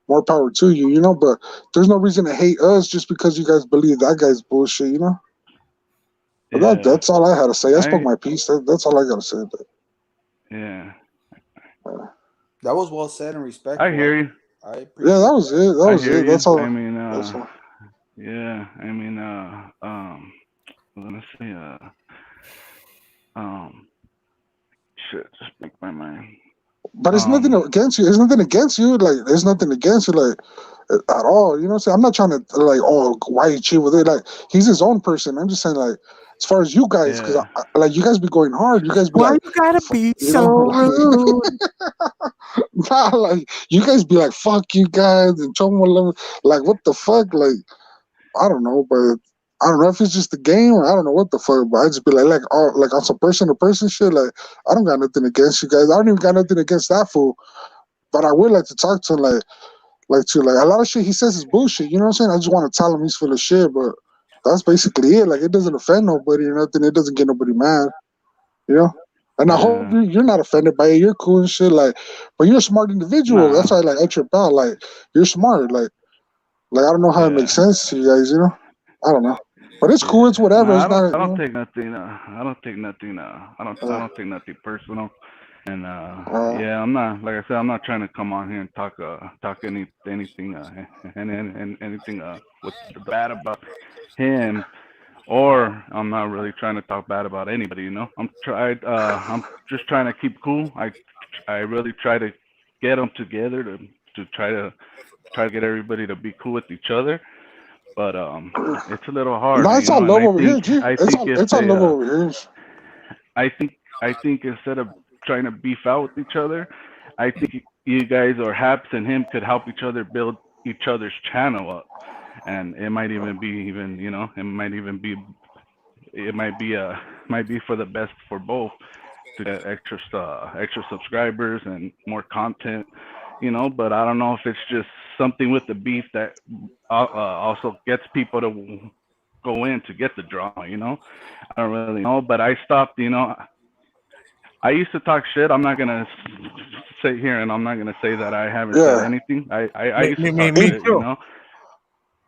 more power to you, you know. But there's no reason to hate us just because you guys believe that guy's bullshit, you know. But that's all I had to say. I spoke my piece. That's all I gotta say.
Yeah.
That was well said and respectful.
I hear you.
I appreciate
that was it. That was it. That's all.
I mean,
that's all.
Yeah. I mean, let's see. Shit, just break my mind.
But it's nothing against you. It's nothing against you. Like, there's nothing against you, like, at all. You know what I'm saying? I'm not trying to, like, why you cheat with it? Like, he's his own person. I'm just saying, like, as far as you guys, because, like, you guys be going hard. You guys be like,
you gotta be so rude?
Nah, like, you guys be like, fuck you guys, and like, what the fuck? Like, I don't know, but I don't know if it's just the game or I don't know what the fuck, but I just be like on some person to person shit. Like, I don't got nothing against you guys. I don't even got nothing against that fool. But I would like to talk to him, like a lot of shit he says is bullshit. You know what I'm saying? I just want to tell him he's full of shit, but that's basically it. Like, it doesn't offend nobody or nothing. It doesn't get nobody mad. You know? And I hope you're not offended by it. You're cool and shit. Like, but you're a smart individual. That's why, like, I trip out. Like, you're smart. Like I don't know how it makes sense to you guys. You know? I don't know. But it's cool. It's whatever.
No,
It's not.
I don't take nothing. I don't take nothing. I don't take nothing personal. And yeah, I'm not, like I said, I'm not trying to come on here and talk anything and anything with bad about him, or I'm not really trying to talk bad about anybody. You know, I'm just trying to keep cool. I really try to get them together to try to get everybody to be cool with each other. But it's a little hard,
No,
you
it's all
know. And
love over here, G. It's all love over here.
I think instead of trying to beef out with each other, I think you guys or Haps and him could help each other build each other's channel up, and it might even be you know, it might be for the best for both to get extra subscribers and more content, you know. But I don't know if it's just something with the beef that also gets people to go in to get the drama, you know. I don't really know, but I stopped, you know. I used to talk shit. I'm not gonna sit here and I'm not gonna say that I haven't said anything. I used to talk shit, you know.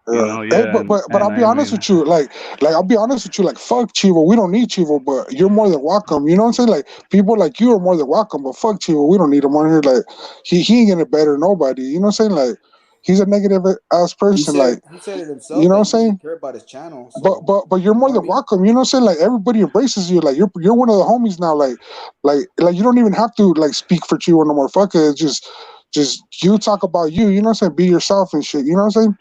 You know, yeah.
Hey, but I'll be honest with you, like I'll be honest with you, like fuck Chivo, we don't need Chivo, but you're more than welcome. You know what I'm saying? Like people like you are more than welcome, but fuck Chivo, we don't need him on here. Like he ain't gonna better nobody. You know what I'm saying? Like he's a negative ass person.
He said it himself.
You know what I'm
He
saying?
doesn't care about his channel. So,
but you're more than welcome. You know what I'm saying? Like everybody embraces you. Like you're one of the homies now. Like you don't even have to like speak for Chivo no more. Fuck it. It's just you talk about you. You know what I'm saying? Be yourself and shit. You know what I'm saying?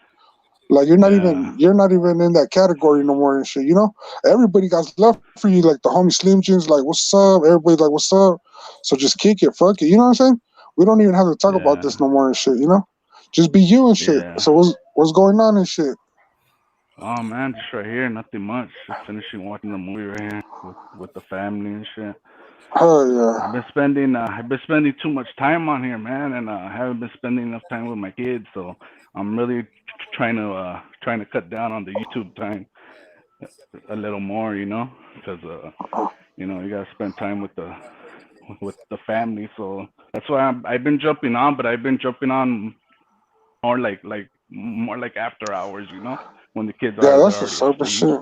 Like you're not even in that category no more and shit, you know? Everybody got love for you, like the homie Slim Jims, like what's up? Everybody like what's up? So just kick it, fuck it. You know what I'm saying? We don't even have to talk about this no more and shit, you know? Just be you and shit.
Yeah.
So what's going on and shit?
Oh man, just right here, nothing much. Just finishing watching the movie right here with the family and shit.
Oh yeah.
I've been spending too much time on here, man, and I haven't been spending enough time with my kids. So I'm really trying to cut down on the YouTube time a little more, you know, because you know, you gotta spend time with the family. So that's why I've been jumping on, but I've been jumping on more like after hours, you know, when the kids are
that's what's up and shit.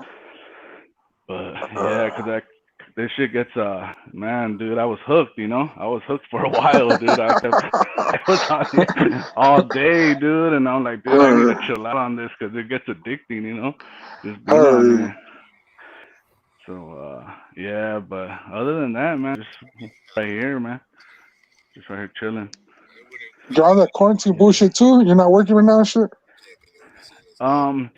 But yeah, because this shit gets man, dude, I was hooked, you know. I was hooked for a while, dude. I was on here all day, dude, and I'm like, dude, I need to chill out on this because it gets addicting, you know. Just being on here. So yeah, but other than that, man, just right here, man. Just right here chilling.
You're on that quarantine bullshit too? You're not working right now and shit?
I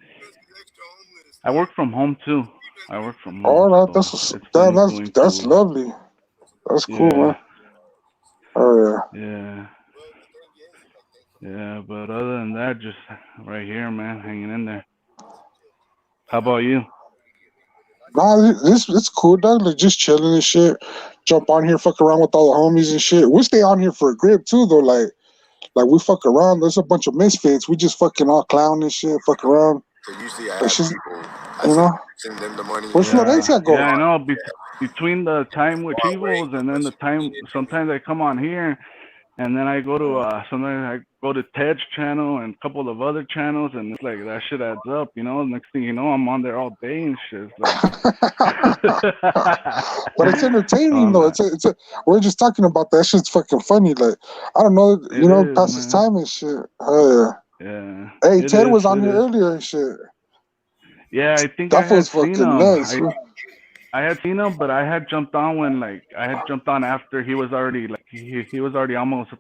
work from home too. I work from home.
Oh, that's lovely. That's cool, man. Oh
yeah. Yeah, but other than that, just right here, man, hanging in there. How about you?
Nah, it's cool, dog. Like just chilling and shit. Jump on here, fuck around with all the homies and shit. We stay on here for a grip too, though. Like we fuck around. There's a bunch of misfits. We just fucking all clown and shit, fuck around.
So usually I have people,
you know,
send them the money.
Where's Florencia go?
Yeah, I know. Between the time with Chivos and then the time, sometimes I come on here, and then I go to sometimes I go to Ted's channel and a couple of other channels, and it's like that shit adds up, you know. Next thing you know, I'm on there all day and shit. Like...
But it's entertaining though. It's we're just talking about that shit's fucking funny. Like I don't know, you know, passes time and shit. Oh yeah.
Yeah.
Hey, Ted was on here earlier and shit.
Yeah, I think
that was fucking nuts.
I had seen him, but I had jumped on when after he was already he was already almost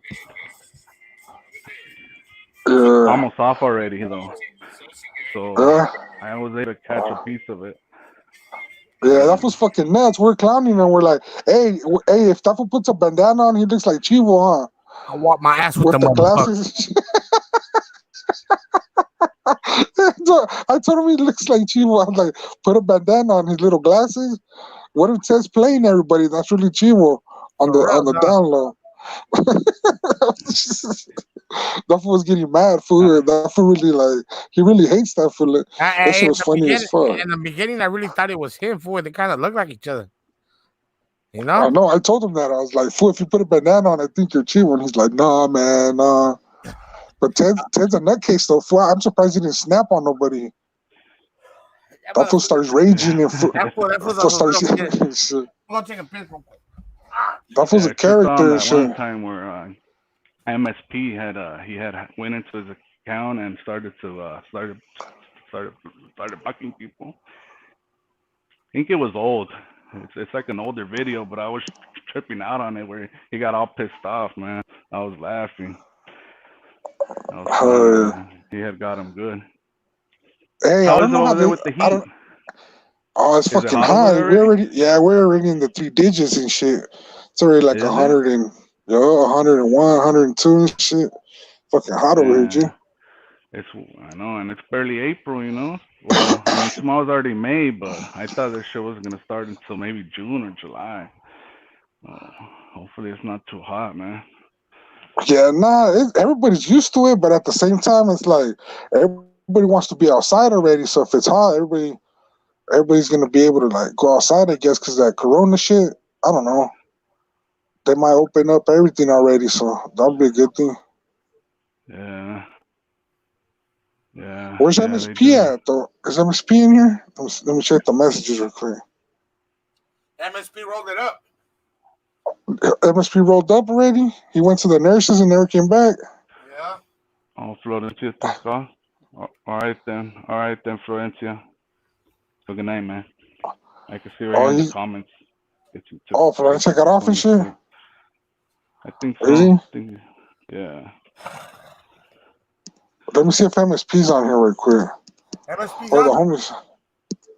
off already though. So I was able to catch a piece of it.
Yeah, that was fucking nuts. We're clowning and we're like, hey, if Tafo puts a bandana on, he looks like Chivo, huh?
I walk my ass with the
glasses. I told him he looks like Chivo. I was like, put a bandana on his little glasses. What if it says playing everybody? That's really Chivo on the down low. That fool was getting mad, fool. That fool really he really hates that fool. That shit was funny as fuck.
In the beginning, I really thought it was him, fool. They kind of look like each other. You know?
I know. I told him that. I was like, fool, if you put a bandana on, I think you're Chivo. And he's like, nah, man, nah. But Ted's a nutcase though. Fool. I'm surprised he didn't snap on nobody. That fool starts raging and
that fool
starts
shit.
shit.
I'm gonna take a piss real quick.
That fool's a character and shit.
One time where MSP had went into his account and started bucking people. I think it was old. It's like an older video, but I was tripping out on it where he got all pissed off, man. I was laughing. That was funny, man. He had got him good.
Hey,
how
I don't
is
know
it
how
over there with the heat?
Oh, it's fucking high. We're already in the 3 digits and shit. It's already like 100 and 101, 102 and shit. Fucking hot over here, G.
I know, and it's barely April, you know. Well, I mean, tomorrow's already May, but I thought this shit wasn't gonna start until maybe June or July. Hopefully, it's not too hot, man.
Yeah, everybody's used to it, but at the same time, it's like everybody wants to be outside already. So if it's hot, everybody's gonna be able to like go outside, I guess, because that Corona shit. I don't know. They might open up everything already, so that'll be a good thing.
Yeah. Yeah.
Where's MSP at though? Is MSP in here? Let me check the messages real quick.
MSP rolled it up.
MSP rolled up already? He went to the nurses and never came back?
Yeah.
Oh, Florencia está. All right then, Florencia. So good night, man. I can see right here in the comments.
Florencia got off and shit?
I think so.
Is he?
Yeah.
Let me see if MSP's on here real quick.
MSP's
the homeless.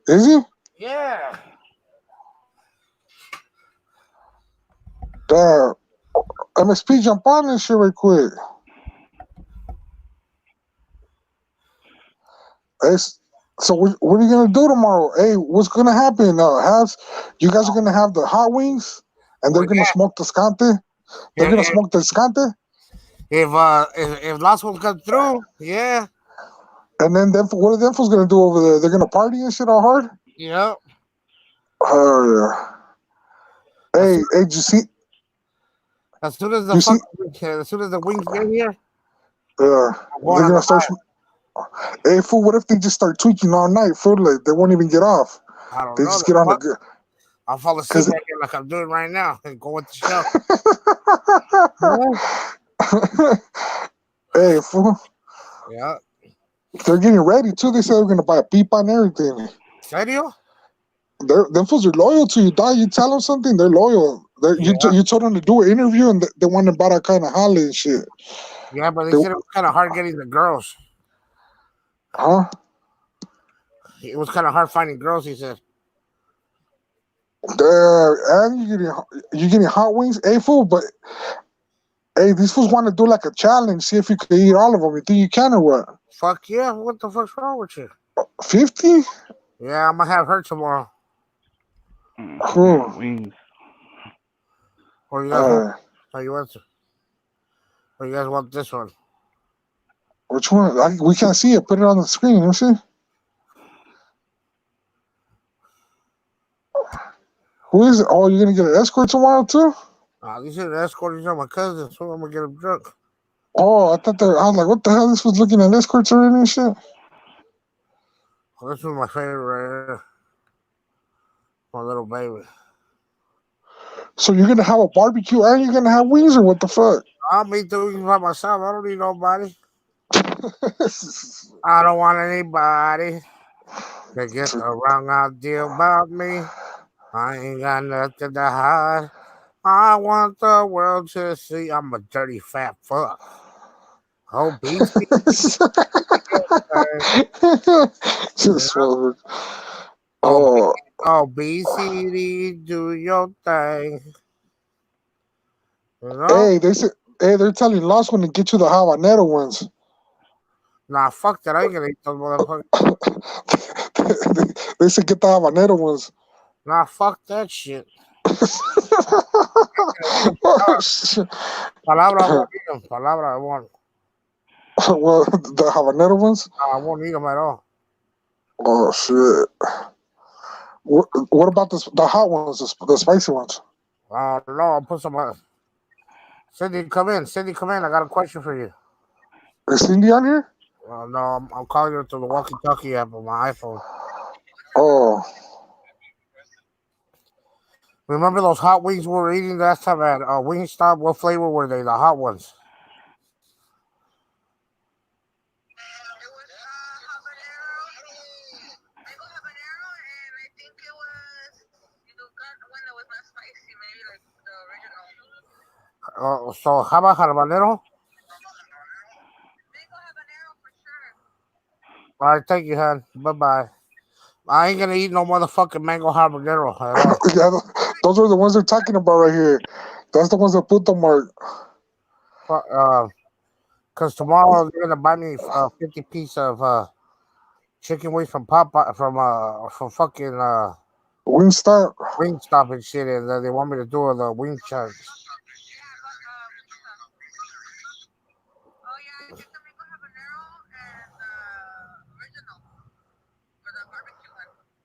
Is he?
Yeah.
MSP jump on this shit real quick. Hey, so what are you gonna do tomorrow? Hey, what's gonna happen? You guys are gonna have the hot wings, and they're gonna smoke the scante. They're gonna smoke the scante.
If last one comes through, yeah.
And then what are them fools gonna do over there? They're gonna party and shit all hard.
Yep.
Oh yeah. Hey, did you see?
As soon as the wings get here,
they're gonna start. Hey, fool! What if they just start tweaking all night, fool? Like they won't even get off.
I don't
know. They just get on the good.
I'll fall asleep right here like I'm doing right now and go with the
show. Hey, fool.
Yeah.
They're getting ready too. They said they're gonna buy a pipa and everything.
Serio?
Them fools are loyal to you, dog. You tell them something, they're loyal. You told them to do an interview and they want to buy that kind of holly and shit.
Yeah, but they said it was kind of hard getting the girls.
Huh?
It was kind of hard finding girls, he said.
And you getting hot wings? Hey, fool, but hey, these fools want to do like a challenge, see if you can eat all of them. You think you can or what?
Fuck yeah, what the fuck's wrong with you?
50?
Yeah, I'm gonna have her tomorrow.
Wings.
Or you guys want this one?
Which one? We can't see it. Put it on the screen. Let me see. Who is it? Oh, you're gonna get an escort tomorrow too?
These are the escorts. These are my cousins, so I'm gonna get them drunk.
Oh, I was like, what the hell? This was looking at escorts already and shit.
Well, this was my favorite right here. My little baby. So
you're gonna have a barbecue and you're gonna have wings, or what the fuck?
I'll eat the wings by myself. I don't need nobody. I don't want anybody to get the wrong idea about me. I ain't got nothing to hide. I want the world to see I'm a dirty fat fuck. Obesity. Obesity, do your thing. You know?
Hey, they're telling Lost One to get you the habanero ones.
Nah, fuck that. I ain't gonna eat those motherfuckers.
They said get the habanero ones.
Nah, fuck that shit. Palabra, I won't eat them. Palabra, I won't.
Well, the habanero ones?
I won't eat them at all.
Oh, shit. What about the hot ones, the spicy ones?
No, I'll put some. Cindy, come in. I got a question for you.
Is Cindy on here?
No, I'm calling her through the walkie-talkie app on my iPhone. Remember those hot wings we were eating last time at Wingstop? What flavor were they? The hot ones. So how about habanero? All right, thank you, hon. Bye bye. I ain't gonna eat no motherfucking mango habanero at all.
Yeah, those are the ones they're talking about right here. That's the ones that put the mark.
Cause tomorrow they're gonna buy me 50 piece of chicken wings from Popeye from fucking
Wingstop.
Wingstop and shit, and they want me to do the wing challenge.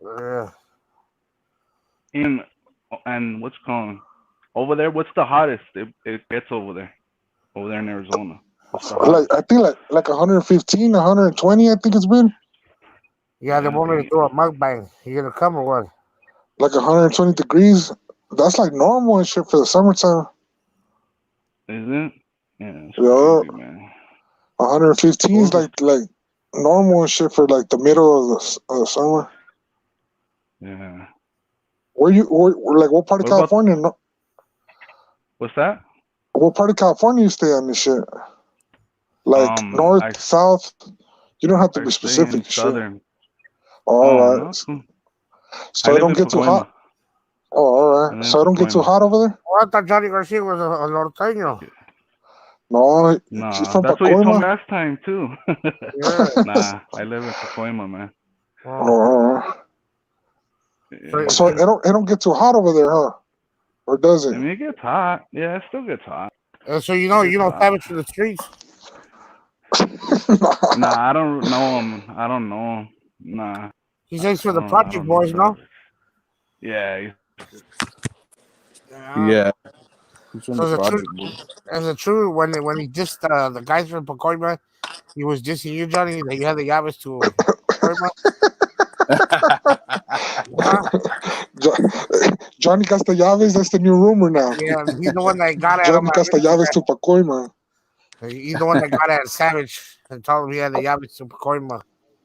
Yeah.
And what's called over there? What's the hottest it gets over there in Arizona? What's the hottest?
I think like 115, 120. I think it's been.
Yeah, they want me to do a mukbang. You gonna come or what?
Like 120 degrees. That's like normal and shit for the summertime.
Is it? Yeah.
Yeah.
Crazy, man.
115 is like normal and shit for like the middle of the summer.
Yeah.
What part of California?
What's that?
What part of California you stay on this shit? Like north, south? You don't have to be specific.
Southern.
All right. So I don't get too hot. Oh, all right. So I don't get too hot over there?
Oh, I thought Johnny Garcia was a norteño.
No, he's from
that's what you told me
Pacoima.
last time too.
Yeah.
Nah, I live in Pacoima, man.
Oh.
Yeah.
So it don't get too hot over there, huh? Or does it?
I mean, it gets hot. Yeah, it still gets hot.
So you know Savage from the streets?
Nah, I don't know him. Nah.
He sings for the Project Boys, no?
Yeah.
Yeah. He's from the Project Boys.
Is it true when he just the guys from Pacoima, he was dissing you, Johnny, that you had the llaves to Pacoima?
Johnny Castellaves, that's the new rumor now.
Yeah, he's the one that got at
Johnny
him.
Castellaves to Pacoima.
He's the one that got at Savage and told him he had the llaves to Pacoima.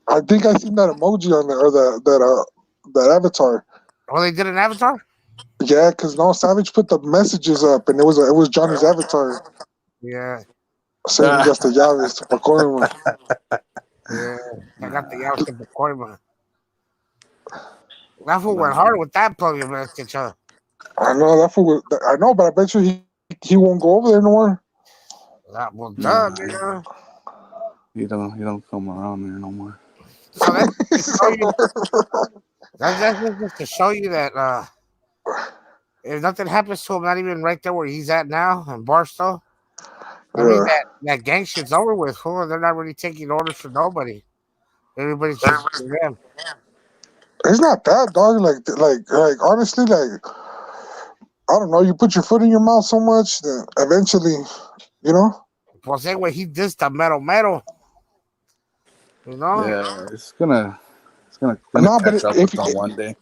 I think I seen that emoji on there, or that avatar.
Oh, they did an avatar?
Yeah, because no, Savage put the messages up, and it was Johnny's avatar.
Yeah.
Saying Castellaves to Pacoima.
Yeah, I got the llaves to Pacoima. That fool went hard with that plug message, huh?
I know that fool. I know, but I bet you he won't go over there no more.
Well, duh, nigga.
He don't come around there no more.
So that's just to show you that if nothing happens to him, not even right there where he's at now in Barstow, I mean that gang shit's over with. Fool. They're not really taking orders from nobody. Everybody's just them.
It's not that, dog. Like honestly, like I don't know. You put your foot in your mouth so much that eventually, you know.
Well, say when he dissed the metal. You know.
Yeah, it's gonna
but
catch up with them one day.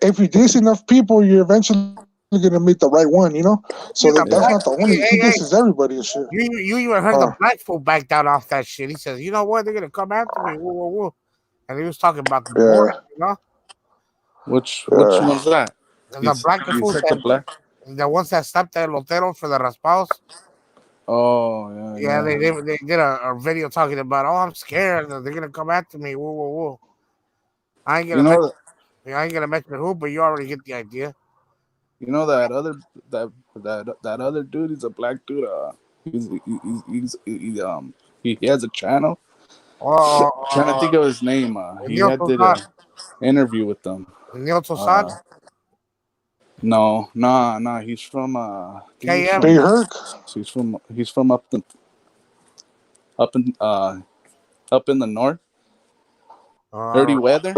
If you diss enough people, you're eventually gonna meet the right one, you know. So that's not the only. He disses everybody and shit.
You even heard the black fool back down off that shit. He says, "You know what? They're gonna come after me." Woo, woo, woo. And he was talking about the board, you know.
Which one's that?
The black fool, the ones that stopped at Lotero for the raspados.
Oh
yeah. They did a video talking about. Oh, I'm scared. They're gonna come after me. Woo, woo, woo. I ain't gonna mention who, but you already get the idea.
You know that other dude. He's a black dude. He has a channel. Trying to think of his name. He did an interview with them.
Neil Tosad?
No. He's from
KM.
Big Herc.
He's from up in the north. Dirty Weather.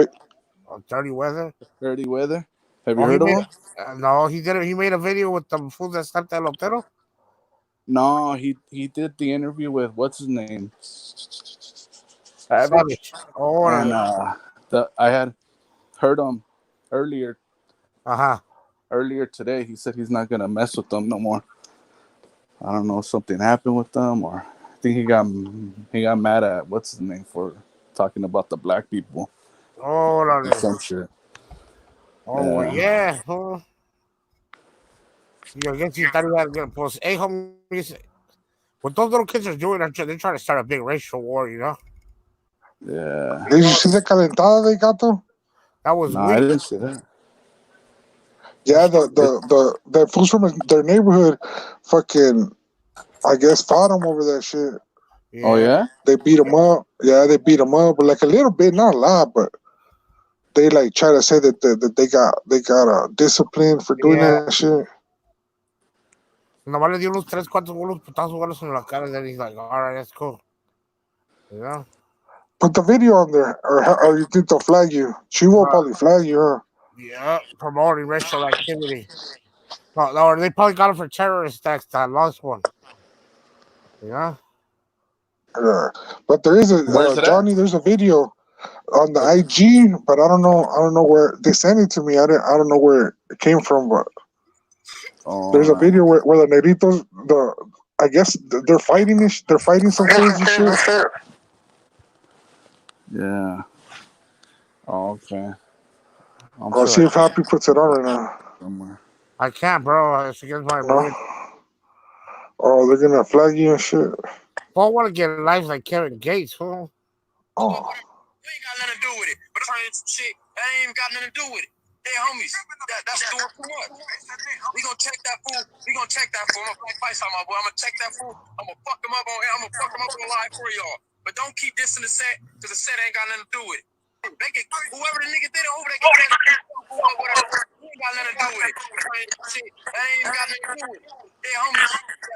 Dirty Weather.
Dirty Weather. Have you heard of him?
No, he did it. He made a video with the fools that stopped at Lotero.
No, he did the interview with what's his name?
Savage.
And I had heard him earlier. earlier today. He said he's not gonna mess with them no more. I don't know if something happened with them, or I think he got mad at what's his name for talking about the black people.
Oh,
some shit.
Oh yeah. Huh? I guess you thought he had to get post. Hey, homies, what those little kids are doing, they're trying to start a big racial war.
Yeah.
Did you see the calentada they got though?
That was
weak. I didn't see that.
Yeah, the fools from their neighborhood, fucking, I guess fought them over that shit.
Yeah. Oh yeah.
They beat them up. Yeah, they beat them up, but like a little bit, not a lot, but they like try to say that they got discipline for doing that shit.
Nomás le dio unos 3-4 putazos en la cara, and then he's like, all right, that's cool.
Put the video on there, or you think they'll flag you? She will probably flag you, huh?
Yeah, promoting racial activity. Or they probably got him for terrorist attacks. That last one. Yeah.
But there is a Johnny. There's a video on the IG, but I don't know where they sent it to me. I don't know where it came from, but there's a video where the negritos, I guess they're fighting this. They're fighting some crazy shit.
Yeah. Oh, okay.
I'll see if Happy puts it on right now.
Somewhere.
I can't, bro. It's against my brain.
Oh, they're gonna flag you and shit.
Paul want to get lives like Kevin Gates, fool.
Oh.
We ain't got nothing to do with it. But trying some shit, that ain't got nothing to do with it. Hey, homies, that's doing too much. We gonna check that fool. We gonna check that fool. I'm gonna fight my boy. I'm gonna check that fool. I'm gonna fuck him up on air. I'm gonna fuck him up on live for y'all. But don't keep dissing the set, because the set ain't got nothing to do with it. Whoever the nigga did it over there, whatever. We ain't got nothing to do with it. Shit, that ain't got nothing to do with it. Hey, homies,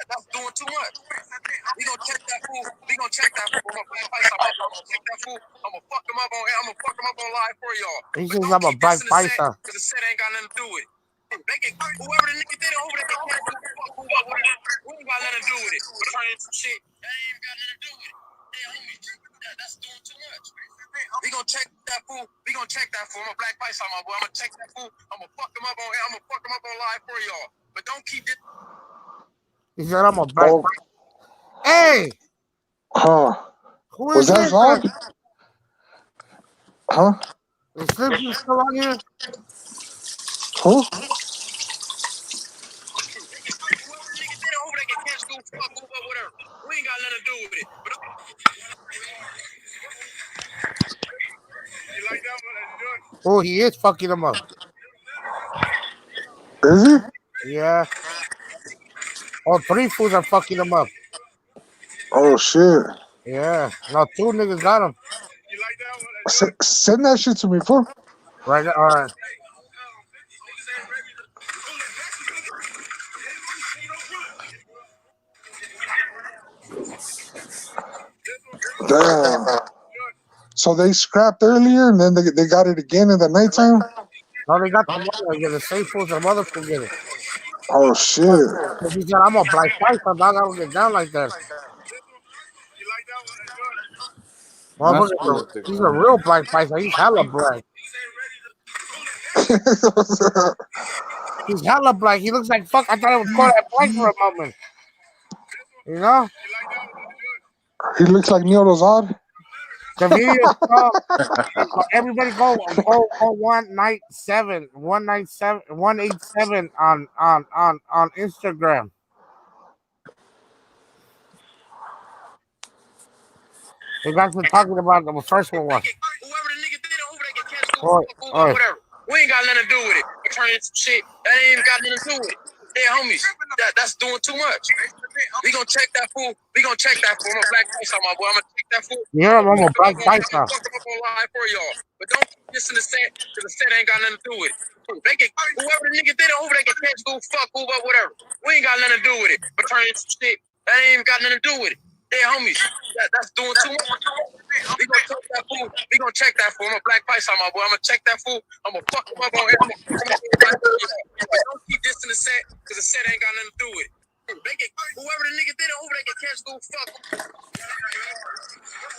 that's doing too much. We gonna check that fool. We gonna check that fool. I'm gonna fight somebody. I'm gonna check that fool. I'm gonna fuck him up on air. I'm gonna fuck him up on live for y'all.
He says I'm a black fighter.
Because the set ain't got nothing to do with it. Whoever the nigga did it over there, we ain't got nothing to do with it. But trying some shit, that ain't got nothing to do with it. Hey, homies, that's doing too much. We gonna check that fool. We gonna check that fool. I'm a black fight my boy. I'm gonna check that fool. I'm gonna fuck him up on air. I'm gonna fuck him up on live for y'all. But don't keep this.
He said I'm a black fighter. Hey!
Huh.
Who
was
is
that
this?
Zod? Huh?
Is Slim still on here?
Who?
We ain't got nothing to do with it. You like that one?
Oh, he is fucking him up.
Is he?
Yeah. Oh, 3 fools are fucking him up.
Oh shit.
Yeah. Now 2 niggas got him.
You like that one?
Send that shit to me, fool.
Right now, all right.
Damn. So they scrapped earlier and then they got it again in the nighttime?
No, they got the money. They get the same fools and mother fool get it.
Oh shit.
He said, I'm a black fighter, dog. I don't get down like that. Motherfucker, he's a real black fighter. He's hella black. He's hella black. He looks like fuck. I thought it was Kodak Black for a moment. You know?
He looks like Neil Rosad.
The video is called everybody go 197 187 on Instagram. You guys been talking about the first one was.
Whatever. We ain't got nothing to do with it. We're trying some shit. That ain't got nothing to do with it. Hey, homies, that's doing too much. We gonna check that fool. We gonna check that fool. I'm a black fighter, my boy. I'm gonna check that fool.
Yeah, I'm a black fighter.
I'm gonna fuck him up on live for y'all. But don't listen to set, because the set ain't got nothing to do with it. Whoever the nigga did it over there can catch, go fuck, who, whatever. We ain't got nothing to do with it. But trying some shit, that ain't got nothing to do with it. Hey, homies, that's doing too much. We gonna check that fool. We gonna check that fool. I'm a black fighter, my boy. I'm gonna check that fool. I'm gonna fuck him up on air. I'm gonna fuck him up on live for y'all. But don't keep dissing the set, because the set ain't got nothing to do with it. Whoever the nigga did it over there can catch, go fuck.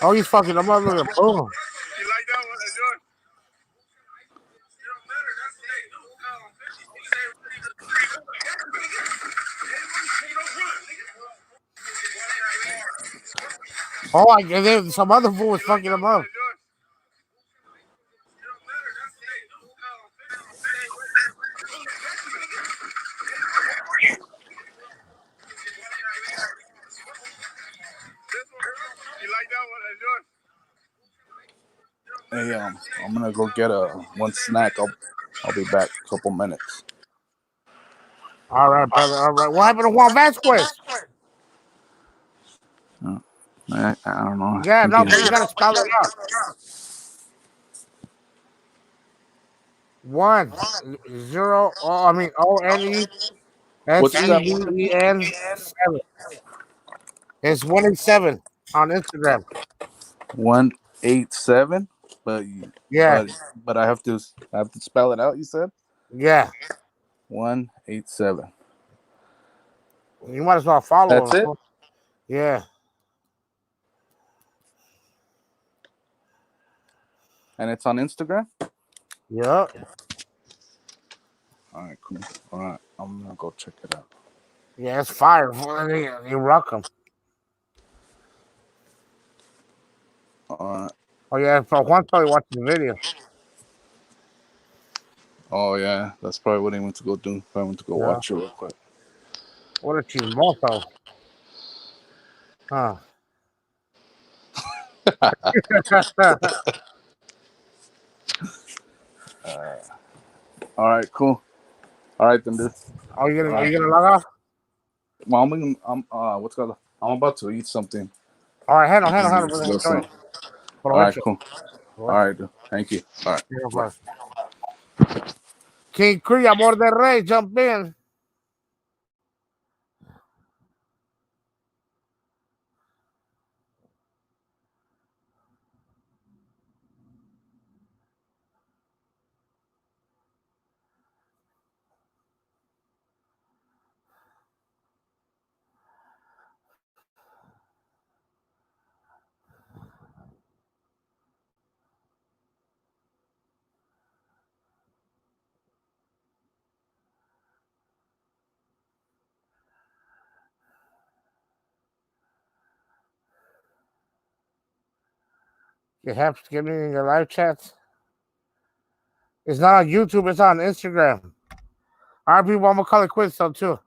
Oh, he's fucking the mother. Boom.
You like that one, George?
Oh, I guess some other fool was fucking him up.
Hey, I'm gonna go get one snack. I'll be back a couple minutes.
All right, brother. All right. What happened to Juan Vasquez?
I don't know.
Yeah, no, but you gotta spell it out. 1 0. Oh, I mean
What's that?
ONESEVEN 7. It's 187 on Instagram.
187,
Yeah,
but I have to spell it out. You said
yeah.
187.
You might as well follow
That's
him.
it.
Yeah.
And it's on Instagram.
Yep.
All right, cool. All right, I'm gonna go check it out.
Yeah, it's fire. You rock him.
All right.
Oh yeah, for Juan probably watching the video.
Oh yeah, that's probably what I went to go do. I went to go
Yeah.
watch it real quick.
What a chismoso. Huh.
All right, cool. All right then, dude.
Are you gonna log off?
Well, what's called? I'm about to eat something.
All right, handle, brother.
Go
Enjoy
soon.
it.
All right, cool. All right, dude. Thank you. All right. Bye.
King Cree, Amor del Rey, jump in. You have to get me in your live chats. It's not on YouTube, it's on Instagram. All right, people, I'm gonna call it quits though too.